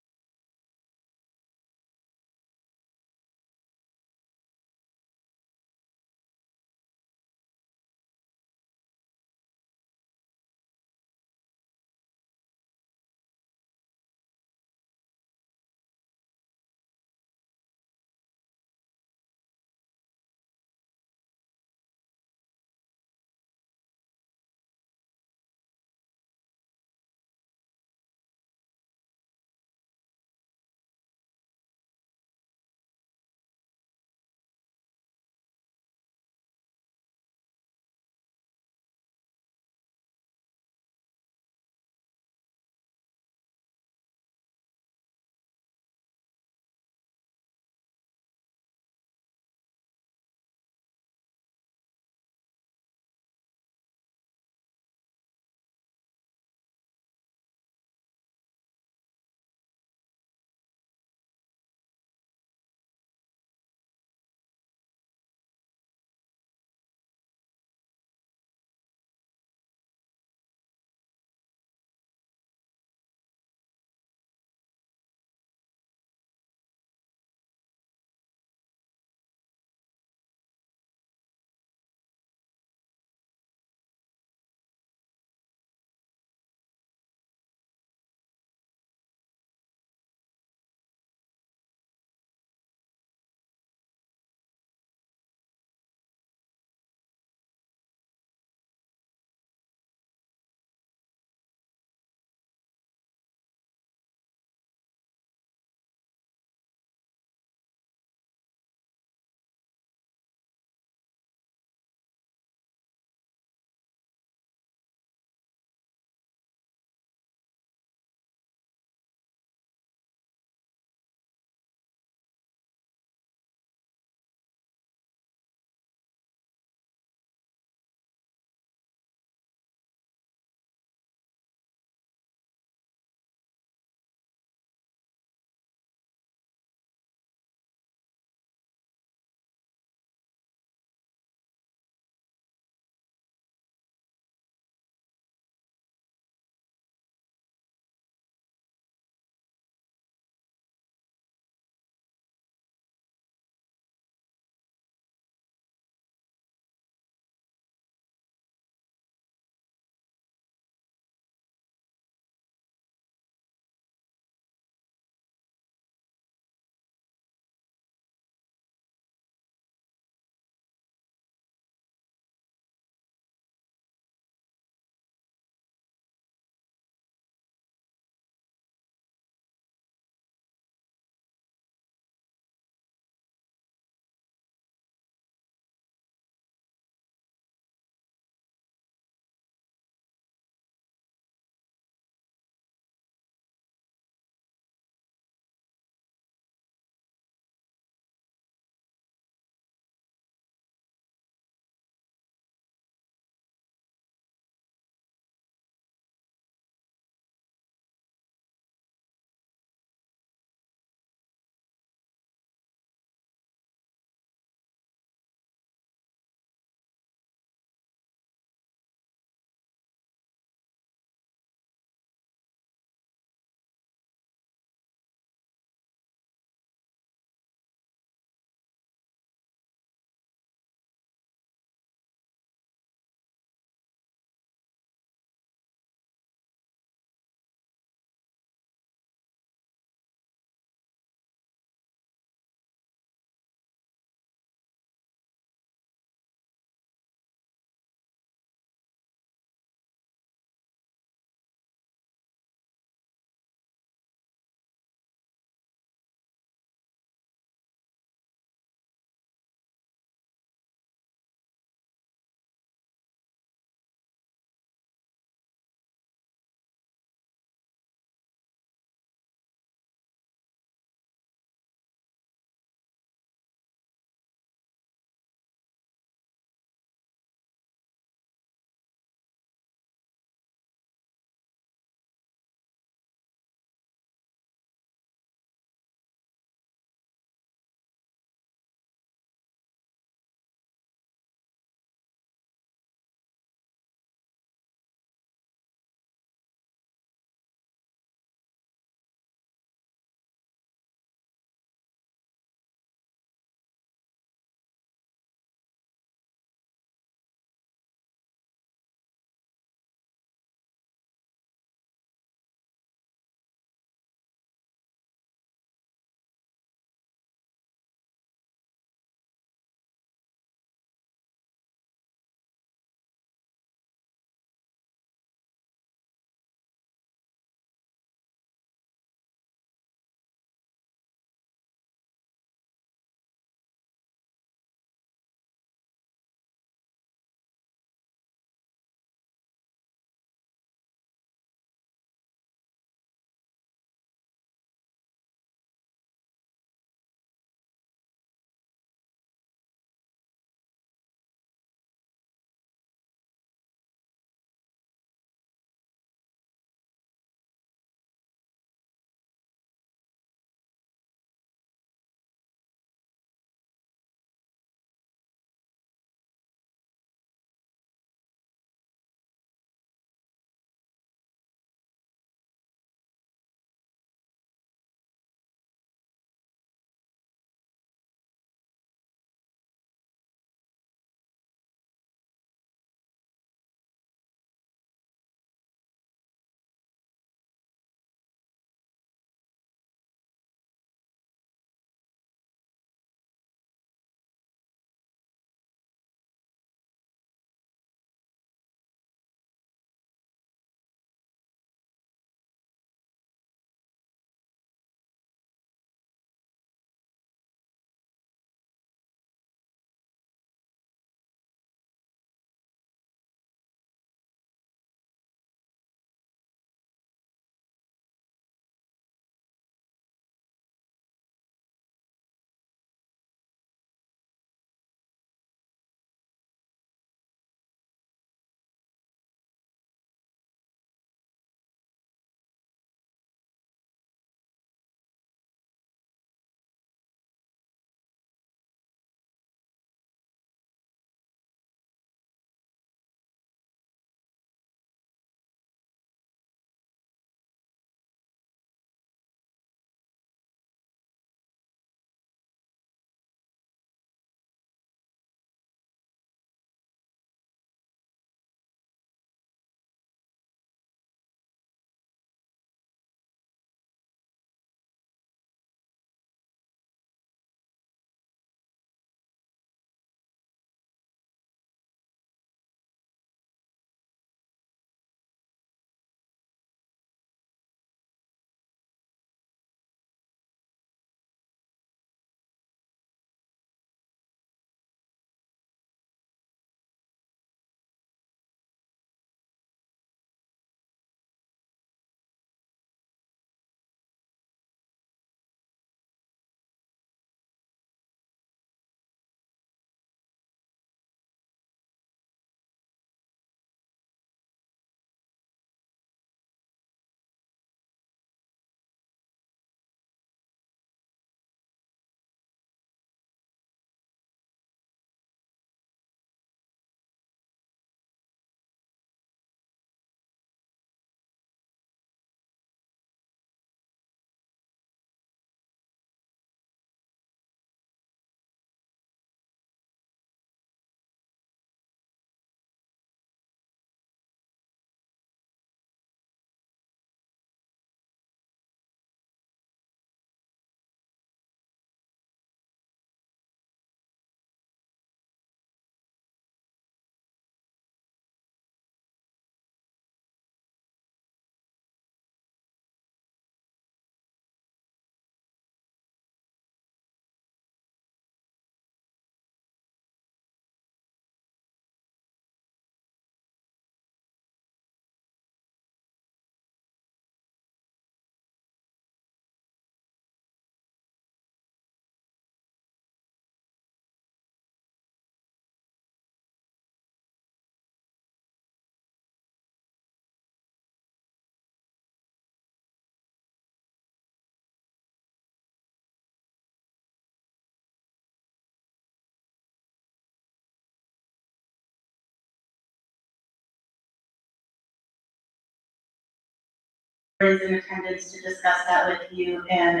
is in attendance to discuss that with you and,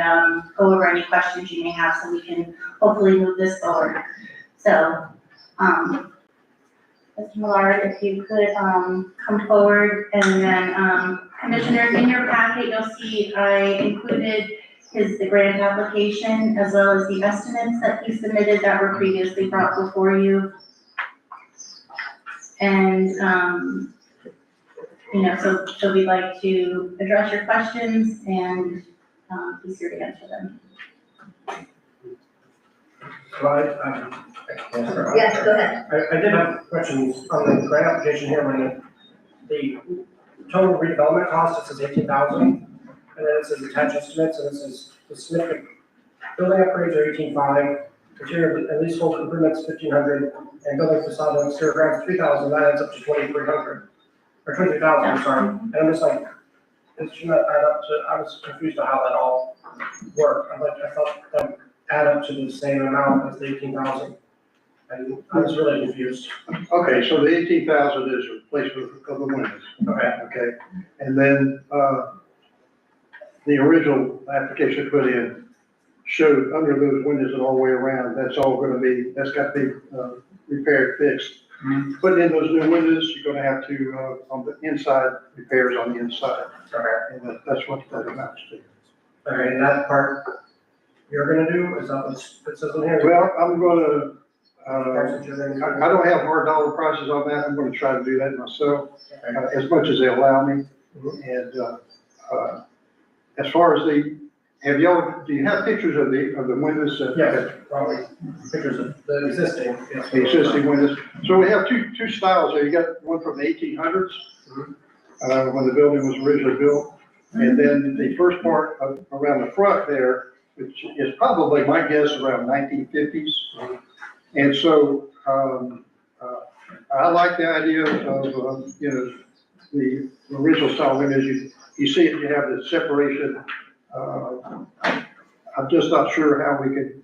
go over any questions you may have so we can hopefully move this forward. So, Mr. Millard, if you could, come forward and then, Commissioners, in your packet, you'll see I included the grant application as well as the estimates that he submitted that were previously brought before you. And, so we'd like to address your questions and, he's here to answer them. Yes, go ahead. I did have questions on the grant application here when the total redevelopment cost, it says 18,000. And then it says attached estimates, and it says the significant building upgrades are 18,500, interior and leasehold improvements 1,500, and building facade and exterior grounds 3,000, that adds up to 2,300. Or 23,000, I'm sorry. And I'm just like, it should not add up to, I was confused on how that all worked. I thought that would add up to the same amount as the 18,000. And I was really confused. Okay, so the 18,000 is replacement of the windows. Okay, and then, the original application put in showed under those windows and all the way around, that's all gonna be, that's got to be, repaired, fixed. Putting in those new windows, you're gonna have to, on the inside, repairs on the inside. And that's what that amounts to. Okay, and that part you're gonna do, is that what it says in here? Well, I'm gonna, I don't have hard dollar prices on that, I'm gonna try to do that myself, as much as they allow me. And, as far as do you have pictures of the windows? Yes, probably, pictures of the existing. Yes. The existing windows. So we have two styles there. You got one from the 1800s, when the building was originally built. And then the first part around the front there, which is probably, my guess, around 1950s. And so, I like the idea of, the original style windows. You see it, you have the separation. I'm just not sure how we could,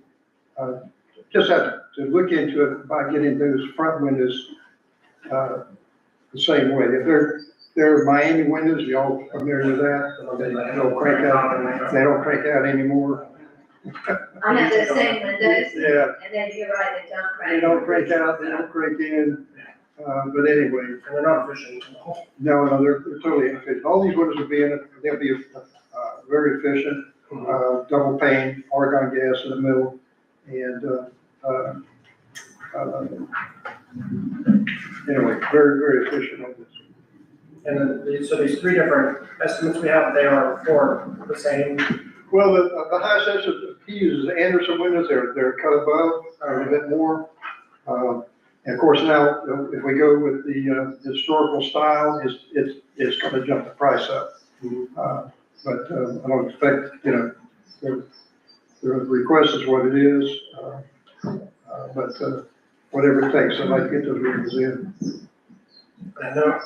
just have to look into it by getting those front windows, the same way. If they're Miami windows, you all familiar with that? They don't crank out anymore. I have the same windows. Yeah. And then you're right, they don't crank. They don't crank out, they don't crank in, but anyway. And they're not efficient. No, they're totally inefficient. All these windows will be they'll be, very efficient, double pane, argon gas in the middle, and, anyway, very, very efficient windows. And then, so these three different estimates we have, they are for the same. Well, the highest estimate, he uses Anderson windows, they're cut above, a little bit more. And of course now, if we go with the historical style, it's gonna jump the price up. But I don't expect, the request is what it is, but whatever it takes, I'd like to get those windows in. I know,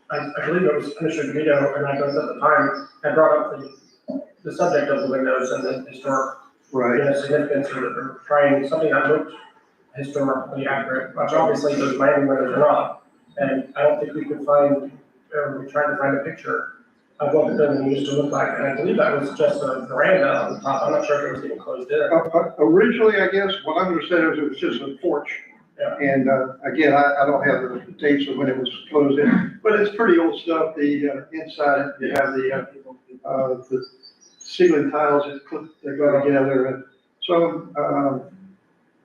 I believe it was Commissioner DeVito, and I was at the time, I brought up the subject of the windows and the historic. Right. Significance of trying something that looked historically accurate, which obviously those Miami windows are not. And I don't think we could find, or we tried to find a picture of what the building used to look like. And I believe that was just a veranda on the top. I'm not sure if it was even closed in. Originally, I guess, what I understood is it was just a porch. Yeah. And, again, I don't have the dates of when it was closed in, but it's pretty old stuff. The, inside, you have the ceiling tiles that go together. And so,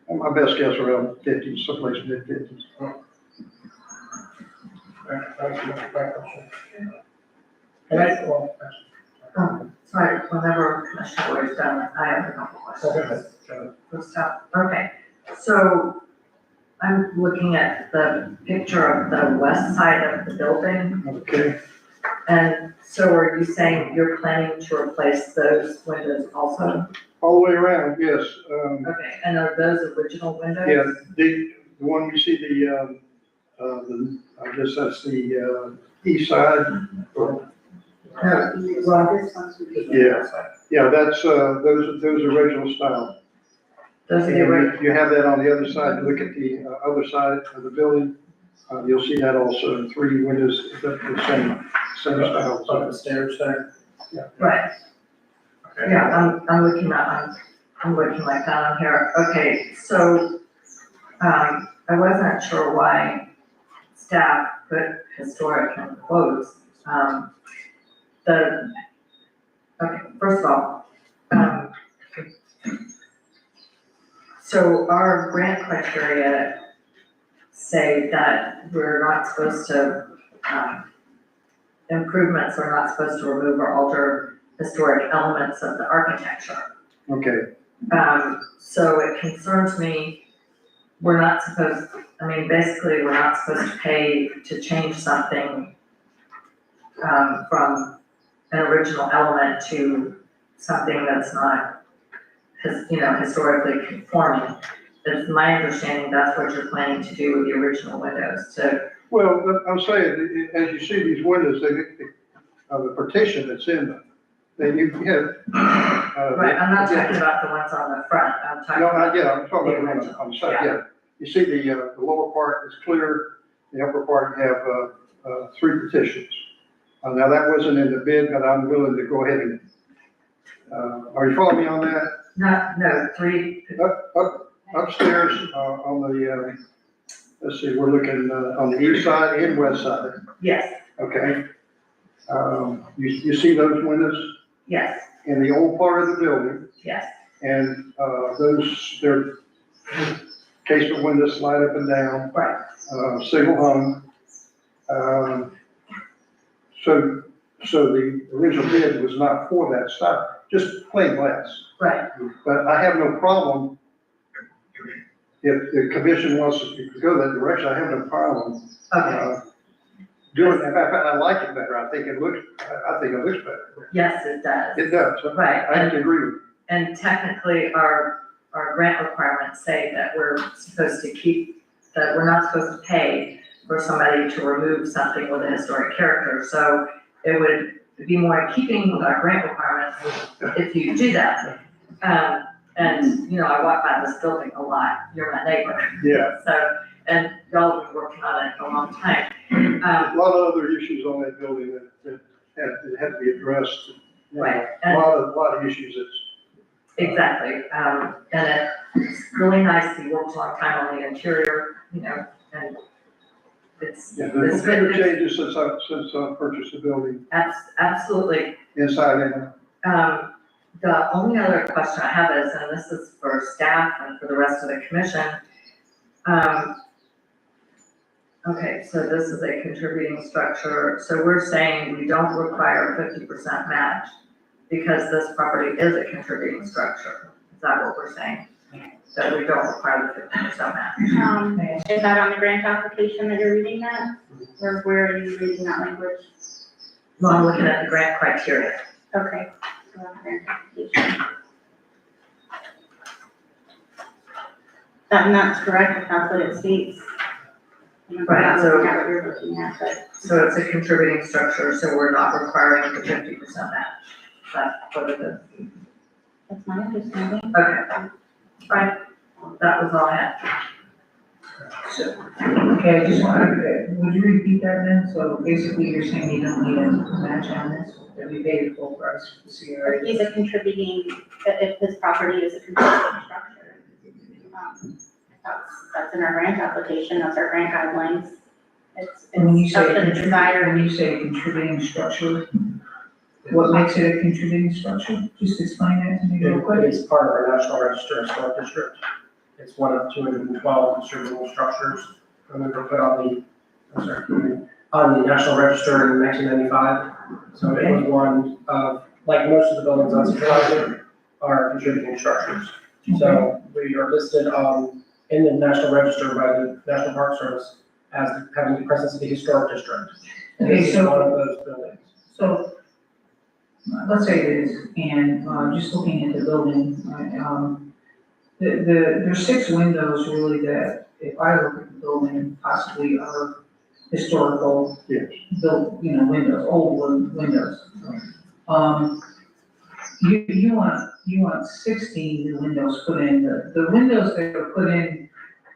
my best guess around 50, someplace mid-50s. Sorry, whenever Commissioner Ward is done, I have a couple questions. First up, okay, so I'm looking at the picture of the west side of the building. Okay. And so are you saying you're planning to replace those windows also? All the way around, yes. Okay, and are those original windows? Yeah, the one you see I guess that's the east side. Yeah, that's, those original style. Those are the original. You have that on the other side, look at the other side of the building, you'll see that also, 3 windows, the same style. On the stairs there. Right. Yeah, I'm looking like that on here. Okay, so, I wasn't sure why staff put historic in quotes. Okay, first of all, so our grant criteria say that we're not supposed to, improvements are not supposed to remove or alter historic elements of the architecture. Okay, So it concerns me, we're not supposed, basically, we're not supposed to pay to change something from an original element to something that's not, historically conforming. It's my understanding that's what you're planning to do with the original windows, to. well, I'm saying, as you see these windows, the partition that's in them, then you have. Right, I'm not talking about the ones on the front, I'm talking No, about. not yet, I'm talking the about original. on the side, yeah. You see the lower part is clear, the upper part have, 3 partitions. Now, that wasn't in the bid, but I'm willing to go ahead and, are you following me on that? No, 3. Upstairs, on the, let's see, we're looking, on the east side and west side, Yes, okay? You see those windows yes, in the old part of the building, yes, and, they're casement windows slide up and down. right, Single hung. So the original bid was not for that stuff, just plain glass. right, But I have no problem, if the commission wants to go that direction, I have no problem. okay, Doing that. In fact, I like it better, I think it looks better. yes, it does. It does. Right, I have to agree with you. And technically, our grant requirements say that we're supposed to that we're not supposed to pay for somebody to remove something with a historic character. So it would be more in keeping with our grant requirements if you do that. And, I walk by this building a lot, you're my neighbor. Yeah. So, and y'all have been working on it for a long time. A lot of other issues on that building that had to be addressed. Right. A lot of issues that's. Exactly, and it's really nice, he worked a long time on the interior, and it's. Yeah, there's been changes since I purchased the building, Absolutely. inside and out. The only other question I have is, and this is for staff and for the rest of the commission. Okay, so this is a contributing structure, so we're saying we don't require 50% match because this property is a contributing structure. Is that what we're saying? That we don't require the 50% match? Is that on the grant application that you're reading that? Or where are you reading that language? Well, I'm looking at the grant criteria. Okay. So on the grant application. That's correct, if that's what it states. Right, so- That's what you're looking at, but. So it's a contributing structure, so we're not requiring the 50% match. That's what it is. That's my understanding. Okay. Right, that was all I had. So, okay, I just wanted, would you repeat that then? So basically you're saying you don't need a match on this, that we paid the full price for the CRA? If he's a contributing, if his property is a contributing structure. That's in our grant application, that's our grant guidelines. And when you It's up say, to the desire. when you say contributing structure, what makes it a contributing structure? Just explain that to me real quick. It's part of our National Register Historic District. It's one of 212 conservable structures that were put on the National Register in 1995. So it was one of, like most of the buildings on Central Avenue are contributing structures. So we are listed in the National Register by the National Park Service as having the presence of the historic district. And this is one of those buildings. So, let's say it is, and, just looking at the building, there's 6 windows really that, if I look at the building, possibly are historical, built, windows, old windows. You want 16 new windows put in, the windows that are put in,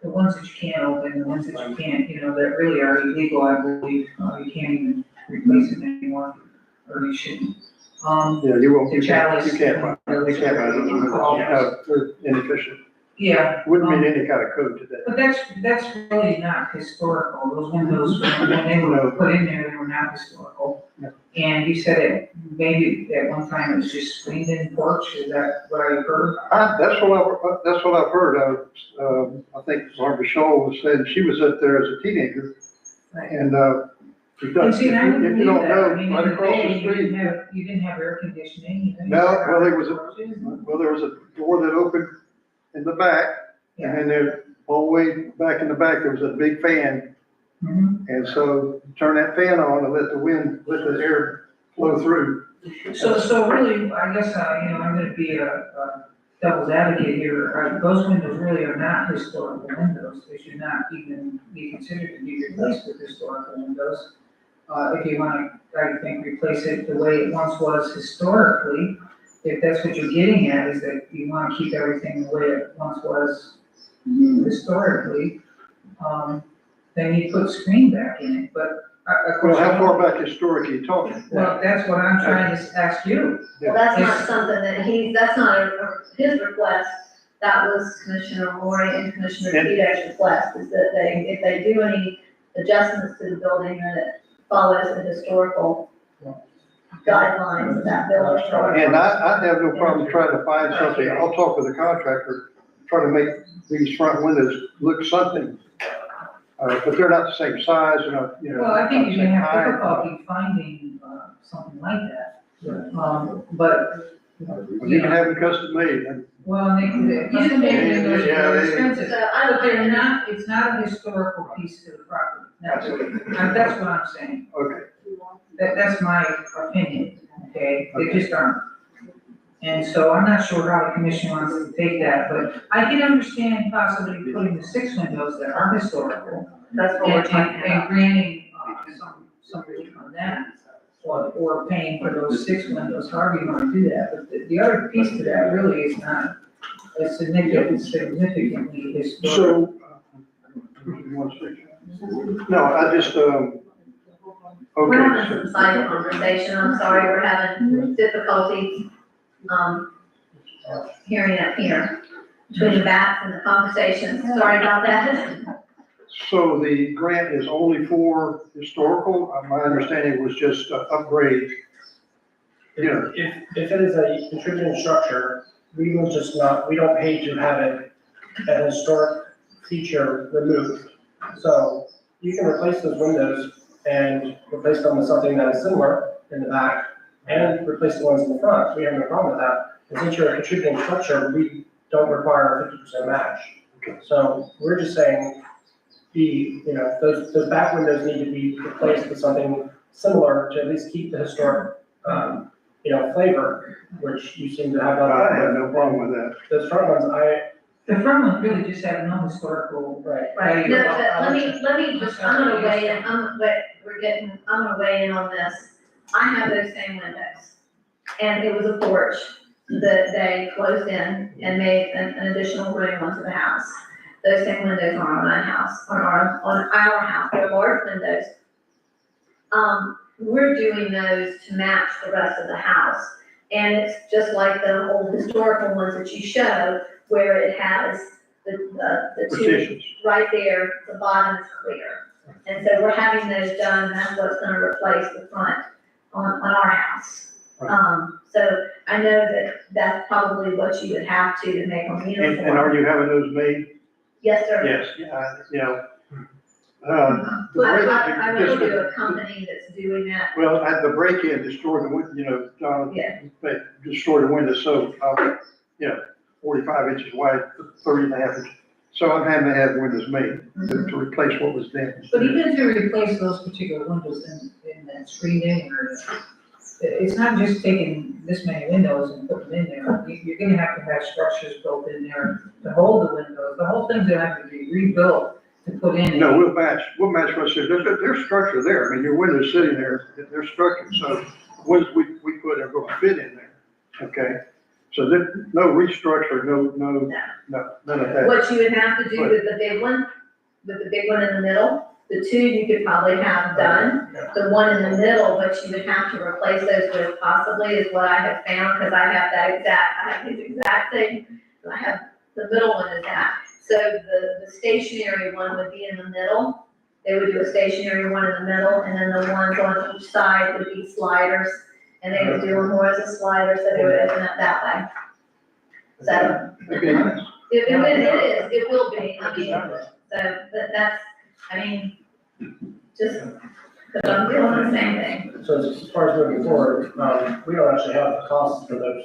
the ones that you can't open, the ones that you can't, that really are illegal, I believe, you can't even replace them anymore, or you shouldn't. Yeah, you won't, The you can't, chalice. you can't buy those windows. No, they're inefficient. Yeah. Wouldn't meet any kind of code today. But that's really not historical, those windows, when they were put in there, they were not historical. And you said it, maybe at one time it was just screened in porch, is that what I heard? That's what I've heard. I think Barbara Shaw was saying, she was up there as a teenager. And, if And see, I didn't you believe don't that, know, I mean, right in the across day, the street. you didn't have air conditioning. you No, didn't have- well, there was a door that opened in the back, and then there, all the way back in the back, there was a big fan. Mhm. And so you turn that fan on and let the air flow through. So really, I guess, I'm gonna be a devil's advocate here, those windows really are not historical windows, they should not even be considered to be replaced with historical windows. If you wanna, I think, replace it the way it once was historically, if that's what you're getting at, is that you wanna keep everything the way it once was historically, then you put screen back in it, but of course. Well, how far back historically are you talking? Well, that's what I'm trying to ask you. Well, that's not something that that's not his request, that was Commissioner Mori and Commissioner Tedek's request, is that if they do any adjustments to the building, that it follows the historical guidelines of that building. And I have no problem trying to find something, I'll talk with the contractor, try to make these front windows look something. But they're not the same size, they're not, Well, I think not the you're same gonna have height. difficulty finding, something like that. But, You can have them custom made, and well, custom made windows Yeah, are they- expensive, So I but they're don't, not, it's not a historical piece to the property, that's what I'm saying. okay. That's my opinion, okay, they just aren't. And so I'm not sure how the commission wants to take that, but I can understand possibly putting the 6 windows that are historical. That's what we're talking And about. granting, some relief on that, or paying for those 6 windows, however you wanna do that, but the other piece to that really is not as significantly historical. So, no, I just, we're having okay, some side conversation, I'm sorry, we're having difficulty, hearing up here, between the bats and the conversation, sorry about that. so the grant is only for historical, my understanding was just upgrade. Yeah. If it is a contributing structure, we will just not, we don't pay to have it, a historic feature removed. So you can replace those windows and replace them with something that is similar in the back and replace the ones in the front. We have no problem with that. And since you're a contributing structure, we don't require a 50% match. So we're just saying those back windows need to be replaced with something similar to at least keep the historic, flavor, which you seem to have. I have no problem with that. Those front ones, The front ones really just have no historical. Right, no, but let me just, I'm gonna weigh in, I'm gonna weigh in on this. I have those same windows, and it was a porch that they closed in and made an additional room onto the house. Those same windows are on my house, on our house, they're large windows. We're doing those to match the rest of the house, and it's just like the old historical ones that you show, where it has the two Partitions. right there, the bottom is clear. And so we're having those done, and that's what's gonna replace the front on our house. So I know that that's probably what you would have to make them uniform. And are you having those made? Yes, sir. Yes, But I would do a company that's doing that. Well, at the break-in, destroyed the window, Yeah. destroyed the window, so, 45 inches wide, 30 and a half inches. So I'm having to have windows made to replace what was damaged. But even to replace those particular windows in that screened-in area, it's not just taking this many windows and putting them in there. You're gonna have to have structures built in there to hold the windows. The whole thing's gonna have to be rebuilt to put in. No, we'll match what's there. There's structure there. I mean, your window's sitting there, they're structured, so ones we put are gonna fit in there, okay? So there, no restructure, no, none of that. What you would have to do with the big one in the middle, the two you could probably have done, the one in the middle, but you would have to replace those with possibly is what I have found, because I have his exact thing. I have, the middle one is that. So the stationary one would be in the middle. They would do a stationary one in the middle, and then the ones on each side would be sliders. And they would do them more as a slider, so they would open up that way. So, it will be, I mean, so that's, I mean, just, because I'm doing the same thing. So as far as moving forward, we don't actually have the costs for those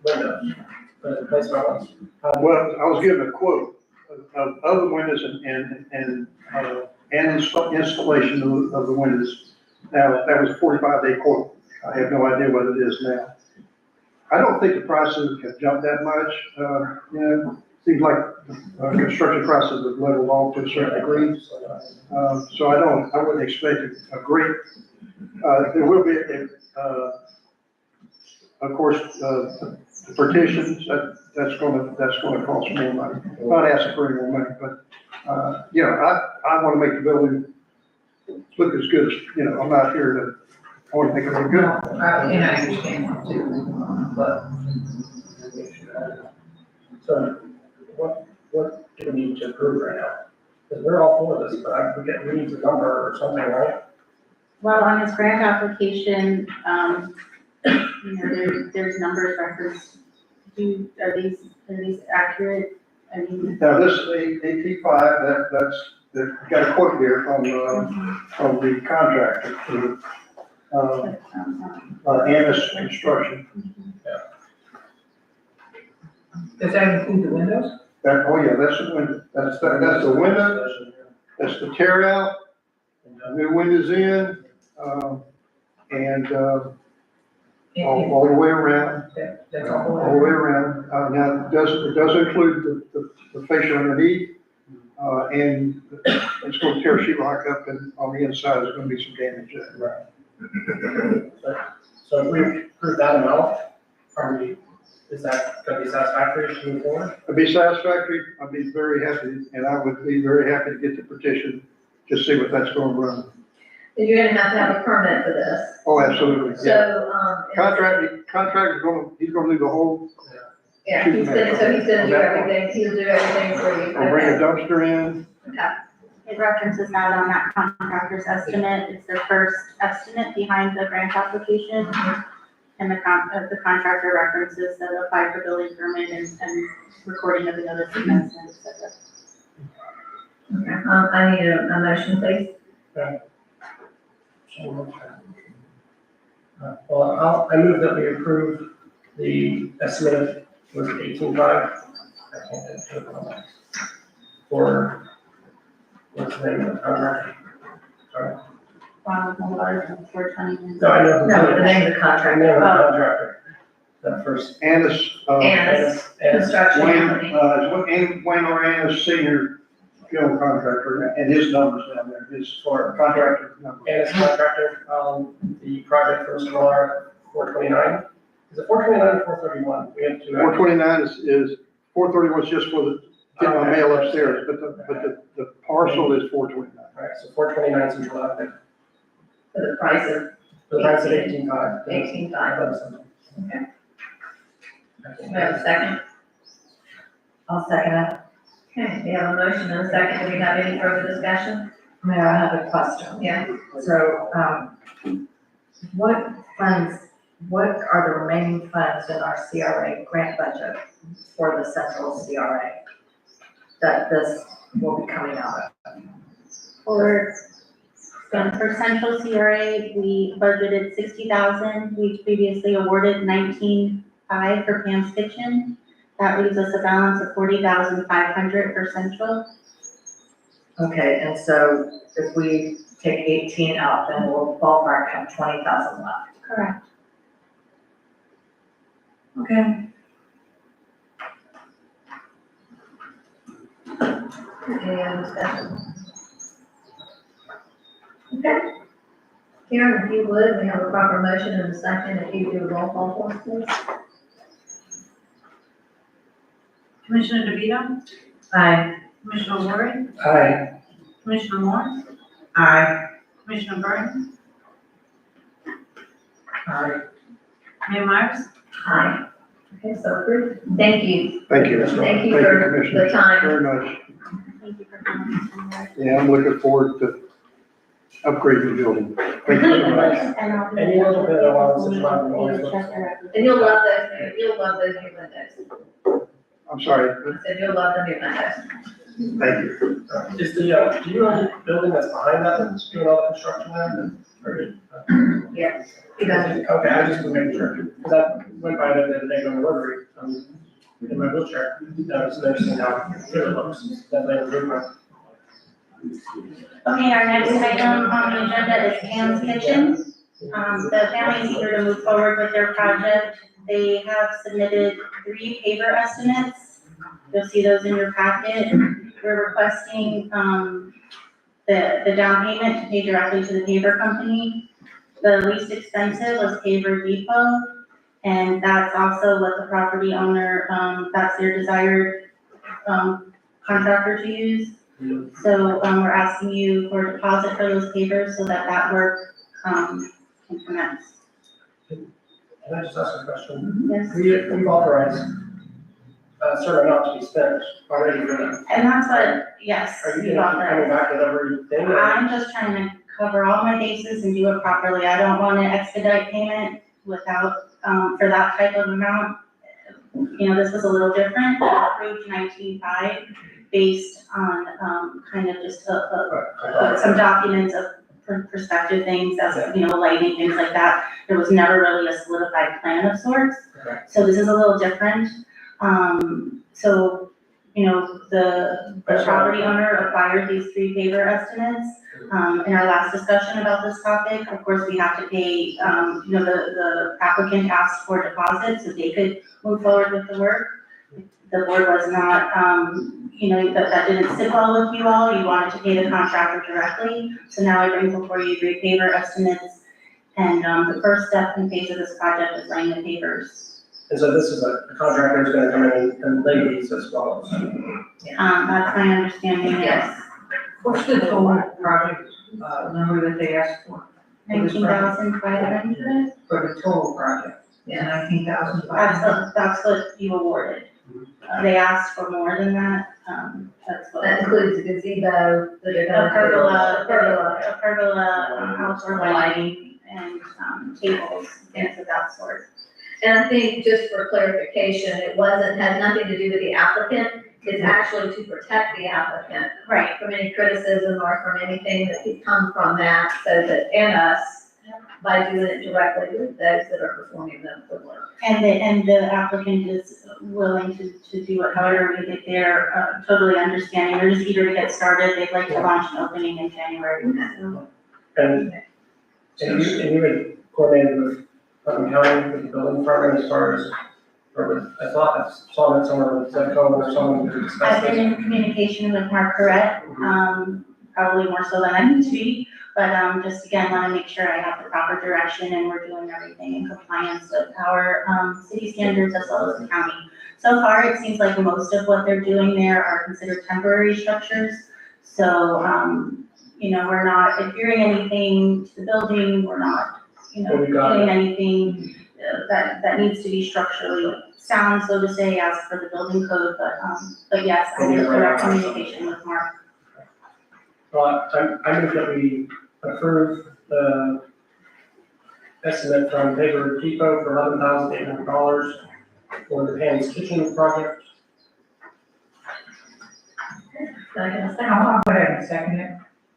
windows, for the replacement ones. Well, I was given a quote of the windows and installation of the windows. Now, that was a 45-day quote. I have no idea what it is now. I don't think the prices have jumped that much. Seems like construction prices have leveled off to a certain degree. So I wouldn't expect a great, there will be, of course, the partitions, that's gonna cost more money. I'm not asking for any more money, but, I wanna make the building look as good as, I'm not here to, I wanna make it look good. And I understand that too, but. So what do we need to approve right now? Because we're all for this, but we need a number or something, right? Well, on his grant application, there's numbers referenced. Are these accurate? I mean. Now, this AT5, that's got a quote here from the contractor, Annis Construction. Does that include the windows? That's the window. That's the window, that's the tear out, new windows in, and, all the way around. That's All the way around. Now, it does include the fascia underneath, and it's going to tear sheetrock up, and on the inside, there's going to be some damage there. Right. So if we approve that amount, is that gonna be satisfactory to move forward? It'd be satisfactory. I'd be very happy, and I would be very happy to get the petition, just see what that's going to run. And you're gonna have a permit for this. Oh, absolutely. Yeah. So, Contractor's he's gonna do the whole. yeah, he's gonna do everything, he'll do everything for you. I'll bring a dumpster in. Okay. It references that on that contractor's estimate. It's the first estimate behind the grant application. And the contractor references that apply for building permit and recording of the notice of commencement, et cetera. Okay, I need a motion, please. Well, I move that we approve the estimate of 18.5. For, what's the name of the contract? Sorry. Wow, $420. No, I know. No, the name of the contract. The name of the contractor. That first. Annis. Annis Construction Company. Wayne R. Annis, senior general contractor, and his numbers down there, his contractor number. Annis contractor, the project for solar 429. Is it 429 or 431? We have two. 429 is 431 is just for the, get my mail upstairs, but the parcel is 429. All right, so 429 Central Avenue. For the price of. The price of 18.5. 18.5. Okay. We have a second? I'll second it. Okay, we have a motion and a second. Do we have any further discussion? Mayor, I have a question. Yeah. So, what are the remaining funds in our CRA grant budget for the central CRA that this will be coming out of? For central CRA, we budgeted $60,000. We previously awarded $19,500 for Pam's Kitchen. That leaves us a balance of $40,500 for central. Okay, and so if we take 18 out, then we'll ballpark have 20,000 left. Correct. Okay. Any other discussion? Okay. Karen, if you would, we have a proper motion and a second. If you do a roll call for us, please. Commissioner DeVito? Aye. Commissioner Ward? Aye. Commissioner Moore? Aye. Commissioner Burton? Aye. Mayor Myers? Aye. Okay, so approved. Thank you. Thank you. Thank you for Commissioner. the time. Very much. Thank you for coming. Yeah, I'm looking forward to upgrading the building. Thank you very much. Any little bit of allowance is fine, always looks. And you'll love those new windows. I'm sorry. I said you'll love the new windows. Thank you. Is the, do you own the building that's behind that, that's doing all the construction there? Or- Yes. He does. Okay, I just was making sure, because I went by there the other day on delivery, in my wheelchair. I was noticing how good it looks, definitely improvement. Okay, our next item on the agenda is Pam's Kitchen. The family is eager to move forward with their project. They have submitted 3 paver estimates. You'll see those in your packet. We're requesting, the down payment to pay directly to the paver company. The least expensive was Paver Depot, and that's also what the property owner, that's their desired, contractor to use. So, we're asking you for a deposit for those pavers so that work, can commence. Can I just ask a question? Yes. We've authorized a certain amount to be spent already for them. And that's what, yes, Are you we gonna got keep coming that. back with everything? or- I'm just trying to cover all my bases and do it properly. I don't want to expedite payment without, for that type of amount. You know, this was a little different, approved 19.5 based on, kind of just some documents of perspective things, as, you know, lighting, things like that. There was never really a solidified plan of sorts. Okay. So this is a little different. So, you know, the property owner acquired these 3 paver estimates. In our last discussion about this topic, of course, we have to pay, you know, the applicant asked for deposits so they could move forward with the work. The board was not, you know, that didn't sit well with you all. You wanted to pay the contractor directly. So now I bring before you 3 paver estimates. And, the first step in phase of this project is laying the pavers. And so this is a contractor who's gonna come in and lay these as well. That's my understanding, yes. What's the total project, number that they asked for? 19,500? For the total project? Yeah, 19,500. That's what you awarded. They asked for more than that, that's what. That includes a gazebo, the A pergola, outdoor lighting, and, tables, things of that sort. And I think just for clarification, it had nothing to do with the applicant. It's actually to protect the applicant. Right. From any criticism or from anything that could come from that, so that, and us, by doing it directly with those that are performing the work. And the applicant is willing to do it however we get there, totally understanding. They're just eager to get started. They'd like to launch an opening in January. And you had coordinated with Putnam County, with the building department as far as, I thought I saw that somewhere with Zepco or someone to discuss I've been this. in communication with Mark Correct, probably more so than I need to be, but, just again, wanna make sure I have the proper direction and we're doing everything in compliance with our, city standards as well as the county. So far, it seems like most of what they're doing there are considered temporary structures. So, you know, we're not adhering anything to the building, we're not, you know, Well, we got doing anything that needs to be structurally sound, so to say, as per the building code, but yes, I'm in direct communication with Mark. Well, I move that we approve the estimate from Paver Depot for $11,800 for the Pam's Kitchen project. I'll go ahead and second it,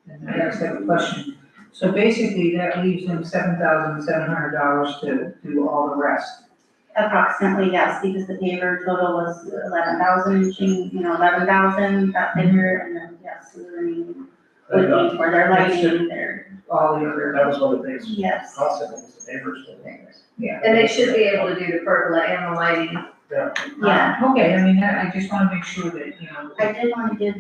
and I just have a question. So basically, that leaves them $7,700 to do all the rest. Approximately, yes, because the paver total was 11,000, you know, 11,000, that figure, and then, yes, the remaining would be for their lighting, their, All the other, that was one of the things. yes. Cost of it was the Pavers. Yeah. And they should be able to do the pergola and the lighting. Yeah. Okay, I mean, I just wanna make sure that, you know. I did want to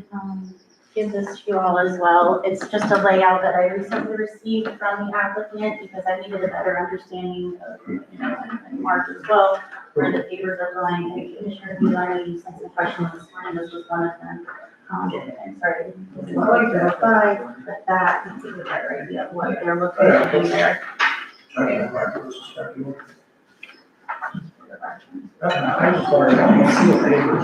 give this to you all as well. It's just a layout that I recently received from the applicant because I needed a better understanding of, you know, and Mark as well, where the pavers are going. And Commissioner Mueller, you sent some questions this morning, this was one of them. And sorry, going to reply, but that, you can get a better idea of what they're looking to do there. I just wanted to see the papers,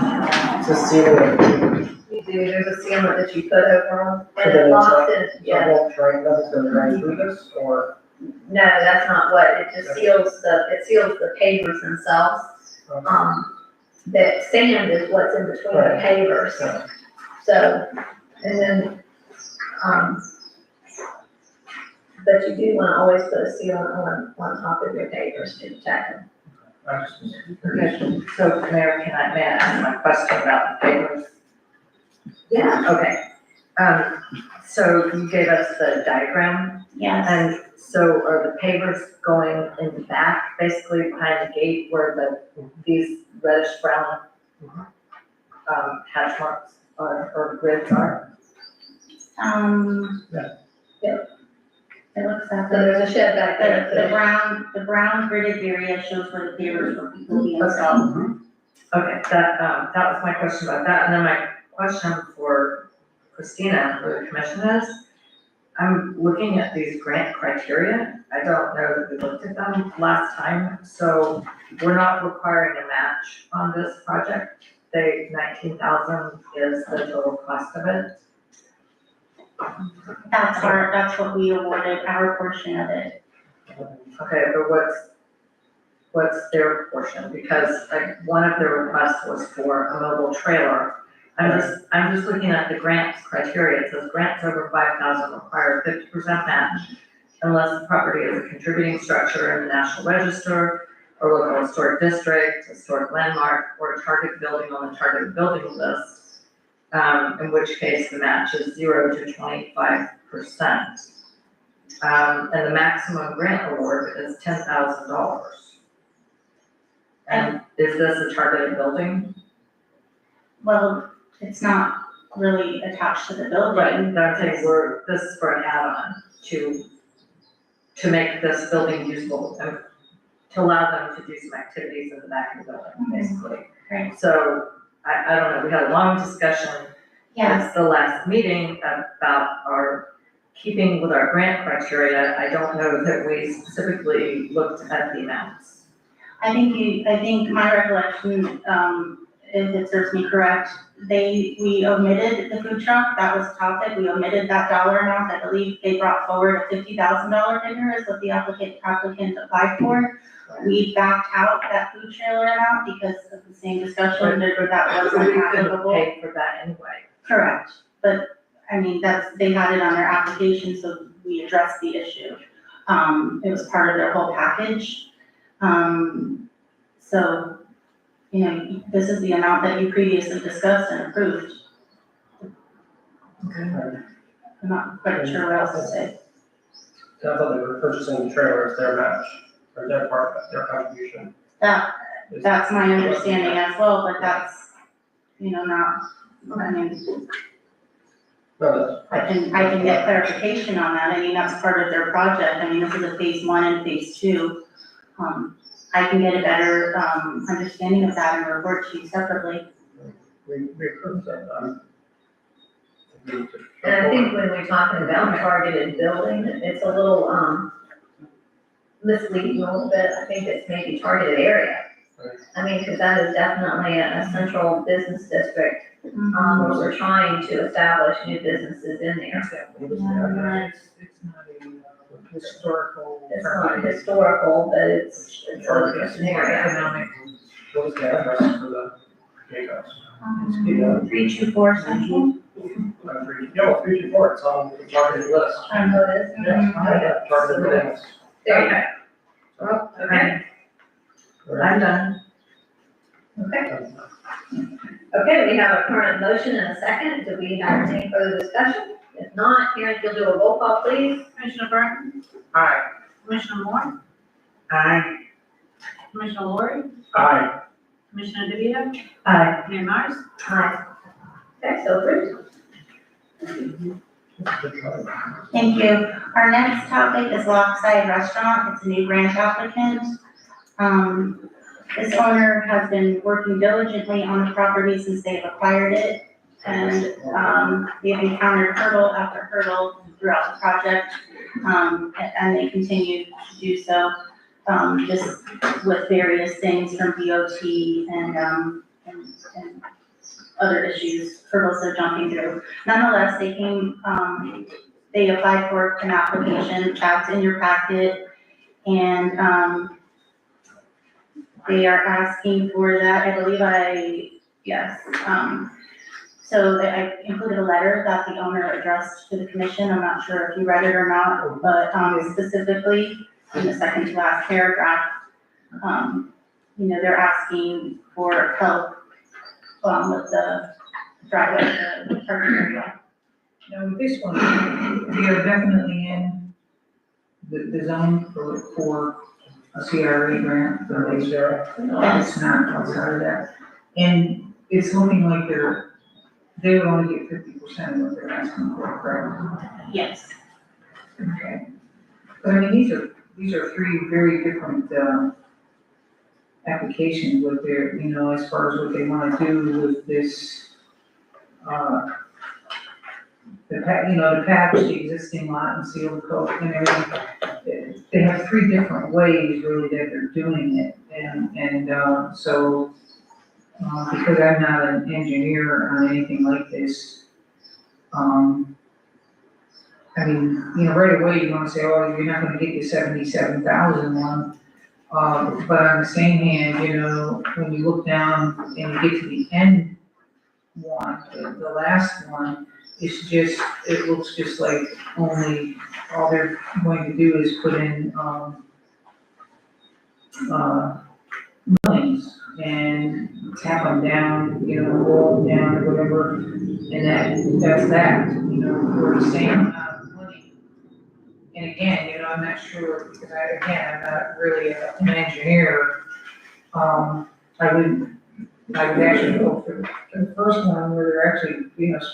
to see the. You do, there's a sealant that you put over them, So and that it it's locks not- it, So it yeah. won't drain, nothing's gonna drain through this, or? No, that's not what, it just seals the pavers themselves. That sand is what's in between the Right. pavers. Yeah. So, and then, but you do wanna always put a sealant on top of your pavers to protect them. Okay, so Mayor, may I ask my question about the pavers? Yeah. Okay, so you gave us the diagram, Yes, and so are the pavers going in the back, basically behind the gate where these reddish brown, hash marks or grids are? Yeah. it looks like. So there's a shed back there. The brown gridded area shows where the pavers will be installed. Okay, that was my question about that, and then my question for Christina, for the commission is, I'm looking at these grant criteria, I don't know that we looked at them last time, so we're not requiring a match on this project. 19,000 is the total cost of it. That's what we awarded, our portion of it. Okay, but what's their portion? Because like one of their requests was for a mobile trailer. I'm just looking at the grant criteria. It says grants over 5,000 require 50% match unless the property is a contributing structure in the National Register or local historic district, historic landmark, or a target building on the target building list, in which case the match is 0 to 25%. And the maximum grant award is $10,000. And is this a targeted building? Well, it's not really attached to the building. Right, I'm saying this is for an add-on to make this building usable and to allow them to do some activities in the back of the building, basically. Right. So, I don't know, we had a long discussion Yes, at the last meeting about our keeping with our grant criteria. I don't know that we specifically looked at the amounts. I think my recollection, if it serves me correct, we omitted the food truck, that was a topic, we omitted that dollar amount, I believe they brought forward a $50,000 figure is what the applicant applied for. We backed out that food trailer amount because of the same discussion, that wasn't We couldn't applicable. pay for that anyway. Correct, but, I mean, they had it on their application, so we addressed the issue. It was part of their whole package. So, you know, this is the amount that you previously discussed and approved. Okay. I'm not quite sure what else to say. I thought they were purchasing the trailer as their match, or their part, their contribution. That's my understanding as well, but that's, you know, not, I mean, No, I can get clarification on that, I mean, that's part of their project, I mean, this is a phase 1 and phase 2. I can get a better, understanding of that and report to you separately. we approved that. And I think when we're talking about targeted building, it's a little, misleading a little bit, I think it's maybe targeted area. I mean, because that is definitely a central business district, where we're trying to establish new businesses in there. It's not a historical. It's not historical, but it's an area. Economic. What was the address for the gatehouse? 324 Central. 324, it's on the targeted list. I know it is. Yeah, targeted buildings. There you go. Okay. Well, okay, Right. I'm done. Okay. Okay, we have a current motion and a second. Do we have any further discussion? If not, Karen, if you'll do a roll call, please. Commissioner Burton, Aye. Commissioner Moore, Aye. Commissioner Lori, Aye. Commissioner DeVito, Aye. Mayor Myers. Aye. Okay, so approved. Thank you. Our next topic is Lockside Restaurant. It's a new grant applicant. This owner has been working diligently on the property since they've acquired it. And, we have encountered hurdle after hurdle throughout the project. and they continue to do so, just with various things from DOT and other issues hurdles they're jumping through. Nonetheless, they came, they applied for an application, that's in your packet, and, they are asking for that, I believe yes. So I included a letter that the owner addressed to the commission, I'm not sure if you read it or not, but, specifically, in the second to last paragraph, they're asking for help, with the driveway, the parking area. Now, with this one, we are definitely in the zone for a CRA grant, for these, it's not outside of that. And it's looking like they would only get 50% of what they're asking for, correct? Yes. Okay. But I mean, these are three very different, applications with their, as far as what they wanna do with this, to patch the existing lot and seal the coat and everything. They have three different ways really that they're doing it, and so, because I'm not an engineer on anything like this, I mean, right away you wanna say, oh, you're not gonna get the 77,000 one. But on the same hand, when you look down and you get to the end one, the last one, it looks just like only, all they're going to do is put in, millings and tap them down, roll them down or whatever, and that's that, for the same amount of money. And again, I'm not sure, because I'm not really an engineer, I would actually go for the first one where they're actually,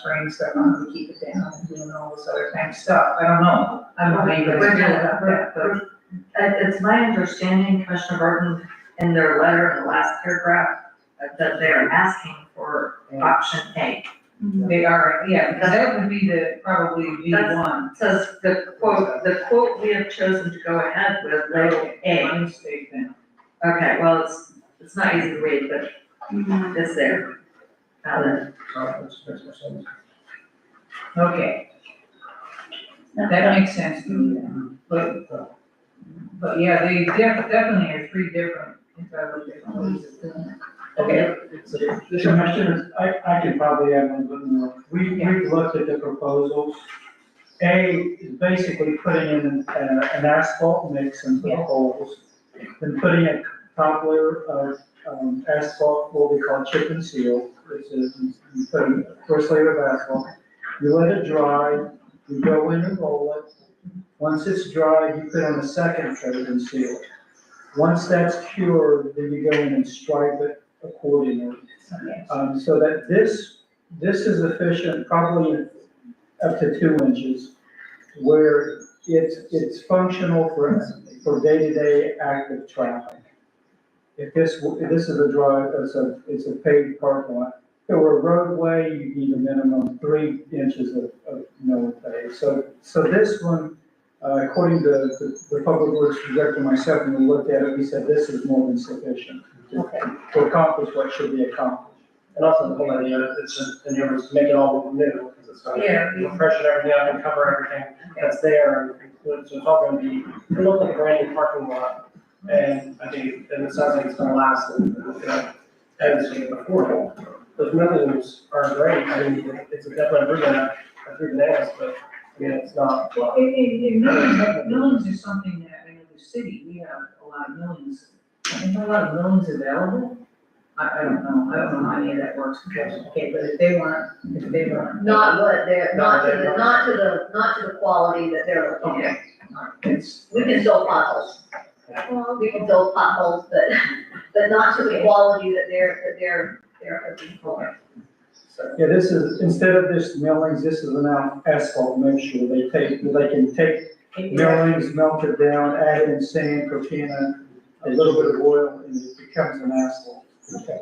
spraying stuff on to keep it down and doing all this other kind of stuff. I don't know how you guys feel about that, but. It's my understanding, Commissioner Burton, in their letter in the last paragraph, that they're asking for option A. They are, yeah, because that would be probably one. Says the quote we have chosen to go ahead with, label A. My mistake then. Okay, well, it's not easy to read, but it's there. Okay. That makes sense to me then, but yeah, they definitely are three entirely different ways of doing it. Okay. Commissioners, I could probably add one bit more. We've looked at the proposals. A is basically putting in an asphalt mix into the holes, then putting a top layer of asphalt, what we call chip and seal. This is, you put a first layer of asphalt, you let it dry, you go in and roll it. Once it's dry, you put on the second coat and seal it. Once that's cured, then you go in and stripe it accordingly. So that this is efficient, probably up to 2 inches, where it's functional for day-to-day active traffic. If this is a drive, it's a paved parking lot. If it were a roadway, you need a minimum 3 inches of mill pave. So this one, according to the Public Works Director and myself, when we looked at it, we said this is more than sufficient to accomplish what should be accomplished. And also the whole idea, in your words, to make it all new, because it's going to freshen everything up and cover everything that's there, and so it's all going to be, it look like a brand new parking lot. And I think, and it sounds like it's gonna last, and it's gonna be affordable. Those millions are great, I mean, it's a definite improvement, through the nails, but, I mean, it's not. Well, millions is something that, in the city, we have a lot of millions. I think a lot of millions available. I don't know how any of that works, okay, but if they want. Not what they're, not to the quality that they're looking at. We can fill potholes. We can fill potholes, but not to the quality that they're looking for. Yeah, this is, instead of just millings, this is an asphalt mixture. They can take millings, melt it down, add in sand, coquina, a little bit of oil, and it becomes an asphalt. Okay.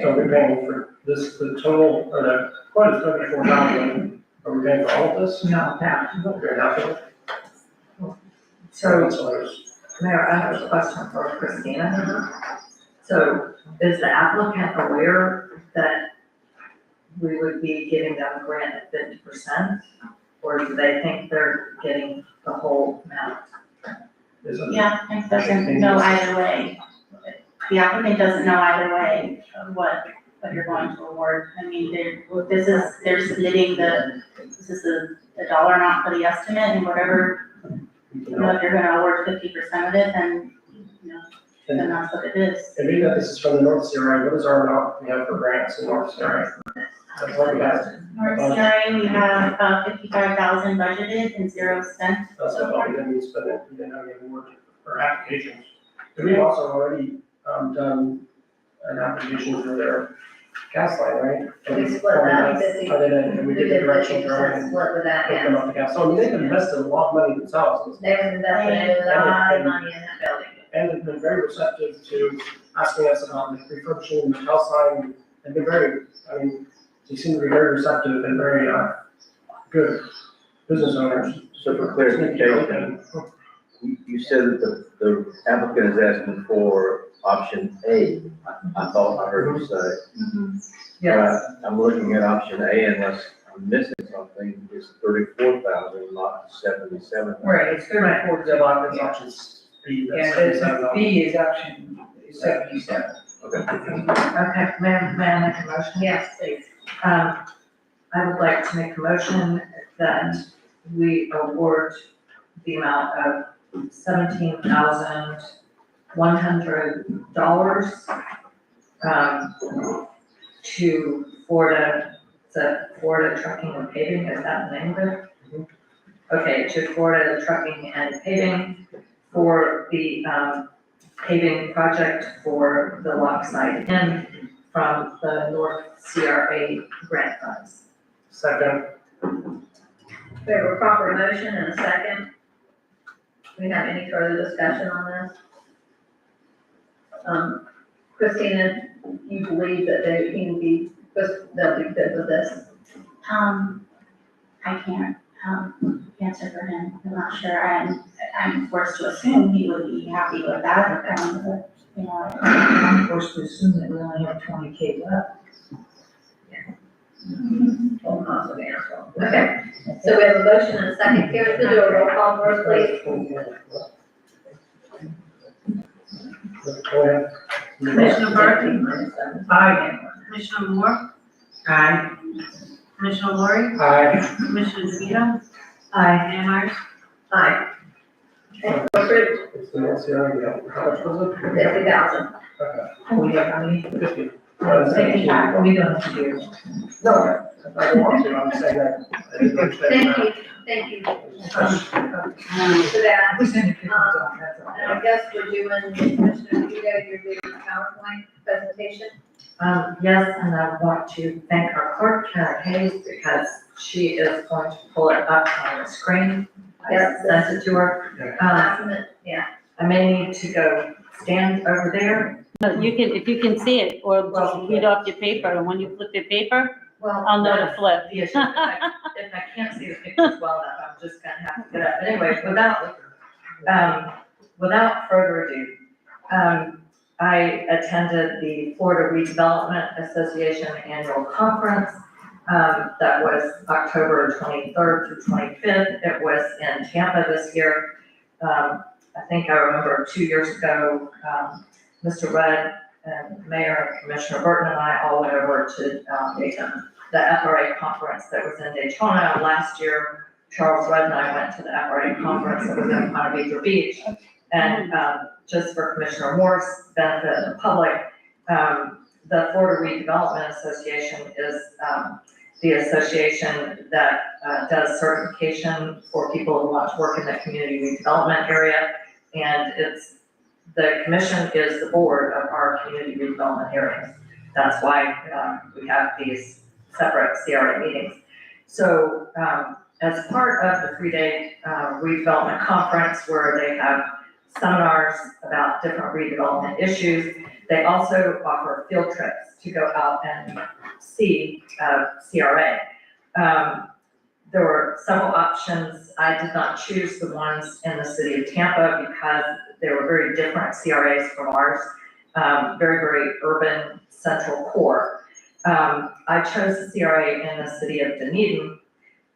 So we're paying for this, the total, or the quote is $34,000, Are we paying for all of this? No, half. We're half of it? So, Mayor, I have a question for Christina. So is the applicant aware that we would be giving them a grant at 50%? Or do they think they're getting the whole amount? Yeah, it doesn't know either way. The applicant doesn't know either way of what you're going to award. I mean, they're submitting this is the dollar amount for the estimate and whatever, if you're gonna award 50% of it, then, then that's what it is. And even if this is from the North CRA, what is our amount we have for grants in North CRA? That's what we have. North CRA, we have about 55,000 budgeted and 0 spent That's so what far. we didn't use, but we didn't have any award for applications. And we've also already, done an application for their gas line, right? We split that, 50. And we did the directional 50% drawing. split with that, Hook them yeah. up to gas. So I mean, they've invested a lot of money themselves. They've invested a lot of money in that building. And have been very receptive to asking us about the refurbishing the hotel sign. They've been very, I mean, they seem to be very receptive and very, good business owners. So for clarification, you said that the applicant is asking for option A. I thought I heard you say. Yes. I'm looking at option A unless I'm missing something, it's 34,000, not 77. Right, it's 34. The lot is options B, Yeah, that's the B is option 77. Okay. Okay, may I make a motion? Yes, please. I would like to make a motion that we award the amount of $17,100 to Florida Trucking and Paving, is that the name of it? Okay, to Florida Trucking and Paving for the paving project for the Lockside Inn from the North CRA grant funds. Second. We have a proper motion and a second. Do we have any further discussion on this? Christina, you believe that they'll be good with this? I can't, answer for him. I'm not sure. I'm forced to assume he would be happy with that, but, I'm forced to assume that we only have 20K left. Full cost of answer. Okay, so we have a motion and a second. Carrie, could you do a roll call for us, please? Go ahead. Commissioner Burton, Aye. Commissioner Moore, Aye. Commissioner Lori, Aye. Commissioner DeVito, Aye. Mayor Myers. Aye. Okay, approved. It's the North CRA, yeah. How much was it? 50,000. We have how many? 50. What are we going to do? No, I don't want to, I'm saying that. I didn't understand Thank you, that. for that. We send it to them, that's all. And I guess we're doing, Commissioner DeVito, you're doing a PowerPoint presentation. Yes, and I want to thank our clerk, Karen Hayes, because she is going to pull it up on the screen. I sent it to her. Yeah. I may need to go stand over there. No, you can, if you can see it, or just read off your paper, and when you flip your paper, Well, I'll know to flip. the issue. If I can't see the pictures well enough, I'm just gonna have to get up. Anyway, without further ado, I attended the Florida Redevelopment Association Annual Conference. That was October 23rd through 25th. It was in Tampa this year. I think I remember 2 years ago, Mr. Rudd and Mayor and Commissioner Burton and I all went over to the FRA conference that was in Daytona. Last year, Charles Rudd and I went to the FRA conference that was in Ponte Vedra Beach. And just for Commissioner Moore's benefit of the public, the Florida Redevelopment Association is the association that does certification for people who want to work in the community redevelopment area. And the commission is the board of our community redevelopment areas. That's why we have these separate CRA meetings. So as part of the 3-day redevelopment conference where they have seminars about different redevelopment issues, they also offer field trips to go out and see CRA. There were several options. I did not choose the ones in the city of Tampa because they were very different CRAs from ours, very, very urban central core. I chose the CRA in the city of Dunedin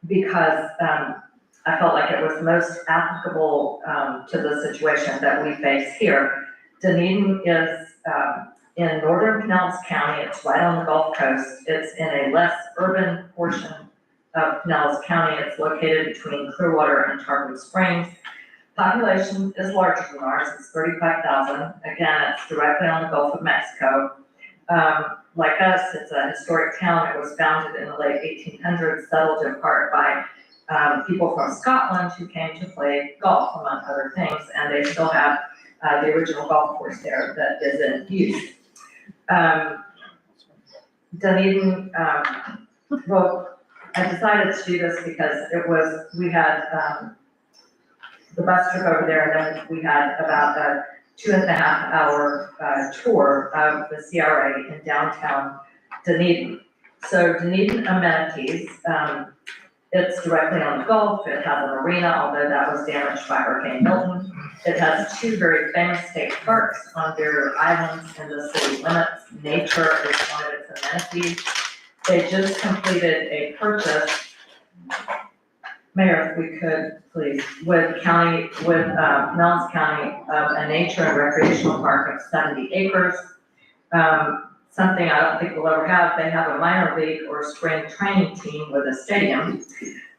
because I felt like it was most applicable to the situation that we face here. Dunedin is in northern Pinellas County. It's right on the Gulf Coast. It's in a less urban portion of Pinellas County. It's located between Clearwater and Tarpon Springs. Population is larger than ours. It's 35,000. Again, it's directly on the Gulf of Mexico. Like us, it's a historic town. It was founded in the late 1800s, settled in part by people from Scotland who came to play golf, among other things, and they still have the original golf course there that is in use. Dunedin, well, I decided to do this because we had the bus trip over there, and then we had about a 2.5 hour tour of the CRA in downtown Dunedin. So Dunedin amenities, it's directly on the Gulf. It has a marina, although that was damaged by Hurricane Milton. It has 2 very famous state parks on their islands in the city limits. Nature is one of its amenities. They just completed a purchase, Mayor, if we could, please, with Pinellas County, a nature and recreational park of 70 acres. Something I don't think we'll ever have. They have a minor league or spring training team with a stadium.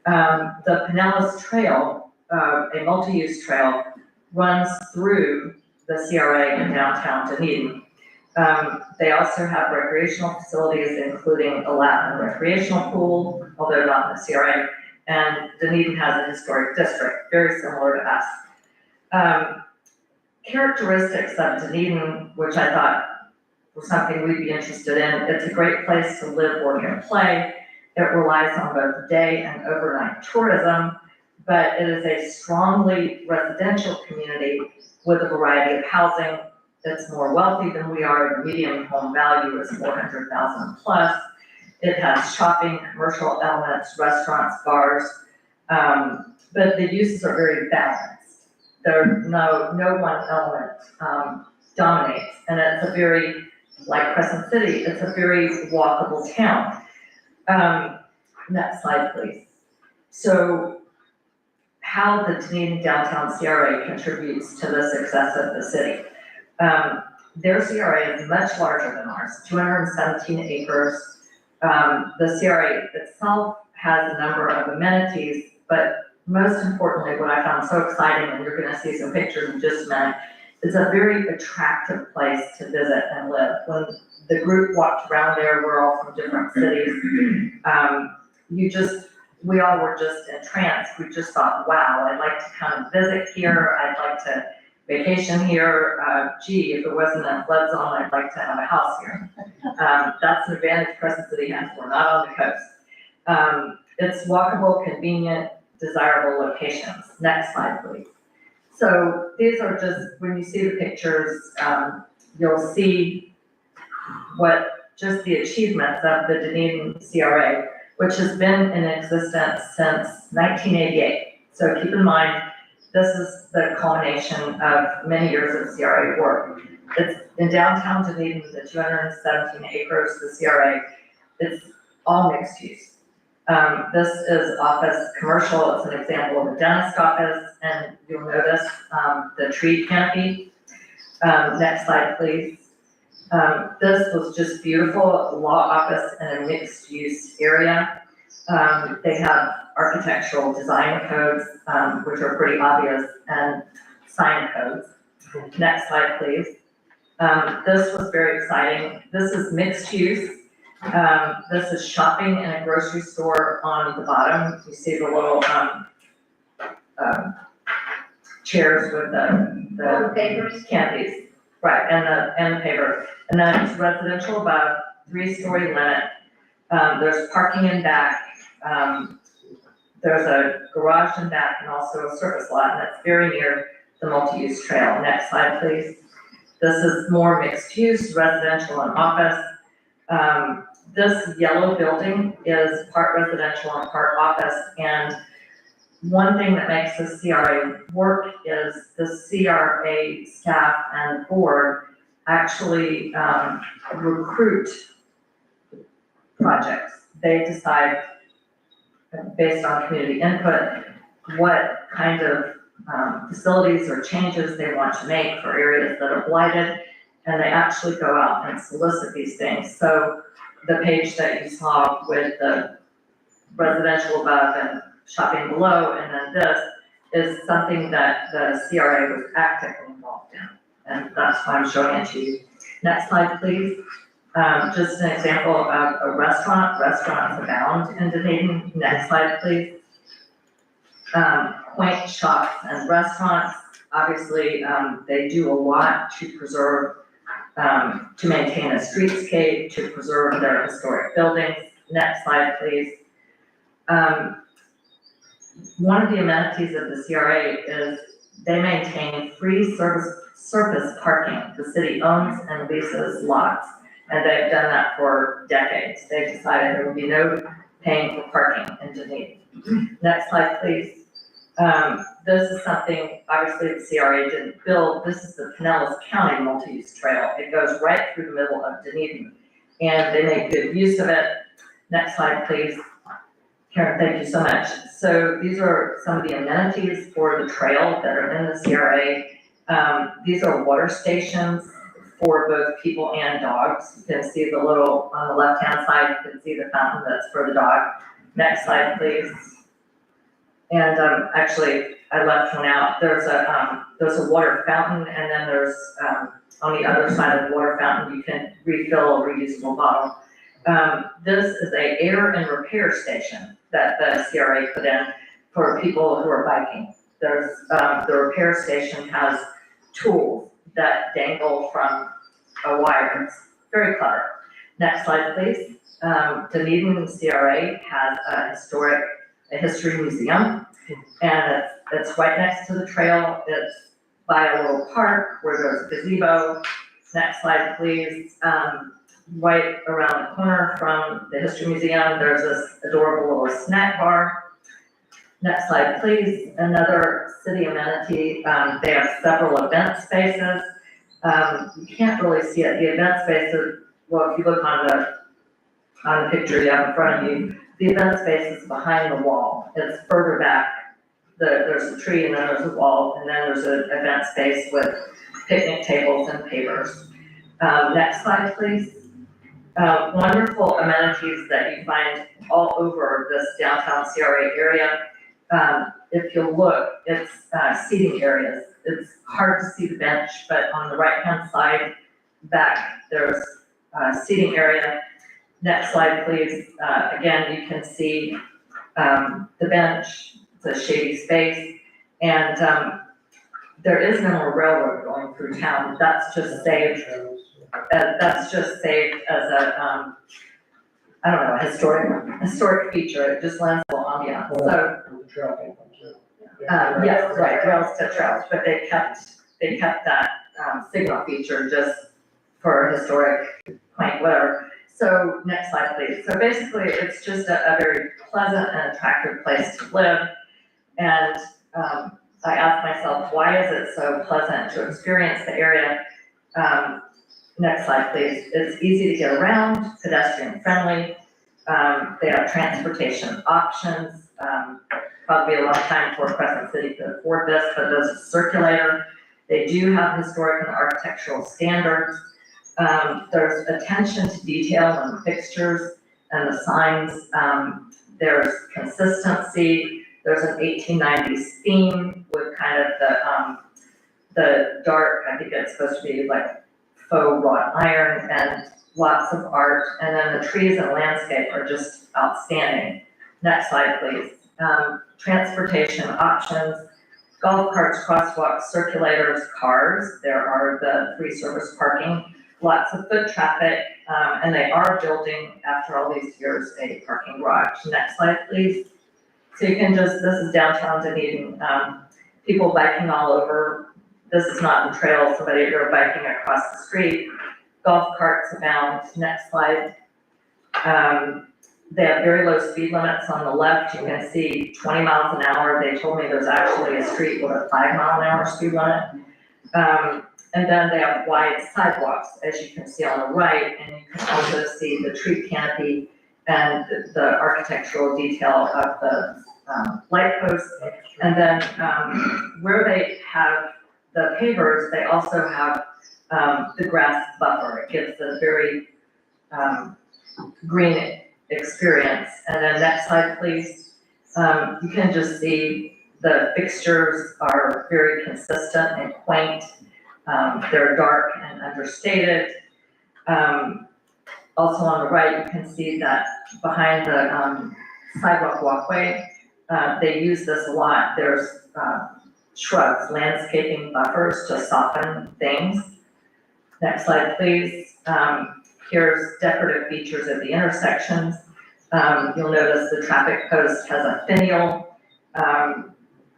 The Pinellas Trail, a multi-use trail, runs through the CRA in downtown Dunedin. They also have recreational facilities, including a Latin recreational pool, although not in the CRA, and Dunedin has a historic district, very similar to us. Characteristics of Dunedin, which I thought was something we'd be interested in, it's a great place to live, work, and play. It relies on both day and overnight tourism, but it is a strongly residential community with a variety of housing. It's more wealthy than we are. The median home value is $400,000 plus. It has shopping, commercial elements, restaurants, bars, but the uses are very balanced. No one element dominates, and it's a very, like Crescent City, it's a very walkable town. Next slide, please. So how the Dunedin Downtown CRA contributes to the success of the city. Their CRA is much larger than ours, 217 acres. The CRA itself has a number of amenities, but most importantly, what I found so exciting, and you're gonna see some pictures in just a minute, it's a very attractive place to visit and live. When the group walked around there, we're all from different cities. We all were just entranced. We just thought, wow, I'd like to come and visit here. I'd like to vacation here. Gee, if it wasn't a flood zone, I'd like to have a house here. That's an advantage Crescent City has. We're not on the coast. It's walkable, convenient, desirable locations. Next slide, please. So these are just, when you see the pictures, you'll see just the achievements of the Dunedin CRA, which has been in existence since 1988. So keep in mind, this is the culmination of many years of CRA work. It's in downtown Dunedin, the 217 acres, the CRA, it's all mixed use. This is office commercial. It's an example of a dentist office, and you'll notice the tree canopy. Next slide, please. This was just beautiful, a law office in a mixed use area. They have architectural design codes, which are pretty obvious, and sign codes. Next slide, please. This was very exciting. This is mixed use. This is shopping in a grocery store on the bottom. You see the little chairs with the papers, candies, right, and the paper. And then it's residential above, 3-story limit. There's parking in back. There's a garage in back and also a service lot, and it's very near the multi-use trail. Next slide, please. This is more mixed use, residential and office. this yellow building is part residential and part office, and one thing that makes the CRA work is the CRA staff and board actually recruit projects. They decide, based on community input, what kind of facilities or changes they want to make for areas that are blighted, and they actually go out and solicit these things. So the page that you saw with the residential above and shopping below, and then this is something that the CRA was actively involved in, and that's why I'm showing it to you. Next slide, please. Just an example of a restaurant. Restaurants abound in Dunedin. Next slide, please. Quaint shops and restaurants, obviously, they do a lot to preserve, to maintain a streetscape, to preserve their historic buildings. Next slide, please. One of the amenities of the CRA is they maintain free surface parking. The city owns and leases lots, and they've done that for decades. They decided there would be no paying for parking in Dunedin. Next slide, please. This is something, obviously, the CRA didn't build. This is the Pinellas County multi-use trail. It goes right through the middle of Dunedin, and they make good use of it. Next slide, please. Karen, thank you so much. So these are some of the amenities for the trail that are in the CRA. These are water stations for both people and dogs. You can see the little, on the left-hand side, you can see the fountain that's for the dog. Next slide, please. And actually, I left one out. There's a water fountain, and then there's, on the other side of the water fountain, you can refill a reusable bottle. This is a air and repair station that the CRA put in for people who are biking. There's, the repair station has tools that dangle from a wire. It's very clever. Next slide, please. Dunedin CRA has a history museum, and it's right next to the trail. It's by a little park where there's a gazebo. Next slide, please. Right around the corner from the history museum, there's this adorable little snack bar. Next slide, please. Another city amenity. They have several event spaces. You can't really see it. The event spaces, well, if you look on the picture you have in front of you, the event space is behind the wall. It's further back. There's a tree, and then there's a wall, and then there's an event space with picnic tables and pavers. Next slide, please. Wonderful amenities that you find all over this downtown CRA area. If you look, it's seating areas. It's hard to see the bench, but on the right-hand side back, there's a seating area. Next slide, please. Again, you can see the bench. It's a shady space, and there is no more railroad going through town. That's just saved. That's just saved as a, I don't know, a historic feature. It just lends a little ambiance. So, yes, right, rails to trails, but they kept that signal feature just for a historic quaint whatever. So next slide, please. So basically, it's just a very pleasant and attractive place to live. And I asked myself, why is it so pleasant to experience the area? Next slide, please. It's easy to get around, pedestrian friendly. They have transportation options. Probably a long time for Crescent City to afford this, but there's a circulator. They do have historic and architectural standards. There's attention to detail in the fixtures and the signs. There's consistency. There's an 1890s theme with kind of the dark, I think it's supposed to be like faux wrought iron, and lots of art. And then the trees and landscape are just outstanding. Next slide, please. Transportation options, golf carts, crosswalks, circulators, cars. There are the free service parking, lots of foot traffic, and they are building, after all these years, a parking garage. Next slide, please. So you can just, this is downtown Dunedin, people biking all over. This is not the trail, somebody you're biking across the street. Golf carts abound. Next slide. They have very low speed limits. On the left, you can see 20 miles an hour. They told me there's actually a street with a 5-mile-an-hour speed limit. And then they have wide sidewalks, as you can see on the right, and you can also see the tree canopy and the architectural detail of the light posts. And then where they have the pavers, they also have the grass buffer. It gives a very green experience. And then next slide, please. You can just see the fixtures are very consistent and quaint. They're dark and understated. Also on the right, you can see that behind the sidewalk walkway, they use this a lot. There's shrubs, landscaping buffers to soften things. Next slide, please. Here's decorative features at the intersections. You'll notice the traffic post has a finial.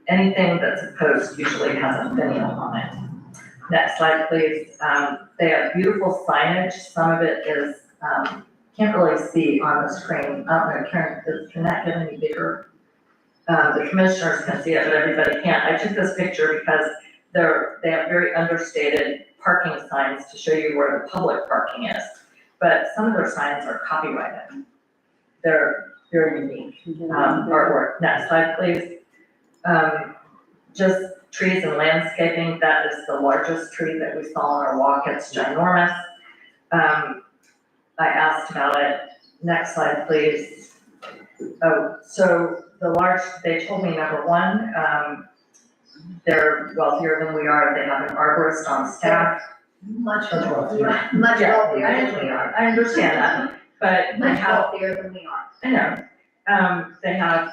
Anything that's a post usually has a finial on it. Next slide, please. They have beautiful signage. Some of it is, can't really see on the screen. I don't know, Karen, can that get any bigger? The commissioners can see it, but everybody can't. I took this picture because they have very understated parking signs to show you where the public parking is. But some of their signs are copyrighted. They're very unique artwork. Next slide, please. Just trees and landscaping. That is the largest tree that we saw on our walk. It's ginormous. I asked about it. Next slide, please. Oh, so they told me number one, they're wealthier than we are. They have an arborist on staff. Much wealthier than we are. I understand that, but Much wealthier than we are. I know. They have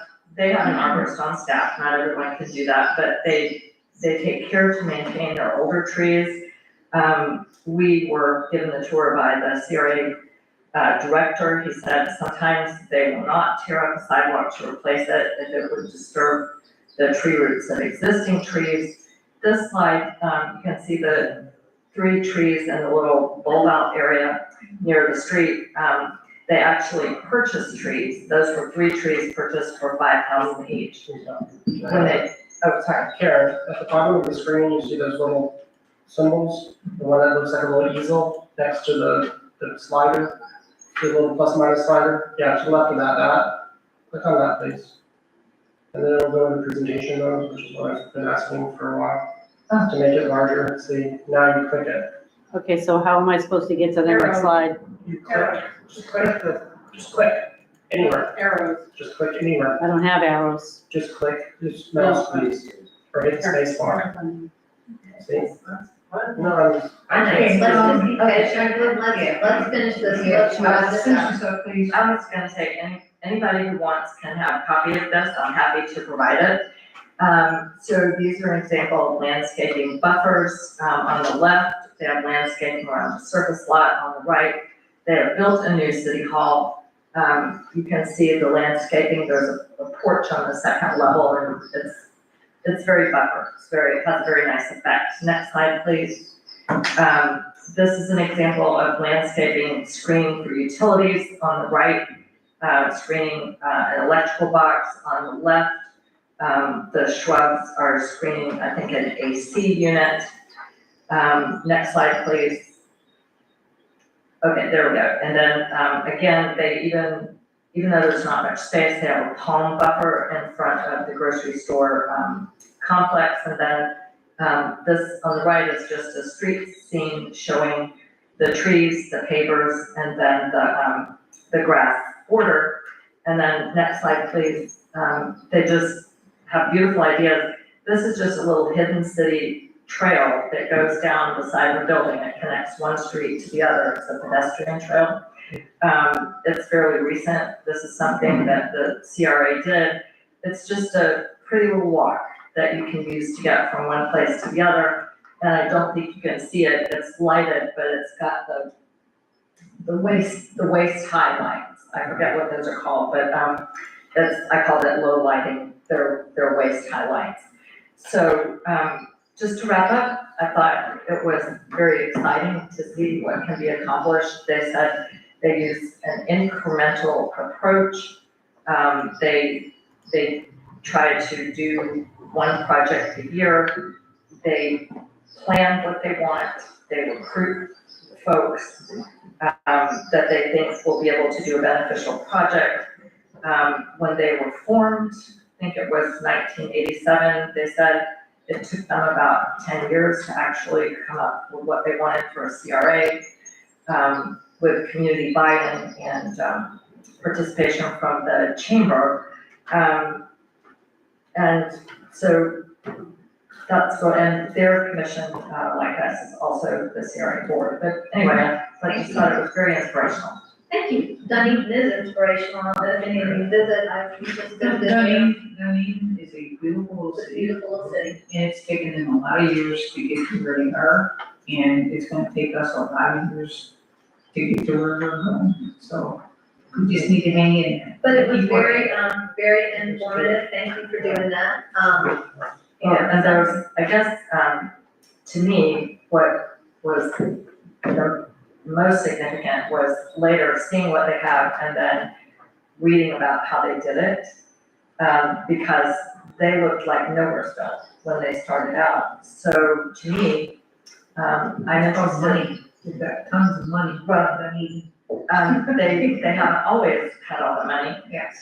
an arborist on staff. Not everyone can do that, but they take care to maintain their older trees. We were given the tour by the CRA director. He said sometimes they will not tear up a sidewalk to replace it if it would disturb the tree roots of existing trees. This slide, you can see the 3 trees in the little bulb out area near the street. They actually purchased trees. Those were 3 trees purchased for $5,000 each. Sorry. Karen, at the bottom of the screen, you see those little symbols, the one that looks like a little easel next to the slider, the little plus minus slider. Yeah, to the left of that, click on that, please. And then it'll go into presentation mode, which is what I've been asking for a while, to make it larger. See, now you click it. Okay, so how am I supposed to get to the next slide? You click, just click anywhere. Arrows. Just click anywhere. I don't have arrows. Just click, just mouse please, or hit the space bar. See? No, Okay, let's finish this. Let's wrap this up. I was gonna say, anybody who wants can have a copy of this. I'm happy to provide it. So these are an example of landscaping buffers. On the left, they have landscaping around the surface lot. On the right, they have built a new city hall. You can see the landscaping. There's a porch on the second level, and it's very buffer. It has a very nice effect. Next slide, please. This is an example of landscaping screening for utilities. On the right, screening an electrical box. On the left, the shrubs are screening, I think, an AC unit. Next slide, please. Okay, there we go. And then, again, they even though there's not much space, they have a palm buffer in front of the grocery store complex. And then this on the right is just a street scene showing the trees, the pavers, and then the grass border. And then next slide, please. They just have beautiful ideas. This is just a little hidden city trail that goes down the side of the building. It connects one street to the other. It's a pedestrian trail. It's fairly recent. This is something that the CRA did. It's just a pretty little walk that you can use to get from one place to the other. And I don't think you can see it. It's lighted, but it's got the waist high lights. I forget what those are called, but I call that low lighting. They're waist high lights. So just to wrap up, I thought it was very exciting to see what can be accomplished. They said They use an incremental approach. They try to do one project a year. They plan what they want. They recruit folks that they think will be able to do a beneficial project. When they were formed, I think it was 1987, they said it took them about 10 years to actually come up with what they wanted for a CRA, with community buy-in and participation from the chamber. And so that's what, and their commission, like us, is also the CRA board. But anyway, I just thought it was very inspirational. Thank you. Dunedin is inspirational. I don't know if any of you visit, I've just been there. Dunedin is a beautiful little It's a city. beautiful little city. And it's taken them a lot of years to get to where they are, and it's gonna take us a lot of years to get to where we're going. So we just need to hang in there. But it was very informative. Thank you for doing that. And there was, I guess, to me, what was the most significant was later seeing what they have and then reading about how they did it. Because they looked like Nowheresville when they started out. So to me, I never Money, they've got tons of money. Well, Dunedin. they haven't always had all the money. Yes.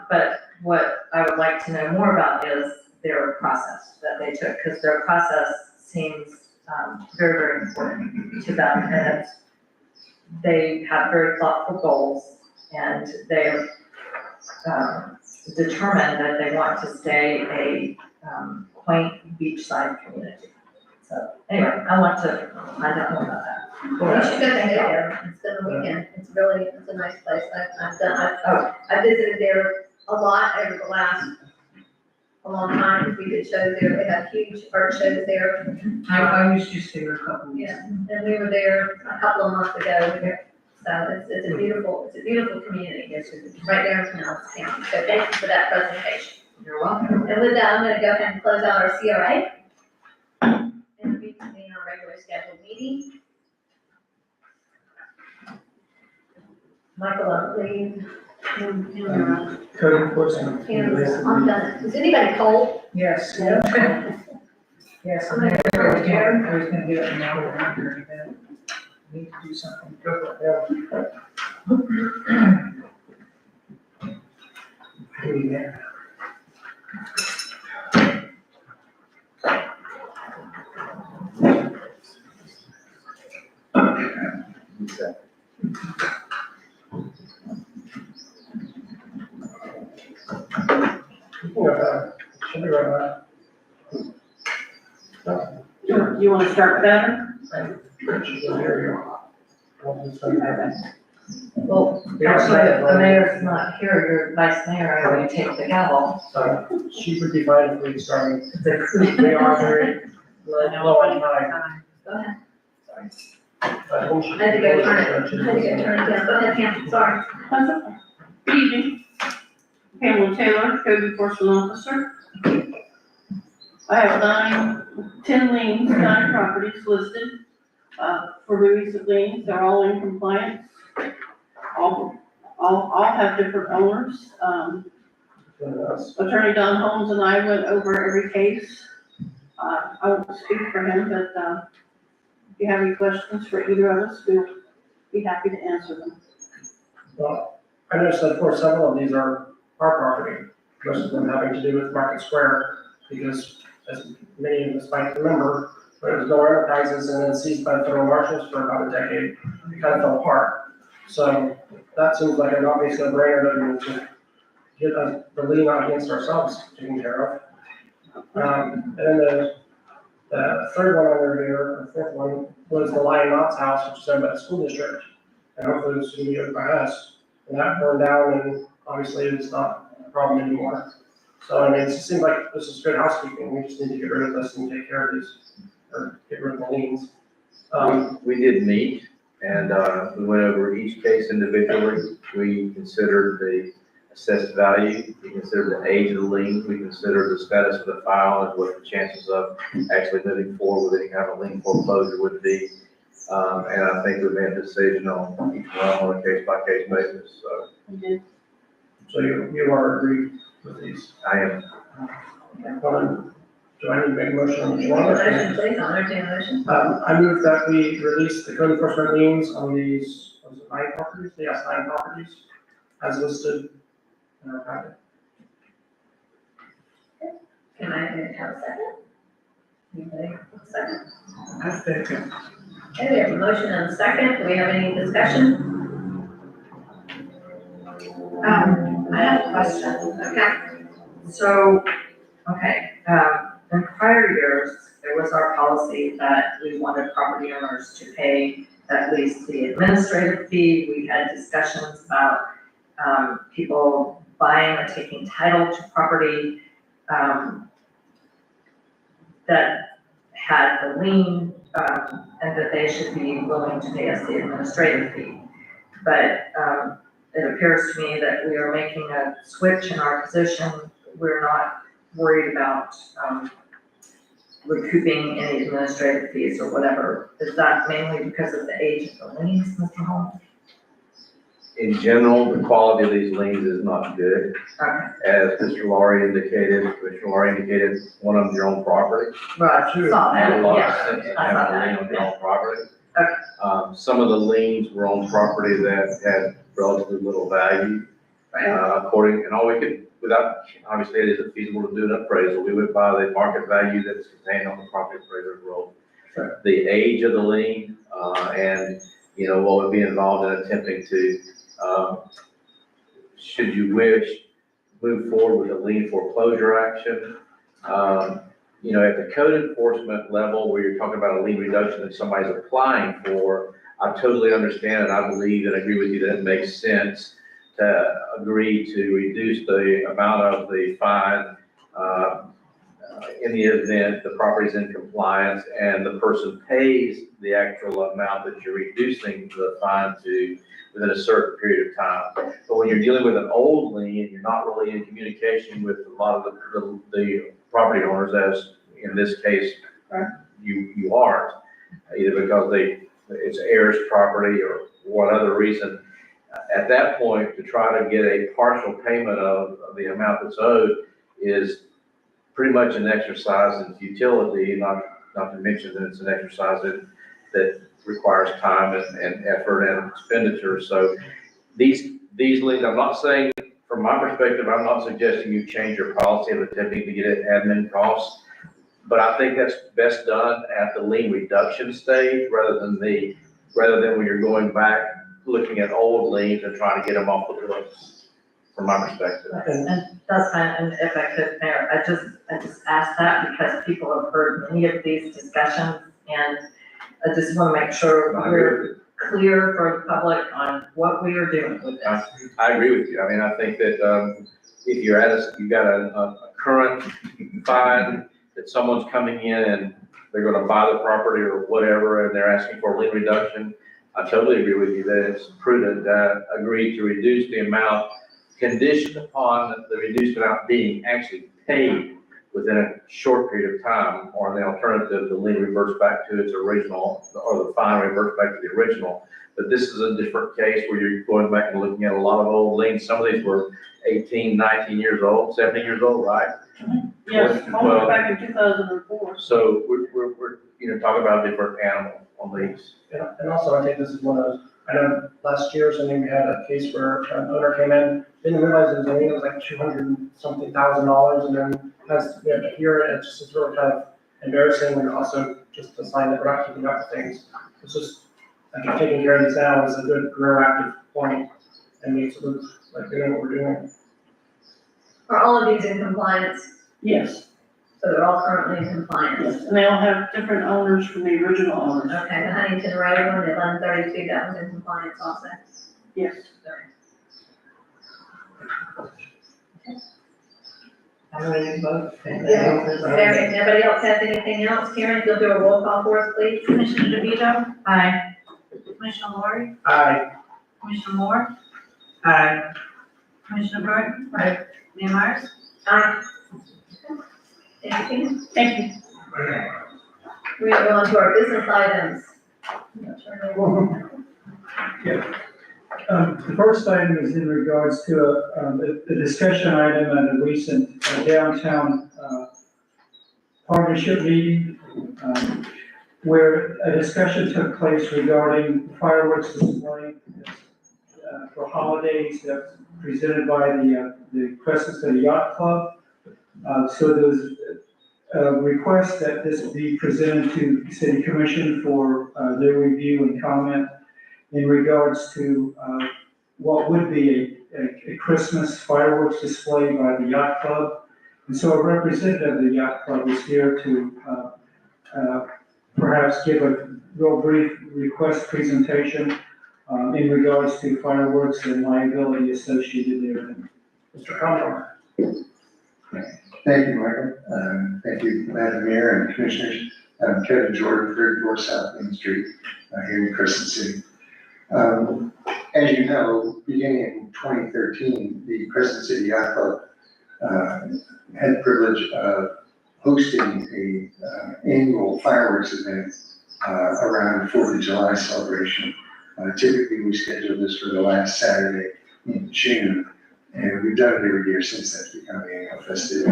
But what I would like to know more about is their process that they took, because their process seems very, very important to them. And they have very thoughtful goals, and they're determined that they want to stay a quaint beachside community. So anyway, I want to find out more about that. You should go there and spend the weekend. It's a nice place. I've visited there a lot over the last, a long time, because we did shows there. They have huge art shows there. I was just there a couple of weeks. Yeah, and we were there a couple of months ago. So it's a beautiful community. Yes, it's right there in Pinellas County. So thank you for that presentation. You're welcome. And with that, I'm gonna go ahead and close out our CRA. And reconvene our regular scheduled meeting. Michael, please. Code enforcement. I'm done. Is anybody cold? Yes. Yes, I'm gonna go over there. I was gonna do it now, but I'm doing that. Need to do something. Go for it. Yeah. Should be right back. You wanna start with that? Well, actually, if the mayor's not here, your vice mayor, I'm going to take the gavel. So she would be fine if we started. The- We are very low on time. Go ahead. I I had to go turn it down. Go ahead, Pam, sorry. Good evening. Pamela Taylor, Code Enforcement Officer. I have 10 liens, 9 properties listed, for release of liens. They're all in compliance. All have different owners. Attorney Don Holmes and I went over every case. I won't speak for him, but, if you have any questions for either of us, we'll be happy to answer them. Well, I noticed that for several of these are our property, most of them having to do with Market Square, because as many of us might remember, when it was no enterprises and then seized by the federal marshals for about a decade, it kind of fell apart. So that seems like an obvious no-brainer that we need to get the lien out against ourselves taken care of. And then the third one under here, or fourth one, was the Lion Knott's house, which is owned by the school district. And hopefully it's going to be owned by us. And that burned down, and obviously it's not a problem anymore. So I mean, it just seems like this is good housekeeping. We just need to get rid of this and take care of these, or get rid of the liens. We did meet, and we went over each case individually. We considered the assessed value, we considered the age of the lien, we considered the status of the file and what the chances of actually moving forward with any kind of lien foreclosure would be. And I think we made a decision on each one on a case-by-case basis, so So you are agreed with these? I am. Do I need to make a motion on each one? Motion, please, I'll entertain a motion. I move that we release the code enforcement liens on these, was it 9 properties? Yes, 9 properties, as listed in our packet. Can I have a second? Anybody, second? I think, Okay, we have a motion and a second. Do we have any discussion? I have a question. Okay. So, okay, in prior years, there was our policy that we wanted property owners to pay at least the administrative fee. We had discussions about, people buying or taking title to property, that had the lien, and that they should be willing to pay us the administrative fee. But, it appears to me that we are making a switch in our position. We're not worried about, recouping any administrative fees or whatever. Is that mainly because of the age of the liens, Mr. Holmes? In general, the quality of these liens is not good. Okay. As Mr. Laurie indicated, one of them your own property. Right, saw that, Made a lot of yeah. sense to I have saw a lien that. on your own property. Okay. Some of the liens were on property that had relatively little value. According, and all we could, without, obviously it isn't feasible to do an appraisal, we would buy the market value that's contained on the property appraiser's roll. The age of the lien, and, you know, what would be involved in attempting to, should you wish, move forward with a lien foreclosure action. You know, at the code enforcement level, where you're talking about a lien reduction that somebody's applying for, I totally understand and I believe and agree with you that it makes sense to agree to reduce the amount of the fine in the event the property's in compliance and the person pays the actual amount that you're reducing the fine to within a certain period of time. But when you're dealing with an old lien, you're not really in communication with a lot of the property owners, as in this case, you aren't, either because it's heirs property or what other reason. At that point, to try to get a partial payment of the amount that's owed is pretty much an exercise in futility, not to mention that it's an exercise that requires time and effort and expenditure. So these liens, I'm not saying, from my perspective, I'm not suggesting you change your policy of attempting to get at admin costs, but I think that's best done at the lien reduction stage rather than when you're going back, looking at old liens and trying to get them off the books, from my perspective. And that's fine, and if I could, Mayor, I just asked that because people have heard many of these discussions, and I just want to make sure we're clear for the public on what we are doing with this. I agree with you. I mean, I think that, if you're you've got a current fine that someone's coming in and they're gonna buy the property or whatever, and they're asking for a lien reduction, I totally agree with you that it's prudent to agree to reduce the amount conditioned upon the reduced amount being actually paid within a short period of time, or the alternative, the lien reverts back to its original, or the fine reverts back to the original. But this is a different case where you're going back and looking at a lot of old liens. Some of these were 18, 19 years old, 17 years old, right? Yes, Well, almost back in 2004. So we're talking about a different animal on these. And also, I think this is one of those, I know last year, something we had a case where an owner came in, didn't realize it was like $200-something thousand, and then we have to hear it. It's just really kind of embarrassing, and also just a sign that we're not keeping up with things. It's just, I think taking care of these now is a good proactive point, and makes it look like doing what we're doing. Are all of these in compliance? Yes. So they're all currently in compliance? Yes, and they all have different owners from the original owners. Okay, the Huntington Road one, the 1132, that was in compliance also? Yes. Yeah. If nobody else has anything else, Karen, if you'll do a roll call for us, please. Commissioner DeVito? Aye. Commissioner Laurie? Aye. Commissioner Moore? I, Commissioner Burton? Aye. Mayor Myers? Aye. Thank you. Thank you. We are on to our business items. The first item is in regards to a discussion item at a recent downtown partnership meeting, where a discussion took place regarding fireworks display for holidays that's presented by the Crescent City Yacht Club. So there was a request that this be presented to the City Commission for their review and comment in regards to what would be a Christmas fireworks display by the Yacht Club. And so a representative of the Yacht Club is here to perhaps give a real brief request presentation in regards to fireworks and liability associated therein. Mr. Condor. Thank you, Michael. Thank you, Madam Mayor and Commissioners. I'm Kevin Jordan, 34 South Main Street, here in Crescent City. As you know, beginning in 2013, the Crescent City Yacht Club had the privilege of hosting a annual fireworks event around the 4th of July celebration. Typically, we schedule this for the last Saturday in June, and we've done it every year since that's become an annual festivity.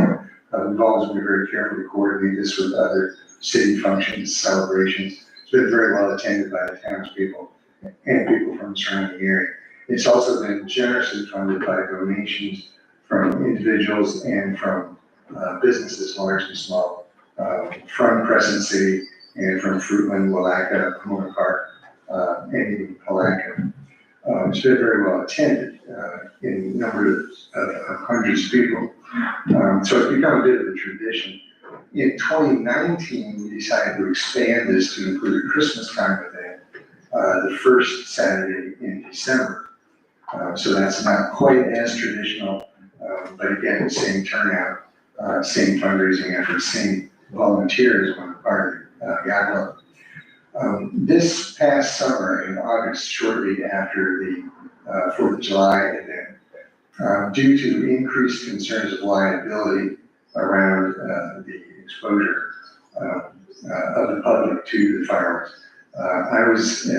We've always been very careful to coordinate this with other city functions, celebrations. It's been very well attended by the townspeople and people from the surrounding area. It's also been generously funded by donations from individuals and from businesses, large and small, from Crescent City and from Fruitland, Willaca, Pomona Park, and even Palaca. It's been very well attended in a number of hundreds of people. So it's become a bit of a tradition. In 2019, we decided to expand this to include a Christmas time event, the first Saturday in December. So that's not quite as traditional, but again, same turnout, same fundraising efforts, same volunteers on the part of Yacht Club. This past summer in August, shortly after the 4th of July event, due to increased concerns of liability around the exposure of the public to the fireworks, I was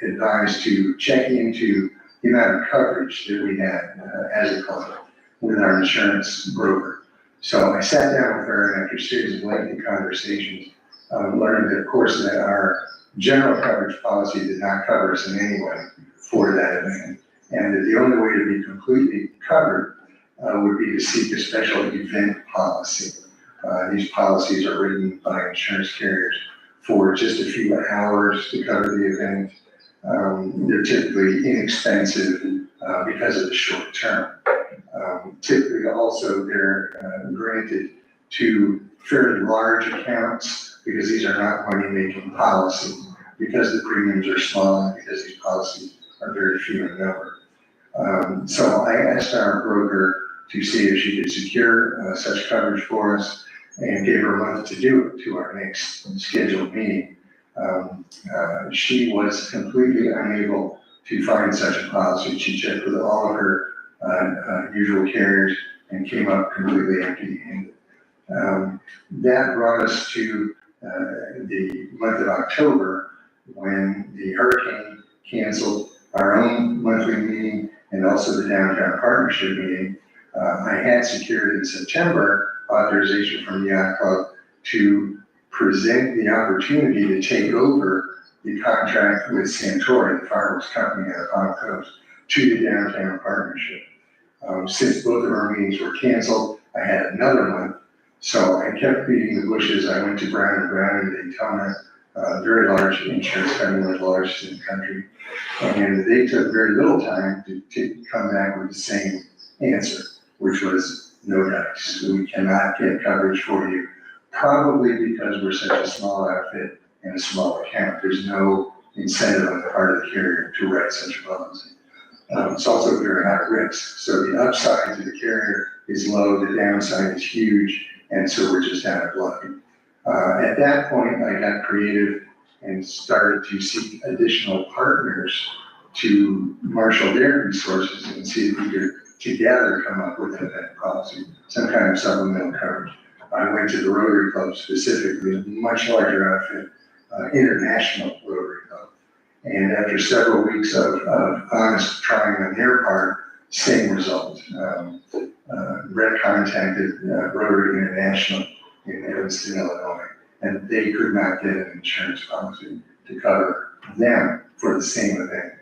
advised to check into the amount of coverage that we had as a club with our insurance broker. So I sat down with her, and after a series of lengthy conversations, learned that, of course, that our general coverage policy did not cover us in any way for that event, and that the only way to be completely covered would be to seek a special event policy. These policies are written by insurance carriers for just a few hours to cover the event. They're typically inexpensive because of the short term. Typically also they're granted to fairly large accounts because these are not money-making policies, because the premiums are small and because these policies are very few in number. So I asked our broker to see if she could secure such coverage for us and gave her a month to do it to our next scheduled meeting. She was completely unable to find such a policy. She checked with all of her usual carriers and came up completely empty-handed. That brought us to the month of October, when the hurricane canceled our own monthly meeting and also the downtown partnership meeting. I had secured in September authorization from the Yacht Club to present the opportunity to take over the contract with Santori, the fireworks company out of Palm Coast, to the downtown partnership. Since both of our meetings were canceled, I had another month, so I kept beating the bushes. I went to Brown & Brown in Daytona, a very large insurance company, one of the largest in the country, and they took very little time to come back with the same answer, which was no dice. We cannot get coverage for you, probably because we're such a small outfit and a small account. There's no incentive on the part of the carrier to write such a policy. It's also very high risk, so the upside to the carrier is low, the downside is huge, and so we're just out of luck. At that point, I got creative and started to seek additional partners to marshal their resources and see if we could together come up with an event policy, some kind of supplemental coverage. I went to the Rotary Club specifically, a much larger outfit, International Rotary And after several weeks of honest trying on their part, same result. Brett contacted Rotary International in Evanston, Illinois, and they could not get an insurance policy to cover them for the same event.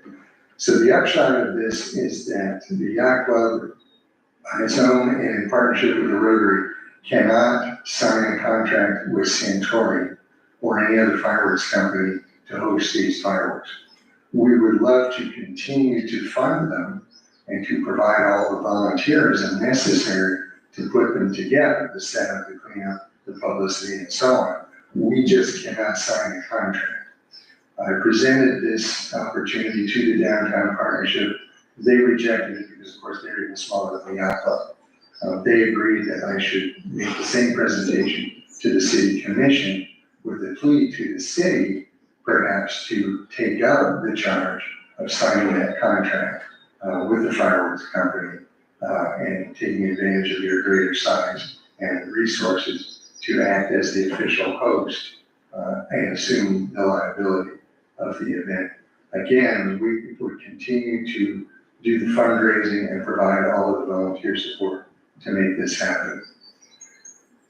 So the upshot of this is that the yacht club, on its own and in partnership with the Rotary, cannot sign a contract with Santori or any other fireworks company to host these fireworks. We would love to continue to fund them and to provide all the volunteerism necessary to put them together, the setup, the cleanup, the publicity, and so on. We just cannot sign a contract. I presented this opportunity to the Downtown Partnership. They rejected it because, of course, they're even smaller than the yacht club. They agreed that I should make the same presentation to the city commission with a plea to the city, perhaps to take up the charge of signing that contract with the fireworks company and taking advantage of your greater size and resources to act as the official host and assume the liability of the event. Again, we would continue to do the fundraising and provide all of the volunteer support to make this happen.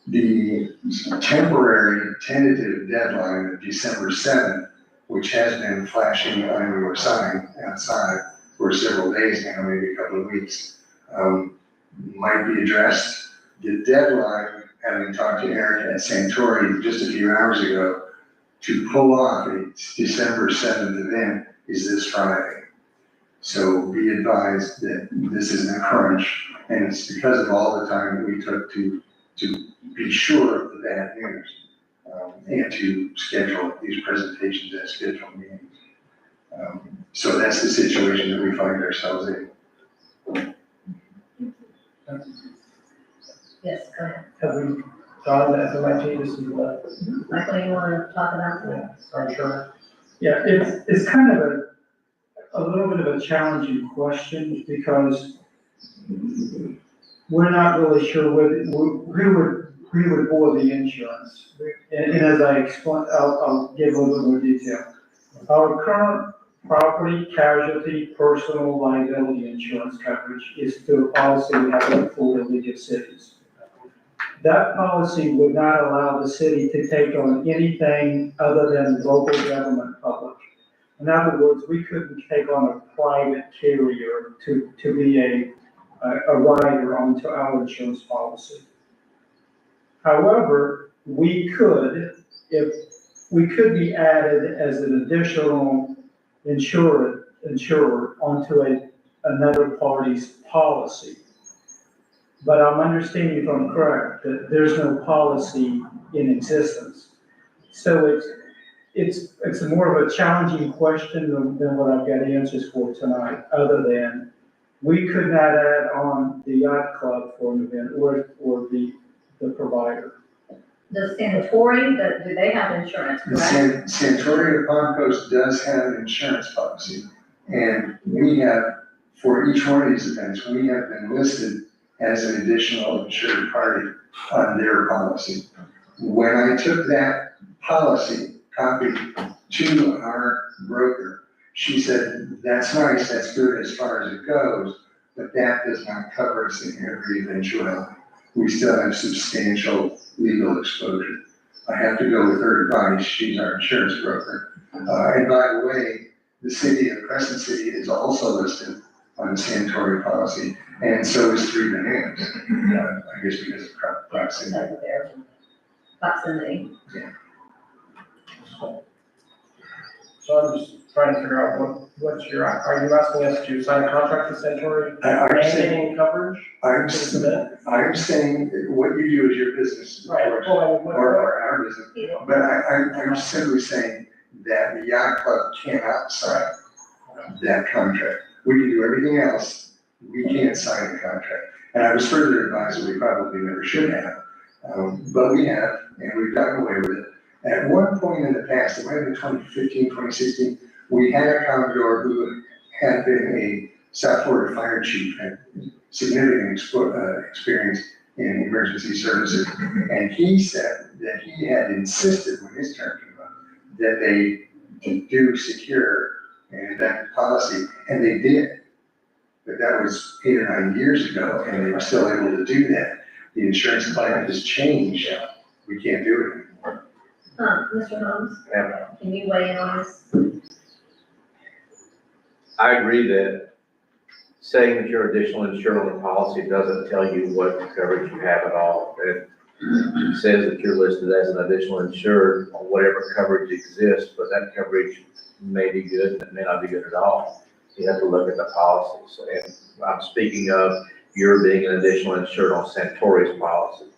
The temporary tentative deadline of December 7th, which has been flashing on your sign outside for several days now, maybe a couple of weeks, might be addressed. The deadline, having talked to Eric at Santori just a few hours ago, to pull off a December 7th event is this Friday. So be advised that this isn't a crunch, and it's because of all the time that we took to be sure of the bad news and to schedule these presentations as scheduled meetings. So that's the situation that we find ourselves in. Yes, go ahead. Have we gone to FMIT, this is Michael, you want to talk about that? sorry, sure. Yeah, it's kind of a little bit of a challenging question because we're not really sure who would bore the insurance. And as I explain, I'll give a little more detail. Our current property, casualty, personal liability insurance coverage is through a policy we have in Florida League of Cities. That policy would not allow the city to take on anything other than local government public. In other words, we couldn't take on a private carrier to be a rider onto our insurance policy. However, we could be added as an additional insurer onto another party's policy. But I'm understanding if I'm correct, that there's no policy in existence. So it's more of a challenging question than what I've got answers for tonight, other than we could not add on the yacht club for an event or the provider. Does Santori, do they have insurance, correct? Santori de Palm Coast does have an insurance policy, and we have, for each one of these events, we have been listed as an additional insured party on their policy. When I took that policy copy to our broker, she said, that's nice, that's good as far as it goes, but that does not cover us in every eventuality. We still have substantial legal exposure. I have to go with her advice, she's our insurance broker. And by the way, the city of Crescent City is also listed on the Santori policy, and so is Three Bananas, I guess because of proximity. Proximity. Yeah. So I'm just trying to figure out are you asking us to sign a contract with Santori? I'm saying, coverage? I'm saying what you do is your business, of Right. course, Well, or our business. But I'm simply saying that the yacht club cannot sign that contract. We can do everything else, we can't sign the contract. And I was further advised that we probably never should have, but we have, and we've gotten away with it. At one point in the past, it might have been 2015, 2016, we had a Commodore who had been a South Florida fire chief, had significant experience in emergency services. And he said that he had insisted when his term came up, that they do secure and that policy, and they did. But that was 8 or 9 years ago, and they were still able to do that. The insurance climate has changed. We can't do it anymore. Mr. Holmes, can you weigh in on this? I agree that saying that you're additional insured on the policy doesn't tell you what coverage you have at all. It says that you're listed as an additional insured on whatever coverage exists, but that coverage may be good and it may not be good at all. You have to look at the policies. And I'm speaking of you're being an additional insured on Santori's policy.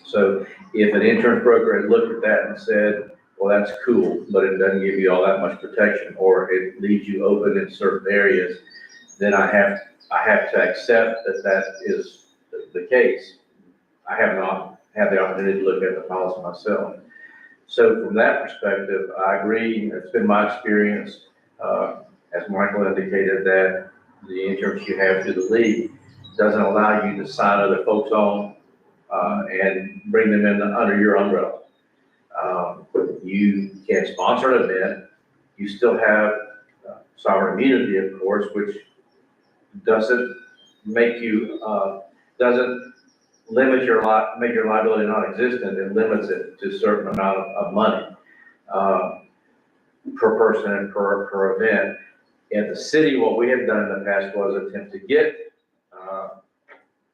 So if an insurance broker had looked at that and said, well, that's cool, but it doesn't give you all that much protection, or it leaves you open in certain areas, then I have to accept that that is the case. I have not had the opportunity to look at the policy myself. So from that perspective, I agree. It's been my experience, as Michael indicated, that the insurance you have through the league doesn't allow you to sign other folks on and bring them in under your umbrella. You can sponsor an event. You still have sovereign immunity, of course, which doesn't make you, doesn't limit make your liability non-existent. It limits it to a certain amount of money per person and per event. At the city, what we have done in the past was attempt to get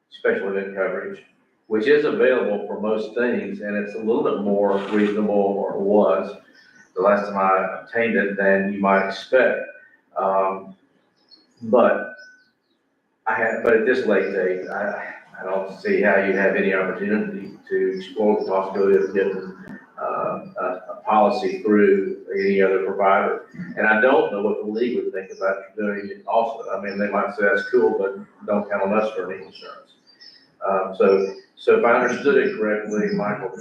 special event coverage, which is available for most things, and it's a little bit more reasonable, or was, the last time I obtained it, than you might expect. But at this late date, I don't see how you have any opportunity to explore the possibility of getting a policy through any other provider. And I don't know what the league would think about doing it also. I mean, they might say that's cool, but don't count on us for any insurance. So if I understood it correctly, Michael,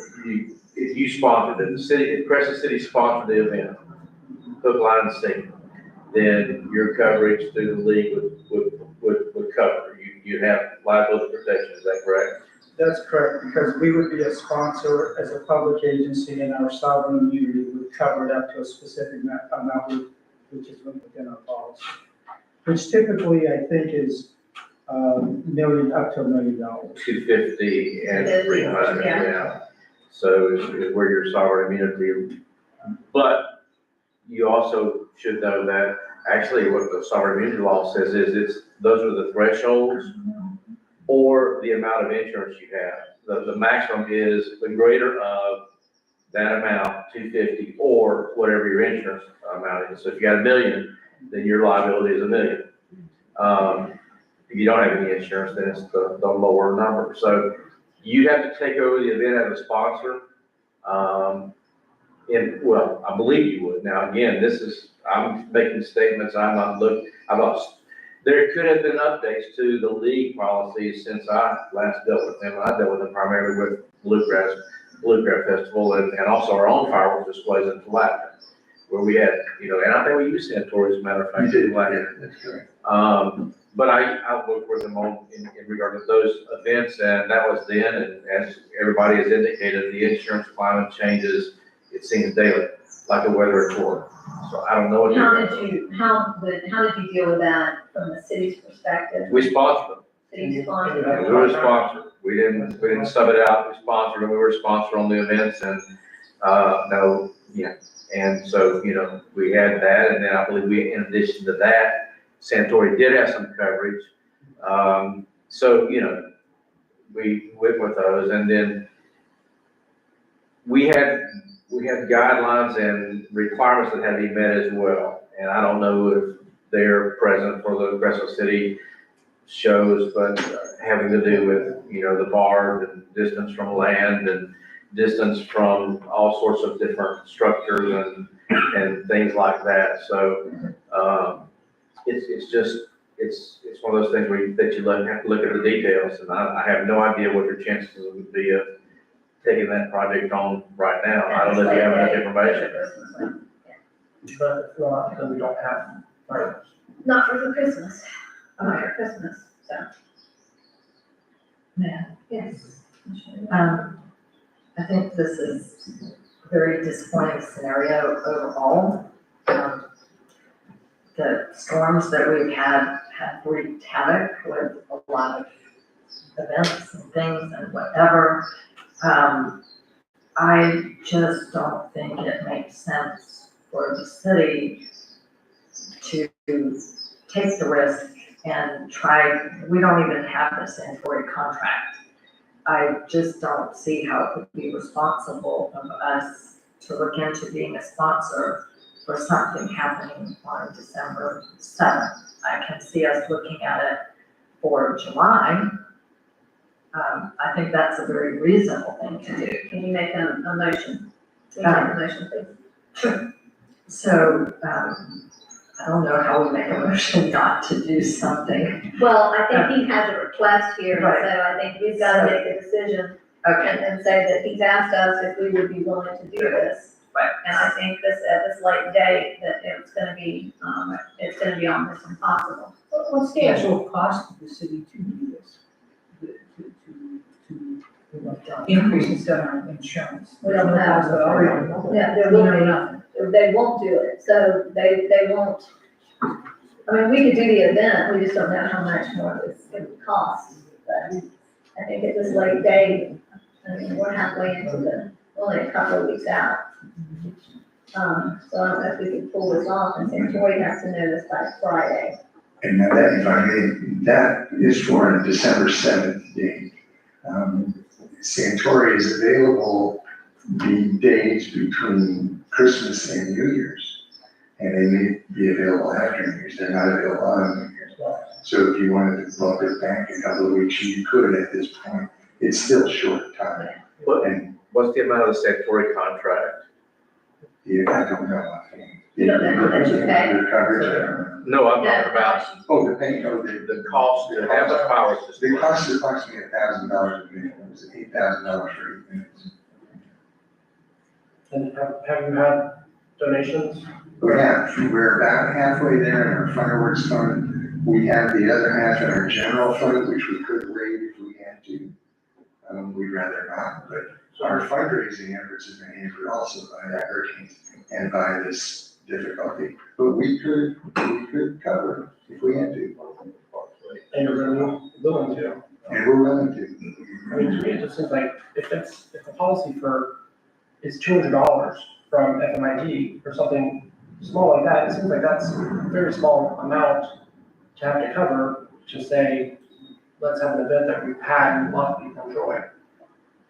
if you sponsored it, if Crescent City sponsored the event, hook, line, and sinker, then your coverage through the league would cover. You have liability protection, is that correct? That's correct, because we would be a sponsor as a public agency, and our sovereign immunity would cover it up to a specific amount, which is within our policy. Which typically, I think, is million, up to $1 million. 250 and 300, yeah. So is where your sovereign immunity, but you also should know that actually what the sovereign immunity law says is those are the thresholds or the amount of insurance you have. The maximum is the greater of that amount, 250, or whatever your insurance amount is. So if you got $1 million, then your liability is $1 million. If you don't have any insurance, then it's the lower number. So you have to take over the event as a sponsor. Well, I believe you would. Now, again, I'm making statements. There could have been updates to the league policies since I last dealt with them. I dealt with them primarily with Bluegrass Festival and also our own fireworks displays in Palatka, where we had, and I think we used Santori, as a matter of fact. That's correct. But I worked with them in regard to those events, and that was then, and as everybody has indicated, the insurance climate changes, it seems daily, like a weather report. So I don't know what How did you deal with that from the city's perspective? we sponsored them. City sponsored? And we were a sponsor. We didn't sub it out. We sponsored them. We were a sponsor on the events, and and so, we had that, and then I believe in addition to that, Santori did have some coverage. So, we went with those, and then we had guidelines and requirements that had to be met as well. And I don't know if they're present for the Crescent City shows, but having to do with, the bar and distance from land and distance from all sorts of different structures and things like that. So, it's one of those things that you have to look at the details, and I have no idea what your chances would be of taking that project on right now. I don't know if you have enough information. But if not, then we don't have fireworks. Not for Christmas, so. Yeah. Yes. I think this is a very disappointing scenario overall. the storms that we've had have wreaked havoc with a lot of events and things and whatever. I just don't think it makes sense for the city to take the risk and try, we don't even have the Santori contract. I just don't see how it would be responsible of us to look into being a sponsor for something happening on December 7th. I can see us looking at it for July. I think that's a very reasonable thing to do. Can you make a motion? Can you make a motion, please? Sure. So, I don't know how we make a motion not to do something. Well, I think he has a request here, so Right. I think we've got to make a decision and say that he's asked us if we would be willing to do this. Right. And I think this, at this late date, that it's gonna be almost impossible. What's the actual cost of the city to do this? To increase instead of insurance? We don't have. Yeah, there will be, they won't do it, so they won't. I mean, we could do the event, we just don't know how much more it's gonna cost, but I think at this late date, I mean, we're halfway into only a couple of weeks out. So I don't know if we can pull this off, and Santori has to know this by Friday. And now that, if I may, that is for a December 7th date. Santori is available the days between Christmas and New Year's. And they may be available after New Year's, they're not available on New Year's. So if you wanted to bump it back a couple of weeks, you could at this point. It's still short time. And What's the amount of the Santori contract? yeah, I don't know, I think. You don't know how much you pay? The coverage, I don't know. No, I'm talking about Oh, the pay, oh, the cost to have a power system. the cost is approximately $1,000 a minute, it was $8,000 for 8 minutes. And have you had donations? We're about halfway there in our fireworks fund. We have the other half in our general fund, which we could raise if we had to. We'd rather not, but our fundraising efforts have been hampered also by that hurricane and by this difficulty. But we could cover if we had to. And you're willing to? And we're willing to. I mean, to me, it just seems like if the policy is $200 from FMIT or something small like that, it seems like that's a very small amount to have to cover to say, let's have an event that we've had and a lot of people enjoy.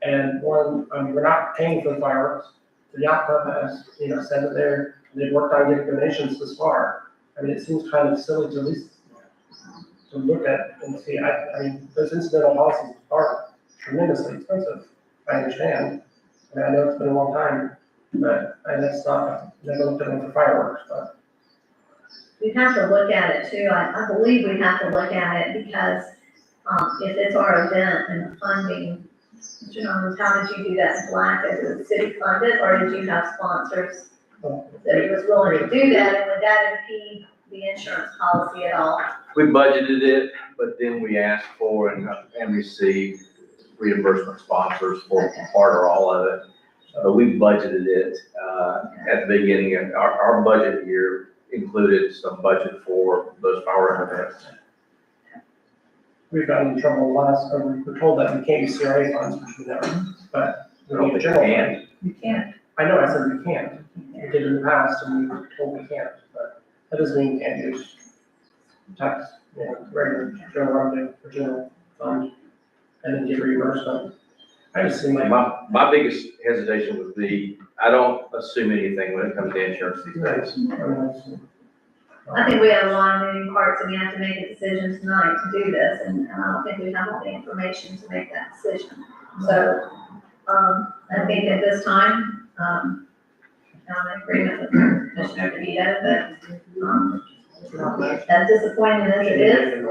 And we're not paying for the fireworks. The yacht club has, said that they've worked on getting donations this far. I mean, it seems kind of silly to at least to look at and see. I mean, those incidental policies are tremendously expensive. I understand. I mean, I know it's been a long time, but that's not, never looked at them for fireworks, but. We have to look at it too, I believe we have to look at it because, if it's our event and the funding, Mr. Jones, how did you do that in Black? Is the city funded, or did you have sponsors that he was willing to do that, and would that impede the insurance policy at all? We budgeted it, but then we asked for and received reimbursement sponsors for part or all of it. But we budgeted it, at the beginning of our budget year included some budget for those firework events. We've gotten in trouble we were told that we can't use CRA funds, which we never, but we need a general fund. You can't. I know, I said we can't. We did in the past and we were told we can't, but that doesn't mean we can't use tax, regular general revenue or general fund and then get reimbursement. I just seem like. My biggest hesitation would be, I don't assume anything when it comes to insurance these days. I think we have a lot of moving parts and we have to make a decision tonight to do this, and I don't think we have all the information to make that decision. So, I think at this time, I'm in agreement with Commissioner DeVito that, as disappointing as it is,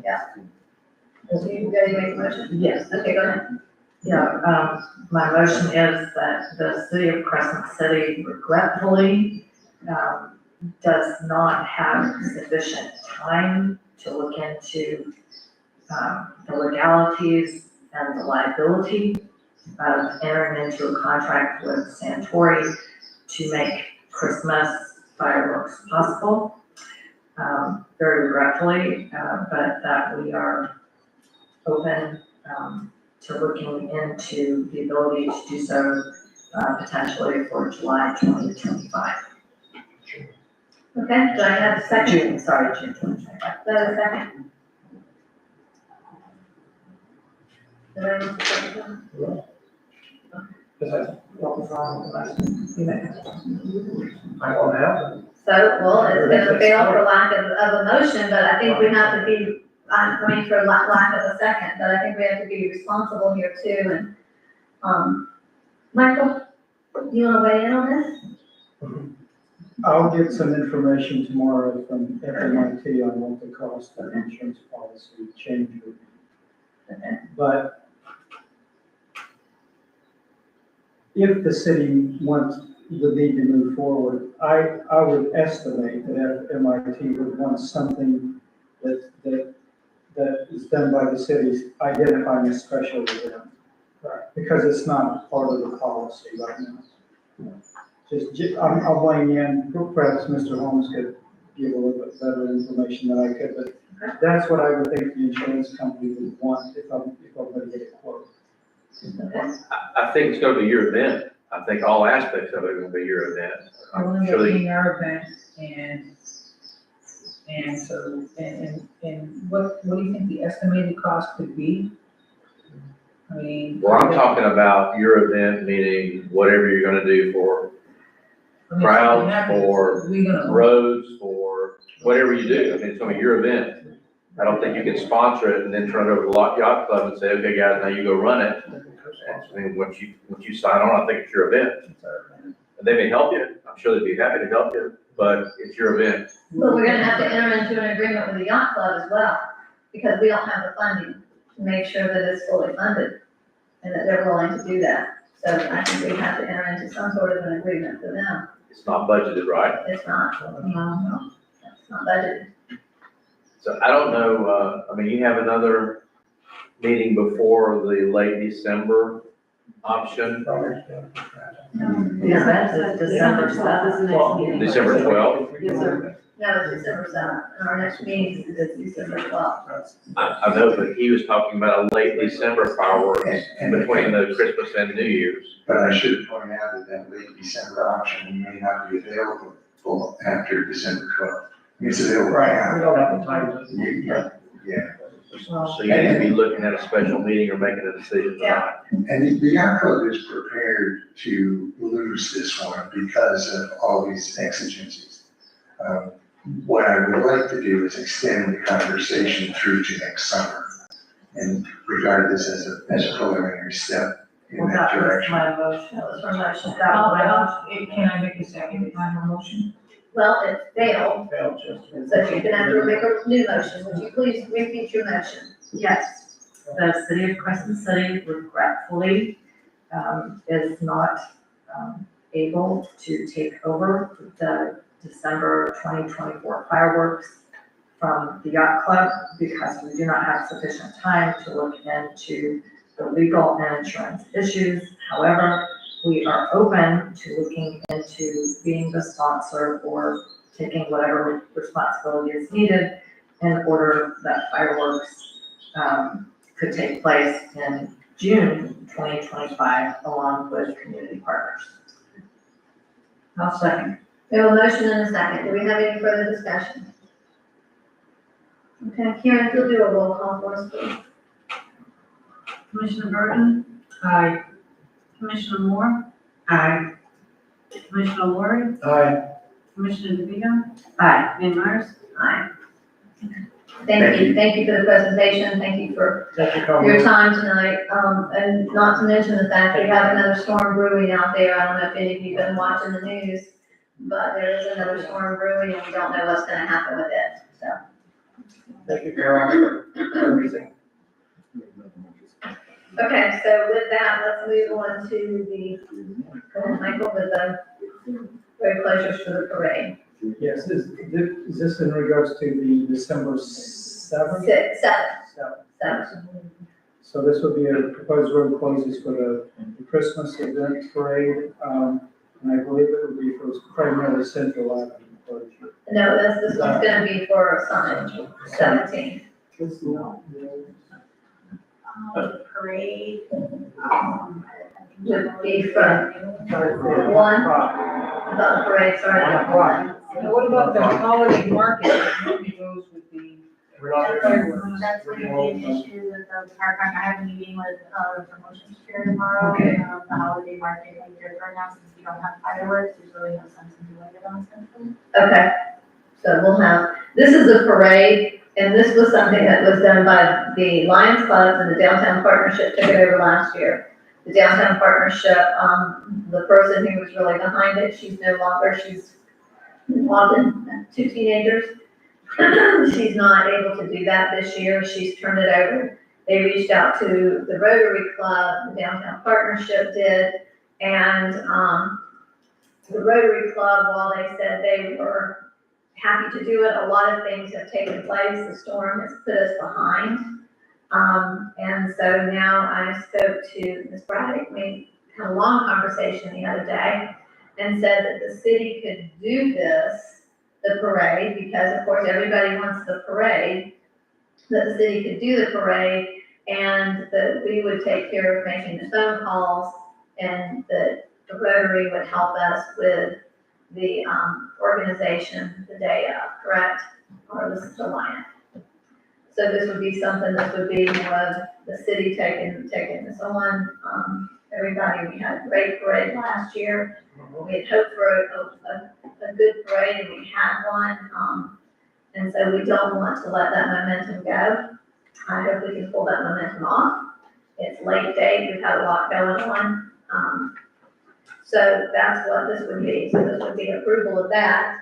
yeah. So you ready to make a motion? Yes. Okay, go ahead. Yeah, my motion is that the city of Crescent City regretfully, does not have sufficient time to look into, the legalities and the liability of entering into a contract with Santori to make Christmas fireworks possible. very regretfully, but that we are open, to looking into the ability to do so, potentially for July 2025. Okay, do I have a second? June 2025. Do I have a second? Do I have a second? What was wrong with the last meeting? I won't have it. So, well, it's gonna fail for lack of a motion, but I think we have to be, for lack of a second, but I think we have to be responsible here too, and, Michael, do you wanna weigh in on this? I'll get some information tomorrow from FMIT on what the cost of insurance policy change would be. But if the city wants the need to move forward, I would estimate that FMIT would want something that is done by the cities identifying a special event. Because it's not part of the policy right now. I'm weighing in, perhaps Mr. Holmes could give a little bit better information than I could, but that's what I would think the insurance company would want if I'm gonna get a quote. I think it's gonna be your event. I think all aspects of it are gonna be your event. I want to be our event, and so, and what do you think the estimated cost could be? I mean. Well, I'm talking about your event, meaning whatever you're gonna do for crowds, for roads, for whatever you do. I mean, it's gonna be your event. I don't think you can sponsor it and then turn it over to the Yacht Club and say, okay, guys, now you go run it. I mean, once you sign on, I think it's your event. And they may help you. I'm sure they'd be happy to help you, but it's your event. But we're gonna have to enter into an agreement with the yacht club as well, because we don't have the funding to make sure that it's fully funded and that they're willing to do that. So I think we have to enter into some sort of an agreement for them. It's not budgeted, right? It's not, no, it's not budgeted. So I don't know, I mean, you have another meeting before the late December option, Yeah, that's December 7th. December 12th. Yes, sir. No, it's December 7th, and our next meeting is December 12th. I know, but he was talking about a late December fireworks between the Christmas and New Year's. But I should point out that late December option may not be available after December 12th. It's available right now. We don't have the time. Yeah. So you need to be looking at a special meeting or making a decision tonight. And the yacht club is prepared to lose this one because of all these exigencies. What I would like to do is extend the conversation through to next summer and regard this as a preliminary step in Well, that that was direction. my motion. That was my motion. That Can was I make a second final motion? Well, it failed, so you're gonna have to make a new motion. Would you please repeat your motion? Yes, the city of Crescent City regretfully, is not, able to take over the December 2024 fireworks from the yacht club because we do not have sufficient time to look into the legal and insurance issues. However, we are open to looking into being the sponsor or taking whatever responsibility is needed in order that fireworks could take place in June 2025 along with community partners. I'll second. We have a motion and a second. Do we have any further discussion? Okay, Karen, if you'll do a roll call for us, please. Commissioner Burton, Aye. Commissioner Moore, Aye. Commissioner Lori, Aye. Commissioner DeVito, Aye. Mayor Myers. Aye. Thank you for the presentation, thank you for Thank you, your Carmen. time tonight. And not to mention the fact we have another storm brewing out there. I don't know if any of you have been watching the news, but there is another storm brewing and we don't know what's gonna happen with it, so. Thank you, Carol, for everything. Okay, so with that, let's move on to the, go ahead, Michael, with the road closures for the parade. Yes, is this in regards to the December 7th? Seven. So this would be a proposed road closures for the Christmas event parade, and I believe it would be for primarily Central Avenue closure. No, this one's gonna be for Summit 17. Parade. Would be from 1, the parade started at 1. Now, what about the holiday market? Maybe those would be. We're not there. That's gonna be an issue with the park. I have a meeting with, the promotions chair tomorrow. Okay. The holiday market, like, right now, since we don't have fireworks, there's really no sense in doing it on Central. Okay, so we'll have, this is a parade, and this was something that was done by the Lions Clubs and the Downtown Partnership took it over last year. The Downtown Partnership, the person who was really behind it, she's no longer, she's involved in 2 teenagers. She's not able to do that this year, she's turned it over. They reached out to the Rotary Club, the Downtown Partnership did, and, the Rotary Club, while they said they were happy to do it, a lot of things have taken place, the storm has put us behind. And so now I spoke to Ms. Braddock, we had a long conversation the other day, and said that the city could do this, the parade, because of course everybody wants the parade, that the city could do the parade, and that we would take care of making the phone calls, and that the Rotary would help us with the, organization the day of, correct? Or this is the line. So this would be something that would be more of the city taking this on. Everybody, we had a great parade last year. We had hoped for a good parade, and we had one. And so we don't want to let that momentum go. I hope we can pull that momentum off. It's late date, we've had a lot going on. So that's what this would be. So this would be approval of that,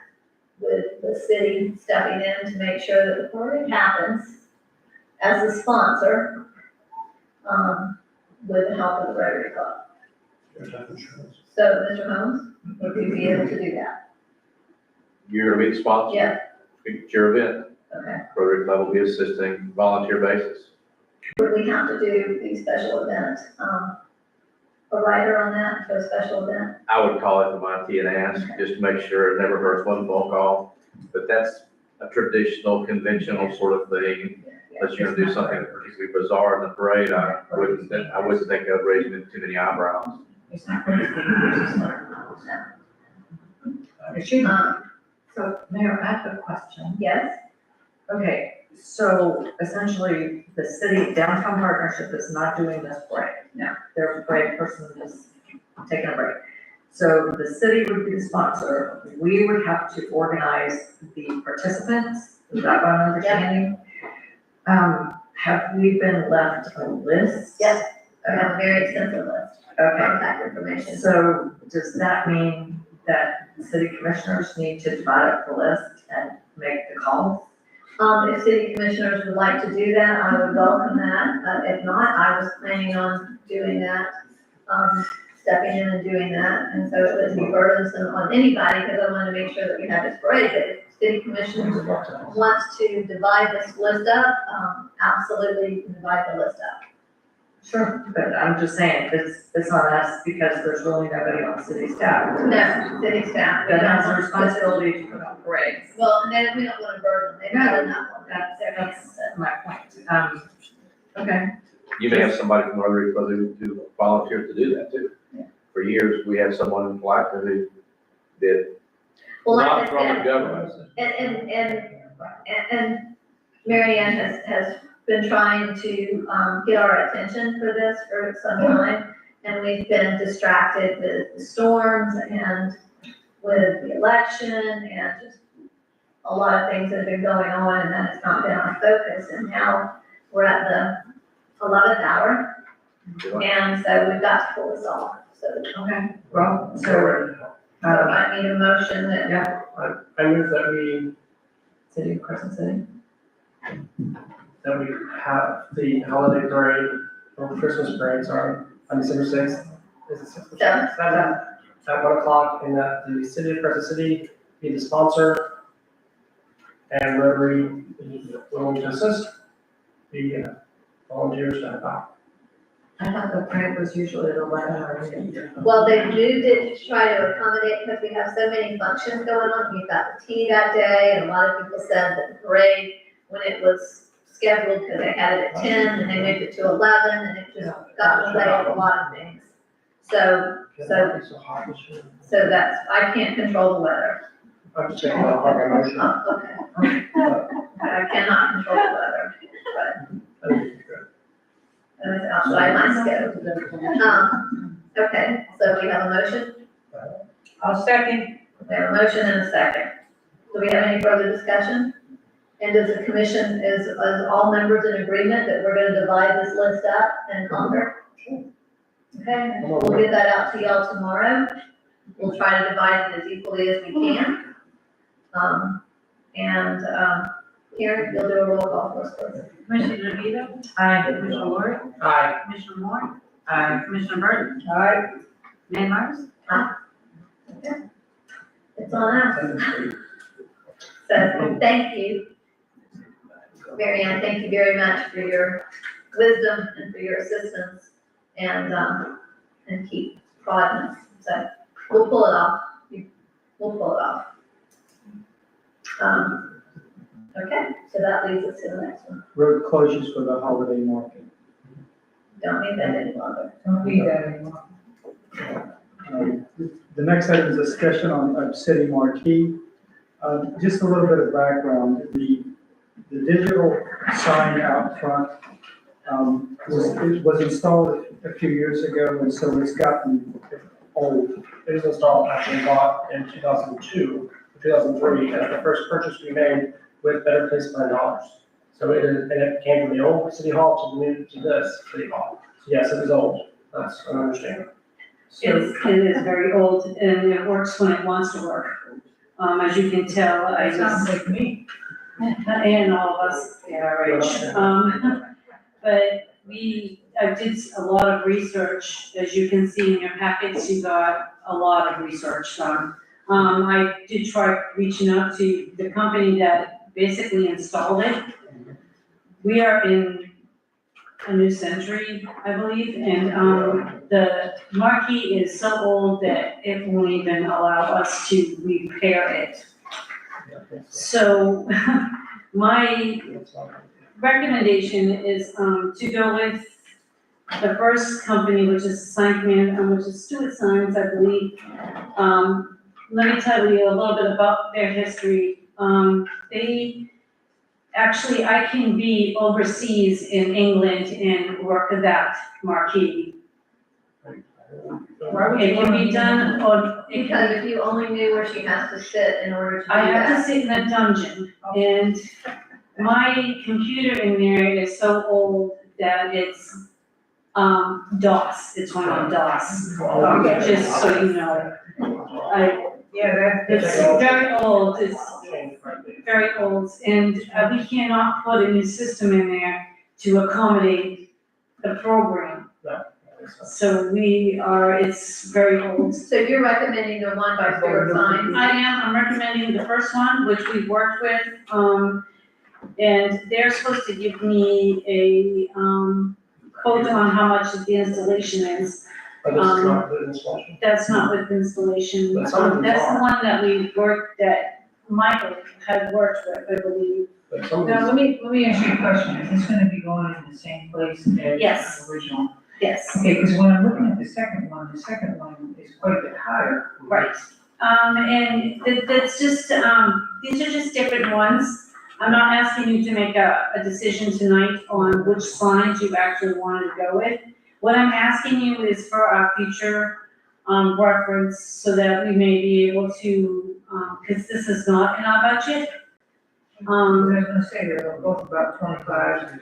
with the city stepping in to make sure that the parade happens as a sponsor, with the help of the Rotary Club. So, Mr. Holmes, would you be able to do that? You're gonna be the sponsor? Yeah, It's your event. okay. Rotary Club will be assisting volunteer basis. Would we have to do the special event, a writer on that for a special event? I would call FMIT and ask, just to make sure, it never hurts one phone call. But that's a traditional, conventional sort of thing. Unless you're gonna do something particularly bizarre in the parade, I wouldn't think that would raise too many eyebrows. It's not going to be. It should. So, Mayor, I have a question. Yes? Okay, so essentially, the city downtown partnership is not doing this parade. No. Their parade person is taking a break. So the city would be the sponsor. We would have to organize the participants. Is that what I'm understanding? Have we been left a list? Yes, I have a very extensive list, Okay, contact information. so does that mean that city commissioners need to divide up the list and make the calls? If city commissioners would like to do that, I would welcome that. If not, I was planning on doing that, stepping in and doing that. And so it wouldn't be burdensome on anybody, because I want to make sure that we have this parade. But if city commissioners wants to divide this list up, absolutely you can divide the list up. Sure, but I'm just saying, it's on us because there's really nobody on city staff. No, city staff. That has a responsibility to put on parades. Well, and then we don't want to burden them. They've got enough on that. That's my point. Okay. You may have somebody from Rotary Club who volunteered to do that too. For years, we had someone in Palatka who did, Well, like I not from the said, government. and Mary Ann has been trying to, get our attention for this for some time. And we've been distracted with the storms and with the election and just a lot of things that have been going on, and that has not been our focus. And now we're at the 11th hour, and so we've got to pull this off. So, Okay, well, so, I need a motion that, yeah, I move that we, City of Crescent City. that we have the holiday parade, or Christmas parades are on December 6th. Is it 6th? Seventh. At 1 o'clock, and that the city of Crescent City be the sponsor, and Rotary is willing to assist the volunteers to help out. I thought the parade was usually at 11 or noon. Well, they moved it to try to accommodate, because we have so many functions going on. We've got the tea that day, and a lot of people said that the parade, when it was scheduled, because they had it at 10, and they moved it to 11, and it just got away with a lot of things. So that's, I can't control the weather. I'm just thinking about my motion. Oh, okay. I cannot control the weather, but it's outside my schedule. Okay, so we have a motion? I'll second. We have a motion and a second. Do we have any further discussion? And does the commission, is all members in agreement that we're gonna divide this list up and conquer? Okay, we'll get that out to y'all tomorrow. We'll try to divide it as equally as we can. Karen, you'll do a roll call for us, please. Commissioner DeVito? Aye. Commissioner Lori? Aye. Commissioner Moore? Aye. Commissioner Burton? Aye. Mayor Myers? Okay. It's on us. So, thank you. Mary Ann, thank you very much for your wisdom and for your assistance and keep prodding us. So, we'll pull it off. We'll pull it off. Okay, so that leads us to the next one. Road closures for the holiday market. Don't need that any longer. Don't need that anymore. The next item is discussion on city marquee. Just a little bit of background, the digital sign out front was installed a few years ago, and so it's gotten old. It was installed, actually bought in 2002, 2003, and the first purchase we made with Better Place by dollars. So it is, and it came from the old city hall to the new, to this city hall. So yes, it is old, that's an understanding. It is very old and it works when it wants to work. As you can tell, I That sounds just, like me. and all of us, yeah, right. But I did a lot of research, as you can see in your packets, you got a lot of research done. I did try reaching out to the company that basically installed it. We are in a new century, I believe, and, the marquee is so old that it won't even allow us to repair it. So, my recommendation is, to go with the first company, which is Sign Command, which is Stewart Signs, I believe. Let me tell you a little bit about their history. Actually, I can be overseas in England and work that marquee. It can be done, or it Because can, if you only knew where she has to sit in order to do I have to that. sit in a dungeon, and my computer in there is so old that it's, DOS, it's running DOS, just so you know. It's very old, it's very old, and we cannot put a new system in there to accommodate the program. So it's very old. So you're recommending the one by Stewart Signs? I'm recommending the first one, which we've worked with, and they're supposed to give me a, quote on how much the installation is. But this is not the installation. That's not with installation, But some of them that's the are. one that Michael had worked with, I believe. But some of Now, these, let me ask you a question. Is this gonna be going in the same place as Yes. the original? Yes, Okay, because when I'm looking at the second one is quite a bit higher. right. And that's just, these are just different ones. I'm not asking you to make a decision tonight on which signs you actually want to go with. What I'm asking you is for our future, reference, so that we may be able to, because this is not in our budget. I was gonna say, they're both about 25 and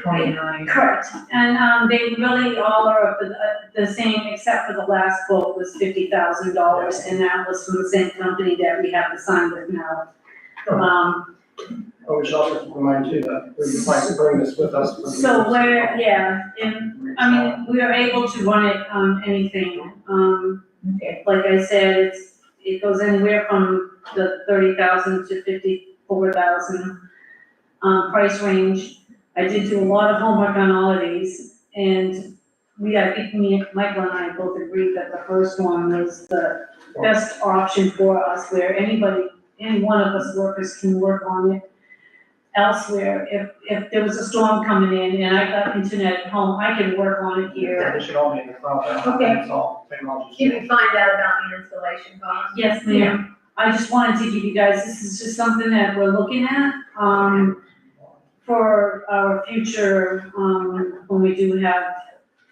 29. Correct, and, they really all are the same, except for the last quote was $50,000, and that was from the same company that we have the sign with now. we should also keep in mind too, that we might bring this with us. for the- So and, I mean, we are able to run it on anything, like I said, it goes anywhere from the 30,000 to 54,000, price range. I did do a lot of homework on all of these, and I think Michael and I both agreed that the first one was the best option for us, where any one of us workers can work on it elsewhere. If there was a storm coming in and I got internet at home, I can work on it here. They should all be in the cloud. Okay. It's all technology. You can find out about the installation cost. Yes, ma'am. I just wanted to give you guys, this is just something that we're looking at, for our future, when we do have.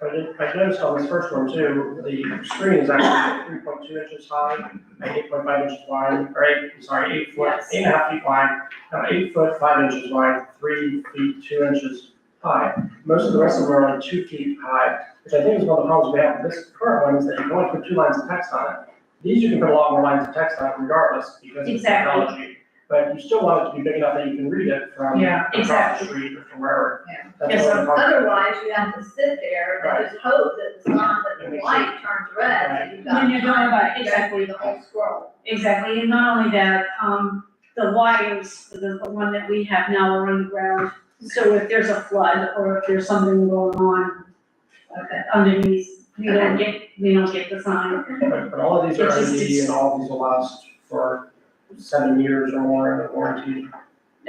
I noticed on this first one too, the screen is actually 3.2 inches high, and 8.5 inches wide, or 8 foot, Yes. 8.5 feet wide, 8 foot, 5 inches wide, 3 feet, 2 inches high. Most of the rest of them are like 2 feet high, which I think is one of the problems we have with this current one, is that you can only put 2 lines of text on it. These you can put a lot more lines of text on it regardless, because it's Exactly. technology. But you still want it to be big enough that you can read it from Yeah, across the exactly. street or from wherever. Yeah. That's Yes, what I'm talking about. otherwise you have to sit there and just hope that the sign, that the light turns red, so you've got. When you're going by, to go exactly. through the whole scroll. Exactly, and not only that, the wires, the one that we have now are underground. So if there's a flood or if there's something going on Okay. underneath, we don't get the sign. But all of these are It's just- LED and all of these will last for 7 years or more in the warranty.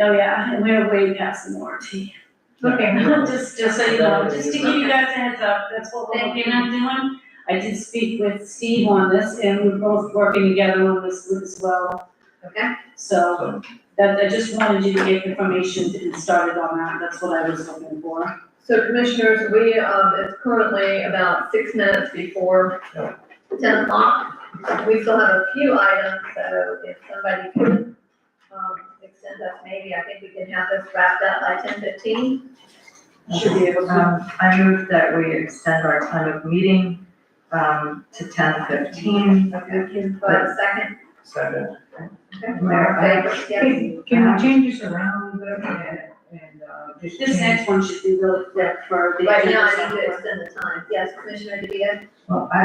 Oh, yeah, and we're way past the warranty. Okay. Just so you know, just to give you guys a heads up, that's what we're looking at doing. I did speak with Steve on this, and we're both working together on this as well. Okay. So, I just wanted you to get information and started on that, that's what I was looking for. So commissioners, it's currently about 6 minutes before 10 o'clock. We still have a few items, so if somebody could, extend us, maybe, I think we can have this wrapped up by 10:15. Should be able to. I move that we extend our time of meeting, to 10:15. Okay, do I have a second? Second. Okay, all in favor? Yes. Can we change this around a bit and, just This change? next one should be really quick for the. Right now, I agenda need to software. extend the time. Yes, Commissioner DeVito? Well, I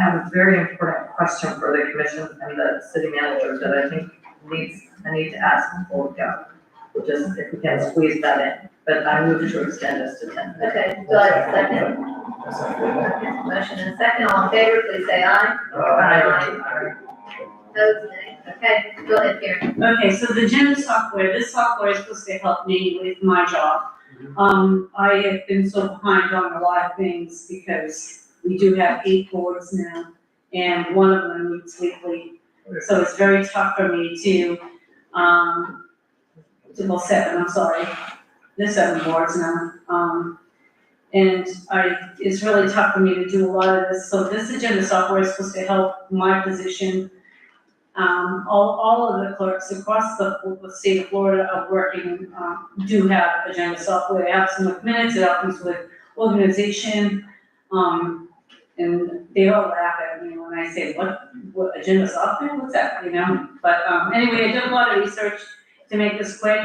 have a very important question for the commission and the city manager that I think I need to ask before we go. Just if we can squeeze that in, but I move to extend this to 10. Okay, do I have a second? Okay, motion and second, all in favor, please say aye. Aye. Opposed, nay. Okay, go ahead, Karen. Okay, so the gym software, this software is supposed to help me with my job. I have been so behind on a lot of things because we do have 8 boards now, and one of them meets weekly. So it's very tough for me to, well, 7, I'm sorry. There's 7 boards now. And it's really tough for me to do a lot of this. So this agenda software is supposed to help my position. All of the clerks across the state of Florida are working, do have agenda software. They have some with minutes, it helps with organization. And they all laugh at me when I say, what agenda software, what's that, you know? But, anyway, I did a lot of research to make this quick.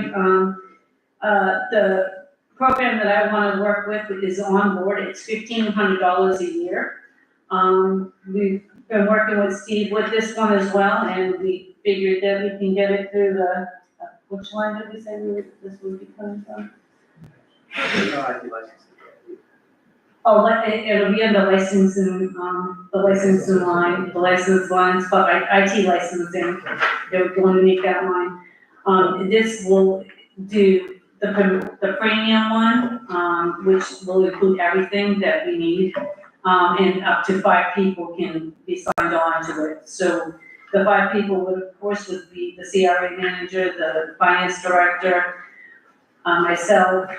The program that I wanna work with is Onboard, it's $1,500 a year. We've been working with Steve with this one as well, and we figured that we can get it through the, which line did we say this would be coming from? Oh, it'll be under licensing, the licensing line, the license lines, but IT licensing, they're going to make that line. This will do the premium one, which will include everything that we need. And up to 5 people can be signed on to it. So the 5 people would, of course, would be the CRA manager, the finance director, myself,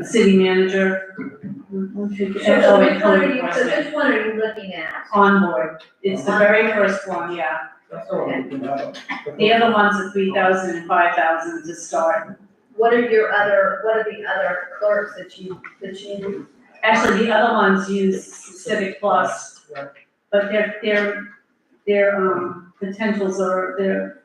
city manager. So which one are you looking at? Onboard, it's the very first one, yeah. That's the one we can have. The other ones are 3,000 and 5,000 to start. What are the other clerks that you? Actually, the other ones use Civic Plus, but their potentials are,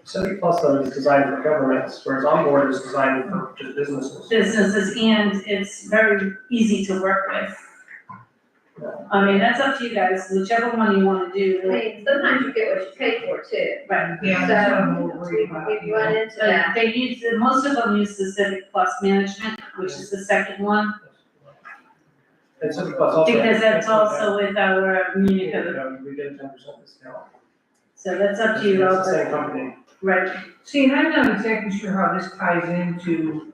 Civic Plus though is designed for governments, whereas Onboard is designed for just businesses. businesses, and it's very easy to work with. I mean, that's up to you guys, whichever one you wanna I do. mean, sometimes you get what you pay for too. Right. Yeah, that's what I'm more worried about. We've run into So that. they use, most of them use the Civic Plus Management, which is the second one, And Civic Plus also. because that's also with our We Munica, get a 10% discount. so that's up to you, It's the Robert. same company. Right, See, and I'm not exactly sure how this ties into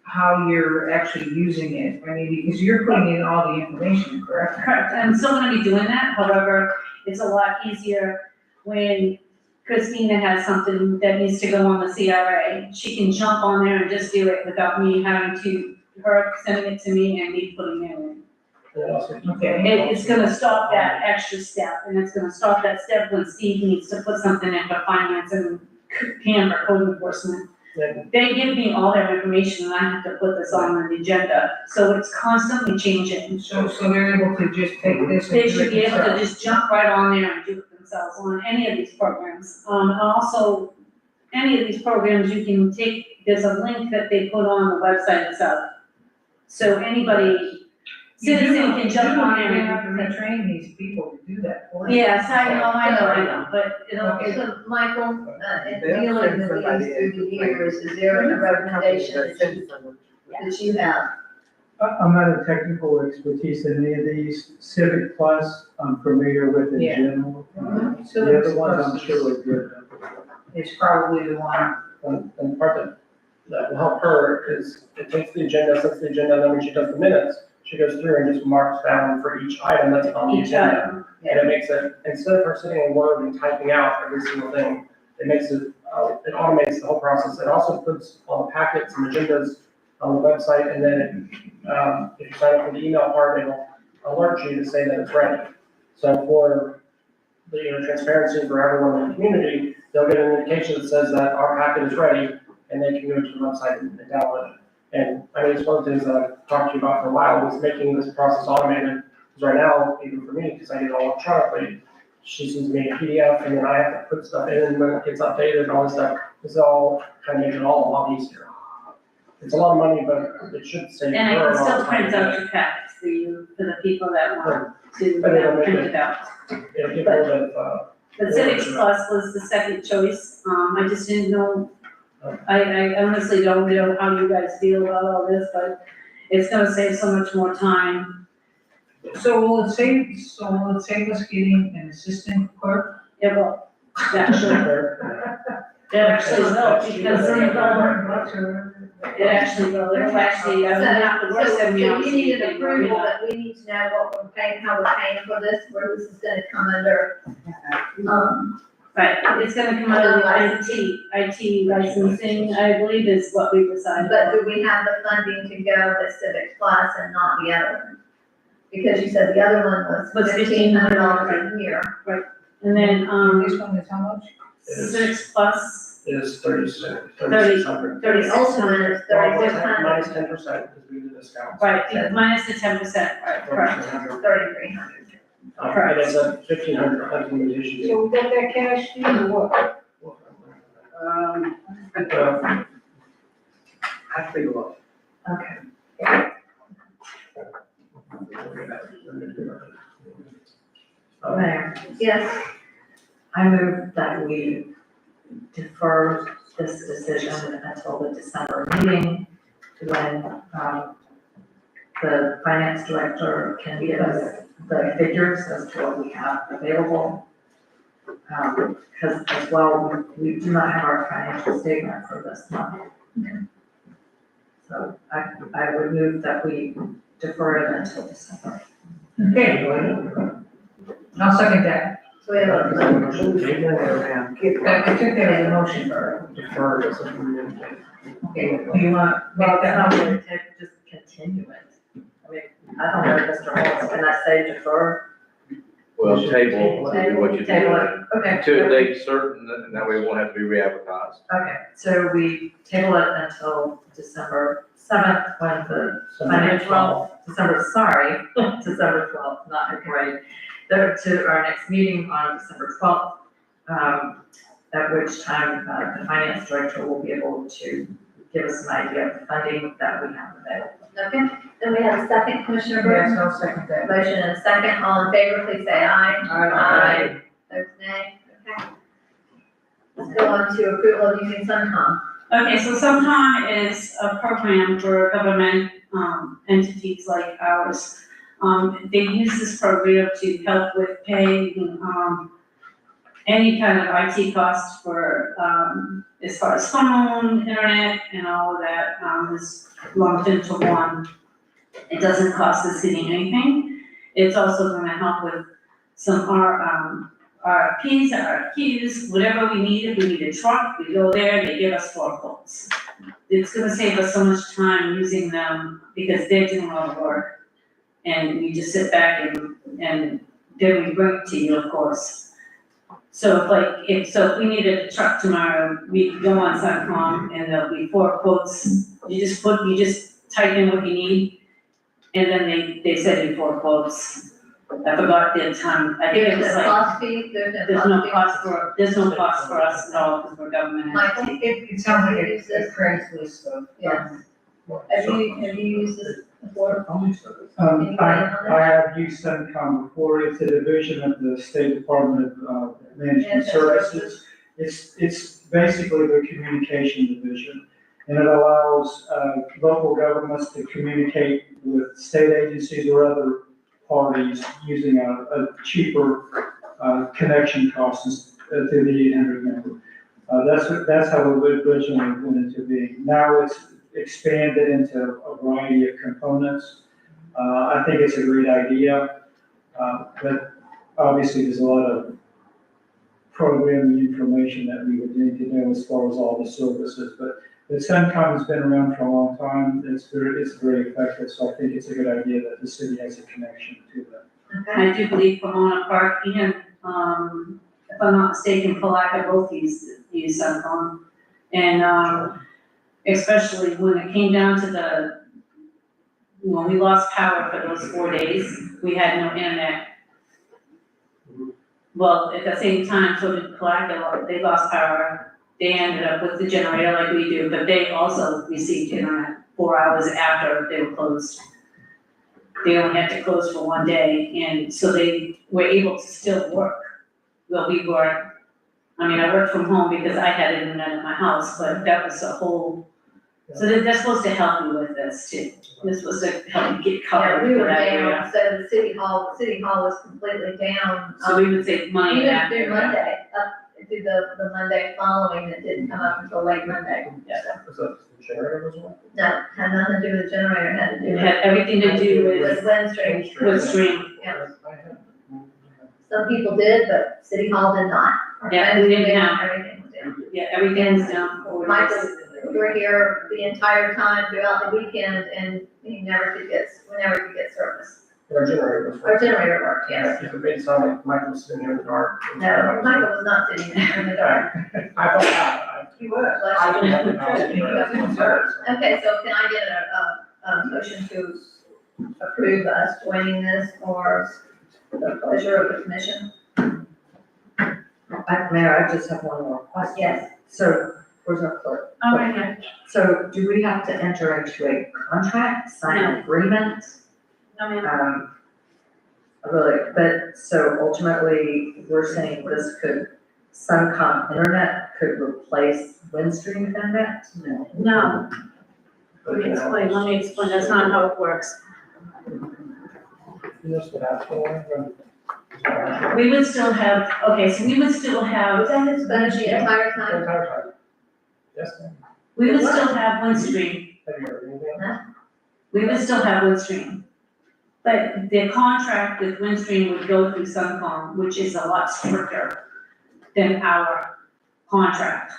how you're actually using it. I mean, because you're putting in all the information, correct? correct, I'm still gonna be doing that, however, it's a lot easier when Christina has something that needs to go on the CRA. She can jump on there and just do it without me having to, her sending it to me and me putting it in. Okay. It's gonna stop that extra step, and it's gonna stop that step when Steve needs to put something in for finance and Pam for code enforcement. Yeah. They give me all their information, and I have to put this on the agenda, so it's constantly changing. So they're able to just take this and They do should it be able to themselves? just jump right on there and do it themselves on any of these programs. And also, any of these programs, you can take, there's a link that they put on the website itself. So anybody, citizen can jump on there You have to and. retrain these people to do that for you. Yes, I know, but it'll, So, Michael, in dealing with these through the years, is there a recommendation that you have? I'm not a technical expertise in any of these. Civic Plus, I'm familiar with in Yeah. general. So The other ones I'm sure are good. It's probably the one. And part that will help her is it takes the agenda, sets the agenda, and then when she does the minutes, she goes through and just marks down for each item that's on the Each agenda. item, And it makes it, instead of her sitting in Word and typing out every single thing, it makes it, it automates the whole process. It also puts all the packets and agendas on the website, and then if you sign up for the email part, it'll alert you to say that it's ready. So for the, transparency for everyone in the community, they'll get an indication that says that our packet is ready, and they can go to the website and download it. And I mean, it's one of the things that I've talked to you about for a while, was making this process automated. Because right now, even for me, because I get it all electronically, she sends me a PDF, and then I have to put stuff in, and when it gets updated and all this stuff, it's all kind of makes it all a lot easier. It's a lot of money, but it should save her and I a can lot still of time. print out your packets for you, for the people that want to But it'll make print it- it out. It'll give her the, But Civics Plus was the second choice, I just didn't know, I honestly don't know how you guys feel about all this, but it's gonna save so much more time. So will it save us getting an assistant clerk? It will, actually, it actually will, because it actually will, it'll actually, I don't have to work 70 hours. So you need an approval that we need to know what we're paying, how we're paying for this, where this is gonna come under, Right, it's gonna come out of the IT licensing, I believe is what we decided. but do we have the funding to go with Civic Plus and not the other one? Because you said the other one was $1,500 a year. And then, This one is how much? Civics Plus, is 3,600. The ultimate is $3,600, Minus 10% because we do discounts. right, minus the 10%, right, correct. $3,300. And it's a 1,500 implementation. So we got that cash fee or what? Have to take a look. Okay. Mayor, Yes, I move that we defer this decision until the December meeting when, the finance director can give us the figures as to what we have available. Because as well, we do not have our financial statement for this month. So I would move that we defer it until December. Okay. I'll second that. so we have a, I think there was a motion for Defer this implementation. Okay, do you want to Well, make then that I'm motion? gonna just continue it. I mean, I don't know, Mr. Holmes, can I say defer? Well, table, do what you Table do. it. Okay. To a date certain, and that way it won't have to be re-advertised. Okay, so we table it until December 7th, when the financial, December 12th, not right. To our next meeting on December 12th, at which time, the finance director will be able to give us an idea of the funding that we have available. Okay, then we have a second, Commissioner Yes, Burton. I'll second that. Motion and a second, all in favor, please say aye. Aye. Opposed, nay. Okay. Let's go on to approval of using Suncom. Okay, so Suncom is a program for government, entities like ours. They use this program to help with paying, any kind of IT costs for, as far as phone, internet, and all of that, is lumped into one. It doesn't cost the city anything. It's also gonna help with some RFPs, RFQs, whatever we need. If we need a truck, we go there, they give us 4 quotes. It's gonna save us so much time using them because they're doing all the work. And we just sit back and then we bring it to you, of course. So if we needed a truck tomorrow, we could go on Suncom and there'll be 4 quotes. You just type in what you need, and then they send you 4 quotes. I forgot the time, I think it was There's a like, cost fee, there's there's no cost for us at all, because we're government Michael, entity. It sounds like Use a this. Craigslist of. Yes. Have you used this before? I have used Suncom before. It's a division of the State Department of Management Services. It's basically the communication division. And it allows, local governments to communicate with state agencies or other parties using a cheaper, connection cost through the 800 number. That's how it originally went into being. Now it's expanded into a variety of components. I think it's a great idea, but obviously there's a lot of programming information that we would need to know as far as all the services. But Suncom has been around for a long time. It's very effective, so I think it's a good idea that the city has a connection to them. I do believe Pomona Park and, if I'm not mistaken, Palaca both use Suncom. And, especially when it came down to when we lost power for those 4 days, we had no internet. Well, at the same time, so did Palaca, they lost power. They ended up with the generator like we do, but they also received internet 4 hours after they were closed. They only had to close for 1 day, and so they were able to still work. Well, we weren't. I mean, I worked from home because I had internet at my house, but that was a whole, so they're supposed to help you with this too. They're supposed to help you get Yeah, covered we for were that down, area. so the city hall was completely down. So we would save money in Even that through area. Monday, up through the Monday following, it didn't come up until late Monday. Was that the generator as well? No, had nothing to do with the generator, had to do It with. had everything to do With with Windstream. Windstream. Yeah. Some people did, but City Hall did not. Yeah, we didn't have, Everything was down. yeah, everything was down. Michael, you were here the entire time throughout the weekend, and we never could get service. Our generator was. Our generator worked, yes. If it made it sound like Michael was sitting here in the dark. No, Michael was not sitting there in the dark. I thought that. He was. I didn't have the knowledge. Okay, so can I get a motion to approve us joining this for the pleasure of the commission? Mayor, I just have one more question. Yes. So, where's our clerk? Oh, right here. So, do we have to enter into a contract, sign an agreement? No, ma'am. Really, but so ultimately, we're saying this Suncom Internet could replace Windstream Internet? No. No. Let me explain, that's not how it works. We would still have, okay, so we would still have. Was that his phone the entire time? Yes, ma'am. We would still have Windstream. Have you heard anything? We would still have Windstream. But the contract with Windstream would go through Suncom, which is a lot stricter than our contract.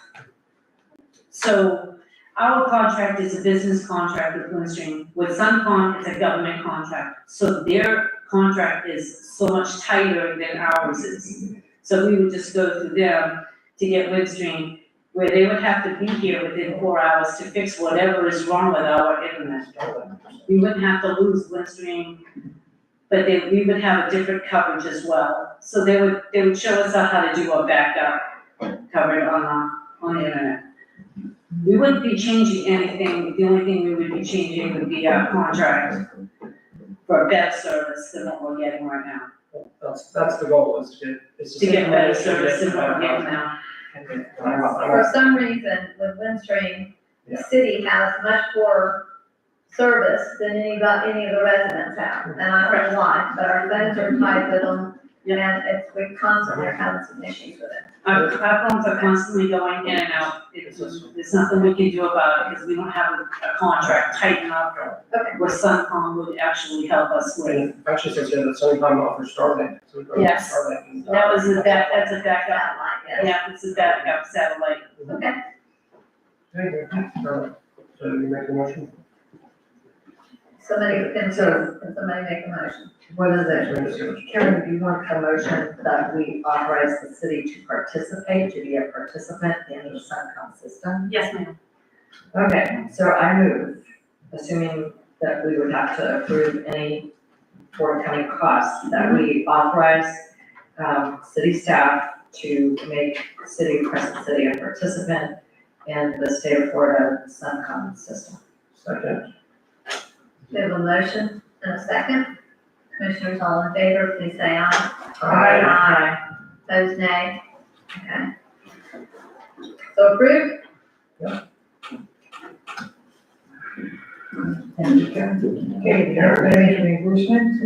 So our contract is a business contract with Windstream. With Suncom, it's a government contract. So their contract is so much tighter than ours is. So we would just go through them to get Windstream, where they would have to be here within 4 hours to fix whatever is wrong with our internet. We wouldn't have to lose Windstream, but we would have a different coverage as well. So they would show us how to do a backup coverage on the internet. We wouldn't be changing anything, the only thing we would be changing would be our contract for better service than what we're getting right now. That's the goal, is To get better service than what we're getting now. For some reason, with Windstream, the Yeah. city has much poor service than any of the residents have. And I don't know why, but our phones are tied with them, and we constantly are having some issues with it. Our phones are constantly going in and out, there's nothing we can do about it, because we don't have a contract tight enough where Suncom would actually help us with. And actually, since you're the same time offer Starlink. So we go to Yes. Starlink and- That was that's a backup, Satellite, yes. yeah, it's a backup satellite. Okay, Okay, so you make a motion? can somebody make a motion? What is it? Karen, do you want a motion that we authorize the city to participate, to be a participant in the Suncom system? Yes, ma'am. Okay, so I move, assuming that we would have to approve any forthcoming costs, that we authorize, city staff to make Crescent City a participant in the state of Florida Suncom system. Second. We have a motion and a second. Commissioners, all in favor, please say aye. Aye. Opposed, nay. Okay. So approved? Thank you, Karen. Okay, now any reimbursement to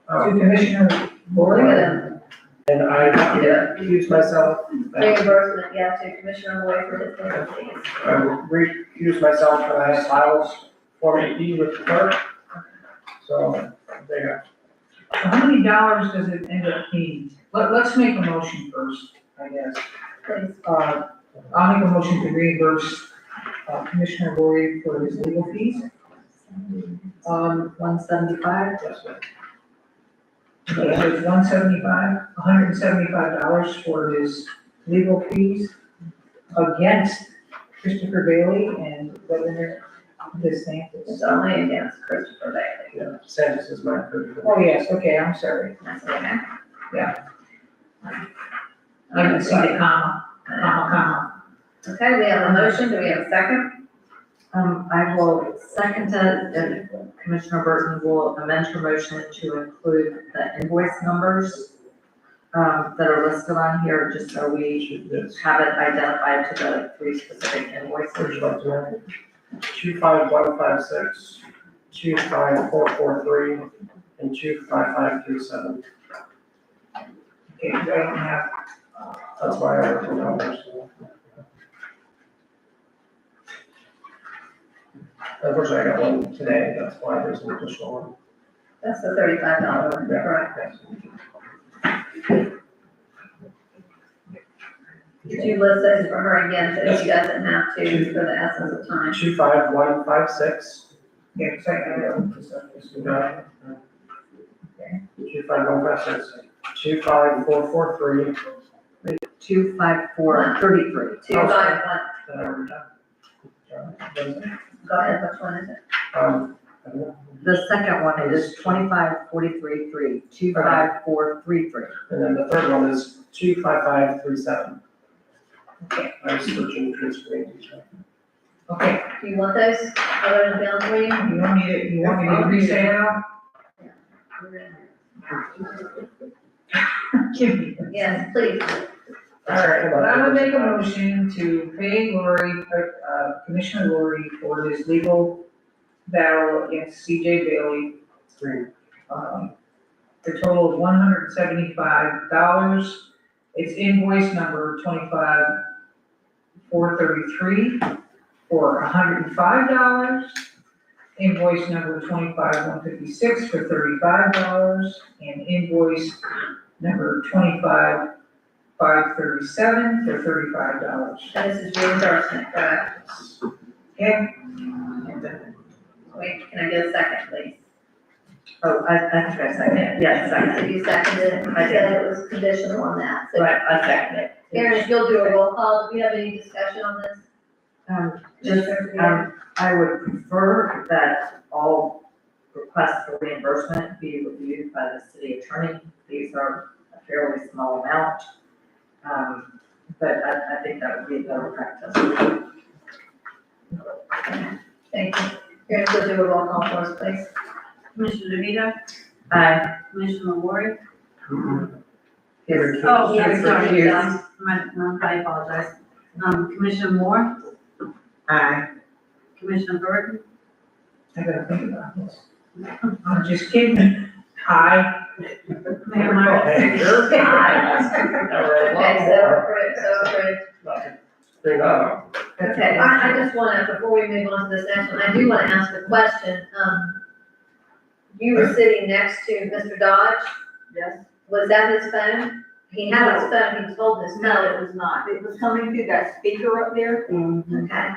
Commissioner Look Boyd. at him. And I recuse myself. Reimbursement, yeah, to Commissioner Boyd for his legal fees. I recuse myself for that files Form 8D with the clerk. So, there you go. How many dollars does it end up being? Let's make a motion first, I guess. Please. I'll make a motion to reimburse Commissioner Boyd for his legal fees. 175? Yes, ma'am. Okay, so it's $175 for his legal fees against Christopher Bailey and Governor DeSantis. It's only against Christopher Bailey. Yeah, Sanchez is my first. Oh, yes, okay, I'm sorry. That's okay. I didn't see the comma. Okay, we have a motion, do we have a second? I will second it, and Commissioner Burton will amend her motion to include the invoice numbers that are listed on here, just so we have it identified to the three specific invoices. Would you like to know? 25156, 25443, and 25537. Okay, I don't have, That's why I wrote the numbers. Unfortunately, I got one today, that's why there's an additional one. That's the $35 one, correct? Could you list those for her again, so she doesn't have to for the essence of time? 25156. yeah, because I don't, You got it? 25156, 25443. 25433. 251, Then I wrote down. go ahead, which one is it? I don't know. The second one is 25433, 25433. And then the third one is 25537. Okay. I was switching between screens. okay, Do you want those, other than down for you? you want me to resay it out? Give me. Yes, please. All right, well, I'm gonna make a motion to pay Commissioner Lori for his legal battle against CJ Bailey. The total of $175. It's invoice number 25433 for $105. Invoice number 25156 for $35, and invoice number 25537 for $35. This is reimbursement, correct? Okay, Wait, can I get a second, please? Oh, I think I seconded, yes, So you seconded it, I said it was conditional on that, so. Right, I seconded it. Karen, if you'll do a roll call, do we have any discussion on this? I would prefer that all requests for reimbursement be reviewed by the city attorney. These are a fairly small amount. but I think that would be a better practice. Thank you. Here, so do a roll call for us, please. Commissioner DeVito, Aye. Commissioner Ward. Yes. Oh, yeah, Yes, sorry, yes. I apologize. Commissioner Moore, Aye. Commissioner Burton, I gotta think about this. I'm just kidding. Aye. Mayor Myers. Okay, so approved. Okay, I just wanna, before we move on to this next one, I do wanna ask a question. You were sitting next to Mr. Dodge? Yes. Was that his phone? He had his phone, he was holding his No, phone. it was not. It was coming through that speaker up there. Okay.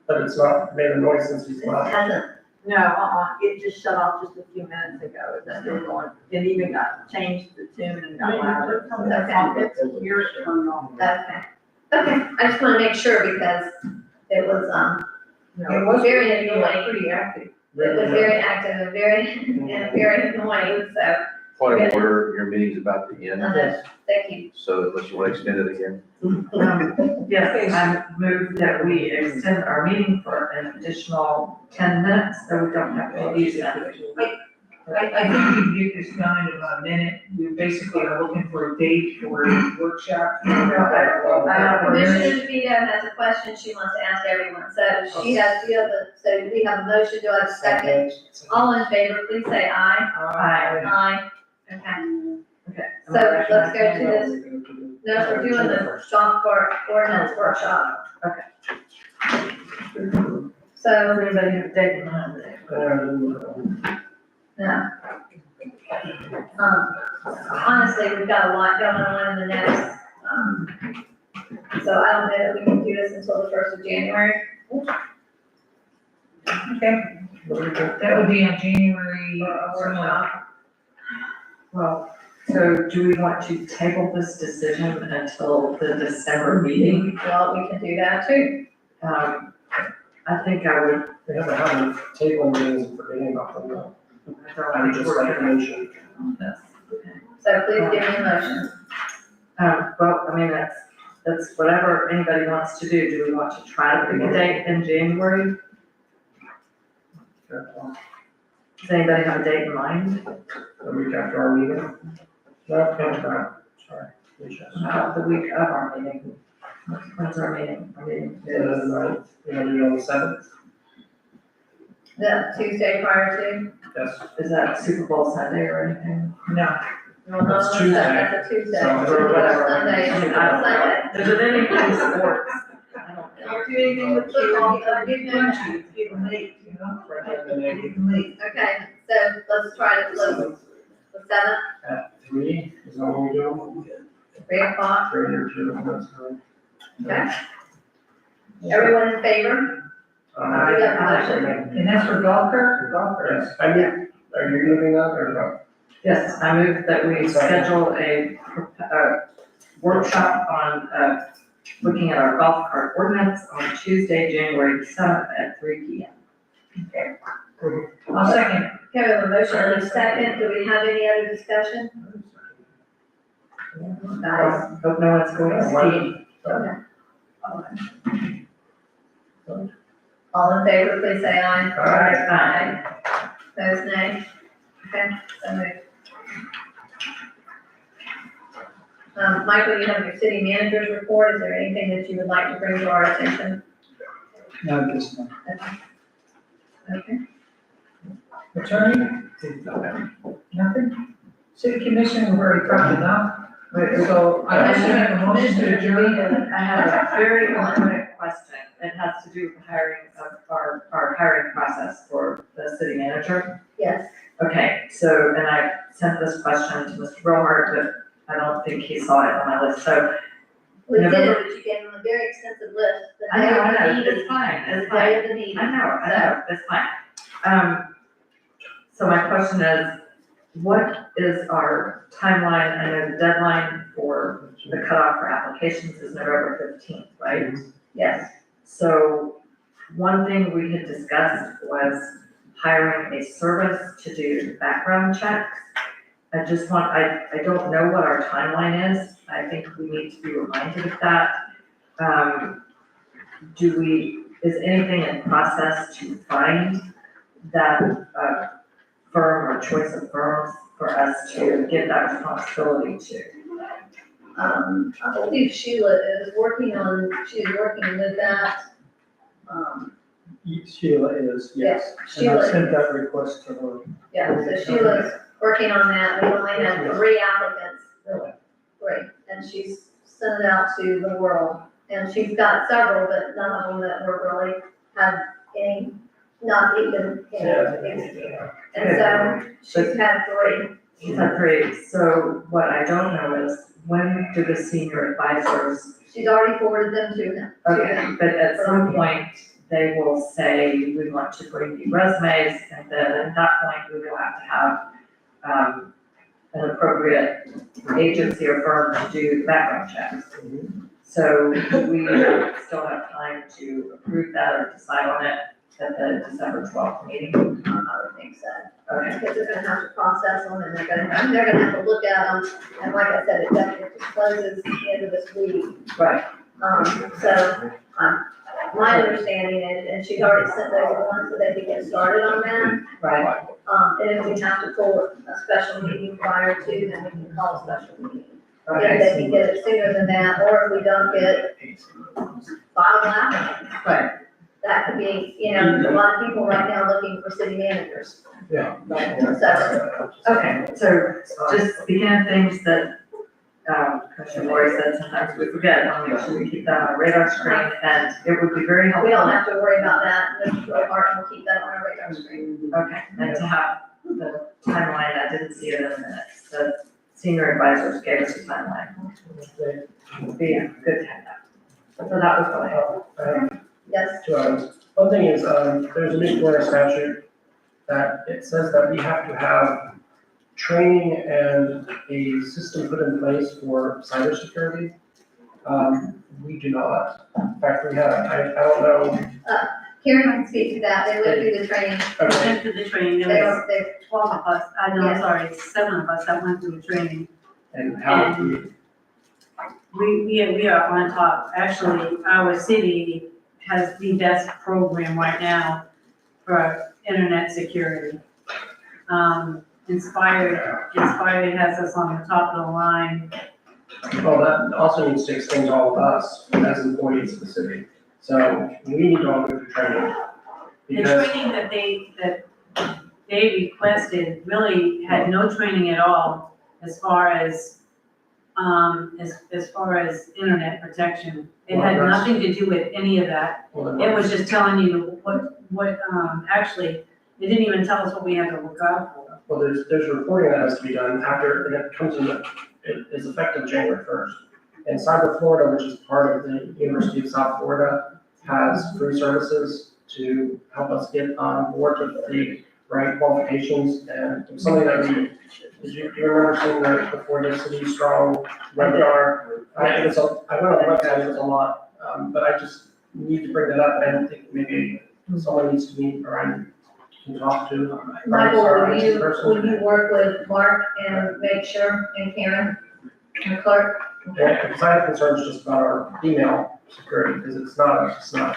But it's not made a noise since he's It left. hasn't, No, it just shut off just a few minutes ago. It's still going. It even got changed the tune and got louder. It's your turn on. okay. Okay, I just wanna make sure because it was, It was very annoying. pretty active. It was very active and very annoying, so, Point of order, your meeting's about to end, thank you. so unless you want to extend it again. Yes, I move that we extend our meeting for an additional 10 minutes, so we don't have to use that. I think we can get this done in about a minute. We basically are looking for a date for a workshop. Commissioner DeVito has a question she wants to ask everyone, so she has, so we have a motion, do I have a second? All in favor, please say aye. Aye. Aye. Okay, Okay. so let's go to this, no, we're doing the golf cart ordinance workshop. So, Everybody have a date in mind? no. Honestly, we've got a lot going on in the next, so I don't know that we can do this until the 1st of January. Okay. That would be on January. Workshop. Well, so do we want to table this decision until the December meeting? Well, we can do that too. I think I would. We have a habit of tabling meetings and forgetting about them, though. I would just like to mention. So please give me a motion. Well, I mean, that's whatever anybody wants to do. Do we want to try to pick a date in January? Does anybody have a date in mind? The week after our meeting. No, sorry. The week of our meeting. When's our meeting? Our meeting The is. ninth, you want to do it on the seventh? The Tuesday prior to? Yes. Is that Super Bowl Sunday or anything? No. Well, no, That's Tuesday. That's a Tuesday. So, whatever. Sunday, I mean, I don't know. Sunday. Is it anything sports? Don't do anything with football, give me that. It's getting late, you know? And then Getting late. Okay, so let's try to close the 7th, at 3, is that what we do? 3 o'clock, 3 or 2, that's fine. okay? Everyone in favor? We got a motion. And that's for golf cart? Golf cart. Yes, I mean, are you moving that or no? Yes, I move that we schedule a workshop on, looking at our golf cart ordinance on Tuesday, January 7th at 3 p.m. Okay. I'll second. Okay, we have a motion and a second, do we have any other discussion? Guys? Hope no one's going to ski. All in favor, please say aye. Aye. Those nay? Okay, so moved. Michael, you have your city manager's report, is there anything that you would like to bring to our attention? No, this one. Okay. Attorney? Nothing? City commission, we've already covered enough. So I should have a motion to adjourn. I have a very important question. It has to do with the hiring of our hiring process for the city manager. Yes. Okay, so, and I sent this question to Mr. Brohart, but I don't think he saw it on my list, so. We did, November- but you gave them a very extensive list. The I day know, of the I know, meeting. it's fine, it's The fine. day of the meeting. I know, it's fine. So my question is, what is our timeline? I know the deadline for the cutoff for applications is November 15th, right? Yes. So one thing we had discussed was hiring a service to do background checks. I don't know what our timeline is. I think we need to be reminded of that. is anything in process to find that, firm or choice of firms for us to give that responsibility to? I believe Sheila is working with that. Sheila is, yes. And Sheila I sent is. that request to her. Yeah, so Sheila's working on that. We only had 3 applicants. Three, and she's sent it out to the world. And she's got several, but none of them that were really, have any, not even, and so she's had 3. She's had 3, so what I don't know is, when do the senior advisors? She's already forwarded them to him. Okay, but at some point, they will say, we want to bring you resumes, and then at that point, we will have to have, an appropriate agency or firm to do the background checks. So we still have time to approve that or decide on it at the December 12th meeting. I would think so. Okay. Because they're gonna have to process them, and they're gonna have to look at them, and like I said, it just closes the end of this week. Right. So, my understanding is, and she's already sent those ones, so they can get started on that. Right. And if we have to pull a special meeting prior to, then we can call a special meeting. If Okay. they can get it sooner than that, or if we don't get 5 applicants. Right. That could be, a lot of people right now looking for city managers. Yeah. So, Okay, so just speaking of things that, Commissioner Lori said, sometimes we forget, I'll make sure we keep that on our radar screen, and it would be very helpful. we don't have to worry about that, Mr. Hart will keep that on our radar screen. Okay, and to have the timeline, I didn't see it in the minutes, the senior advisors gave us a timeline. Would be good to have that. So that was what I had. Yes. 2 items. One thing is, there's a new Florida statute that it says that we have to have training and a system put in place for cybersecurity. We do not. In fact, we have, I don't know. Karen can speak to that, they went through the training. We went through the training, They there was were, 12 of us, I'm Yes. sorry, 7 of us that went through the training. And how We are on top. Actually, our city has the best program right now for internet security. Inspired has us on the top of the line. well, that also needs to extend to all of us as employees of the city. So we need to all go through training. The Because training that they requested really had no training at all as far as, as far as internet protection. It had Well, that's- nothing to do with any of that. It was just telling you what, actually, it didn't even tell us what we had to look out for. Well, there's reporting that has to be done after, and it comes in, it is effective January 1st. And Cyber Florida, which is part of the University of South Florida, has free services to help us get on board with the right qualifications. And it was something that do you remember seeing that before the City Strong webinar? I went on the website, it was a lot, but I just need to bring that up. I don't think maybe someone needs to meet or I can talk to. Michael, will you work with Mark and make sure, and Karen, and clerk? Yeah, because I have concerns just about our email security, because it's not,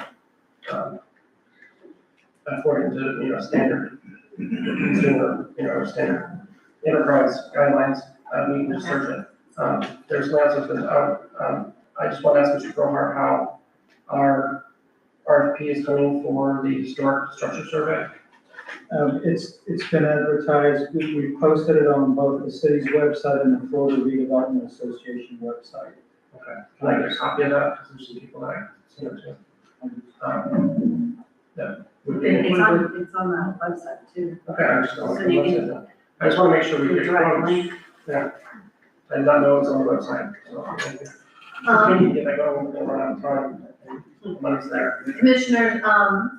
according to, standard consumer, standard enterprise guidelines, we can just search it. There's lots of, I just want to ask Mr. Grohart how our RFP is coming for the historic structure survey. It's been advertised, we posted it on both the city's website and the Florida Redevelopment Association website. Okay. Can I get a copy of that? Because there's some people that I sent it to. That would be It's included. on the website too. Okay, I just don't. So you can- I just want to make sure we The get direct quotes. link. Yeah. I did not know it's on the website, so thank you. Continue, get that going, we'll run out of time. Money's there. Commissioners, are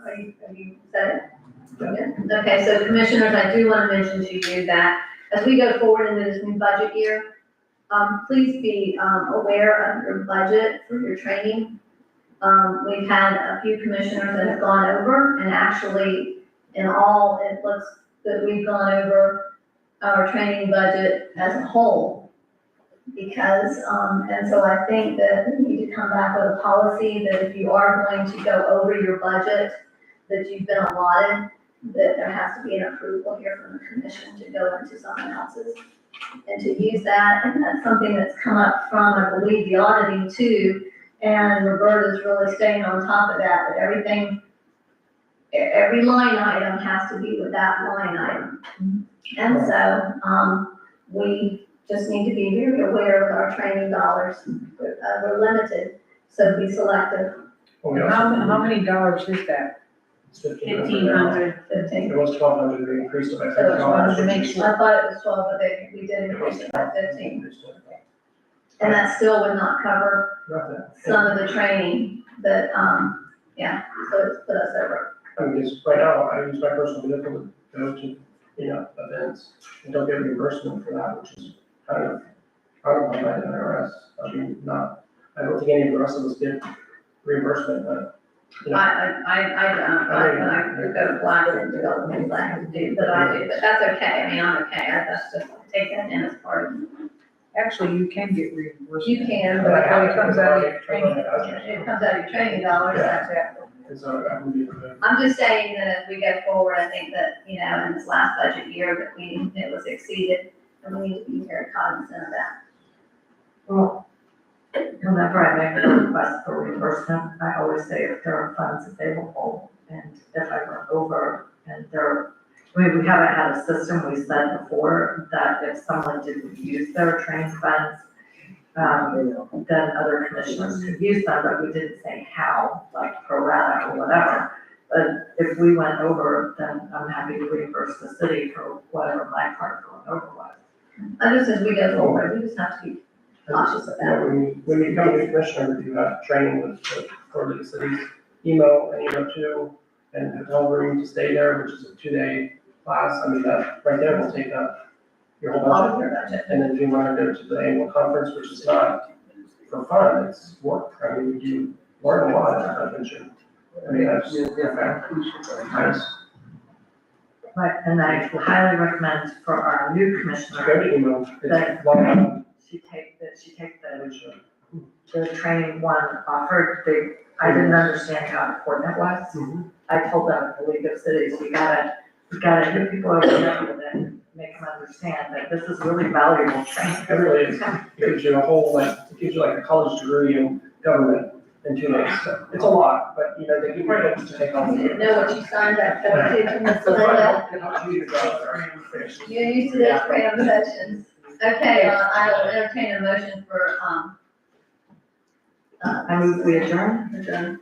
you set? Yeah. Okay, so commissioners, I do want to mention to you that as we go forward into this new budget year, please be, aware of your budget for your training. We've had a few commissioners that have gone over, and actually, in all, it looks that we've gone over our training budget as a whole Because, and so I think that we need to come back with a policy that if you are going to go over your budget that you've been allotted, that there has to be an approval here from the commission to go into someone else's and to use that. And that's something that's come up from, I believe, the auditing too. And Roberta's really staying on top of that everything, every line item has to be with that line item. And so, we just need to be very aware of our training dollars. We're limited, so be selective. How many dollars is that? It's 1,500. 15. It was 1,200, we increased it by So it's $50. to make sure. I thought it was 12, but we did increase it by 15. And that still would not cover some of the training that, yeah, so it's put us over. I mean, because right now, I use my personal vehicle to go to, events, and don't get reimbursement for that, which is kind of by the IRS. I mean, I don't think any of the rest of us get reimbursement, but, I don't, I go to black and do all the things I have to do, but I do, but that's okay, I mean, I'm okay, that's just take that in as part of. Actually, you can get reimbursed. You can, but but it comes out of your training. it comes out of your training dollars, that's it. and so I would be, I'm just saying that as we go forward, I think that, in this last budget year, that it was exceeded, and we need to be very cognizant of that. Well, whenever I make a request for reimbursement, I always say if there are funds available, and if I run over, and we haven't had a system, we said before, that if someone didn't use their training funds, then other commissioners could use them, but we didn't say how, like pro rata or whatever. But if we went over, then I'm happy to reimburse the city for whatever my part going over was. I just, as we go forward, we just have to be cautious of that. when you become a commissioner, you have training with for the city's email and email too, and hotel room to stay there, which is a 2-day class. I mean, that right there will take up your whole All of budget. your budget. And then if you want to go to the annual conference, which is not for fun, it's work. I mean, you learn a lot at that convention. I mean, that's nice. Right, and I highly recommend for our new commissioner. Go to email. That It's she take the training one offered, I didn't understand how important it was. I told them, the League of Cities, you gotta get people over there with it, and make them understand that this is really valuable training. It really is. It gives you it gives you like a college degree in government in 2 days. So it's a lot, but they give you books to take home. You know what you signed up for, too, from Ms. Linda? You're used to this random sessions. Okay, I will entertain a motion for, I move we adjourn. adjourn.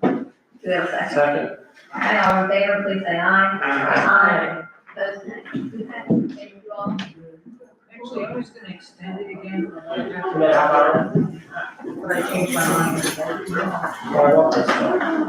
Do we have a second? Second. Okay, all in favor, please say aye. Aye. Opposed, nay. Okay, thank you all. Actually, I was gonna extend it again. And then how about? But I changed my mind. I want this stuff.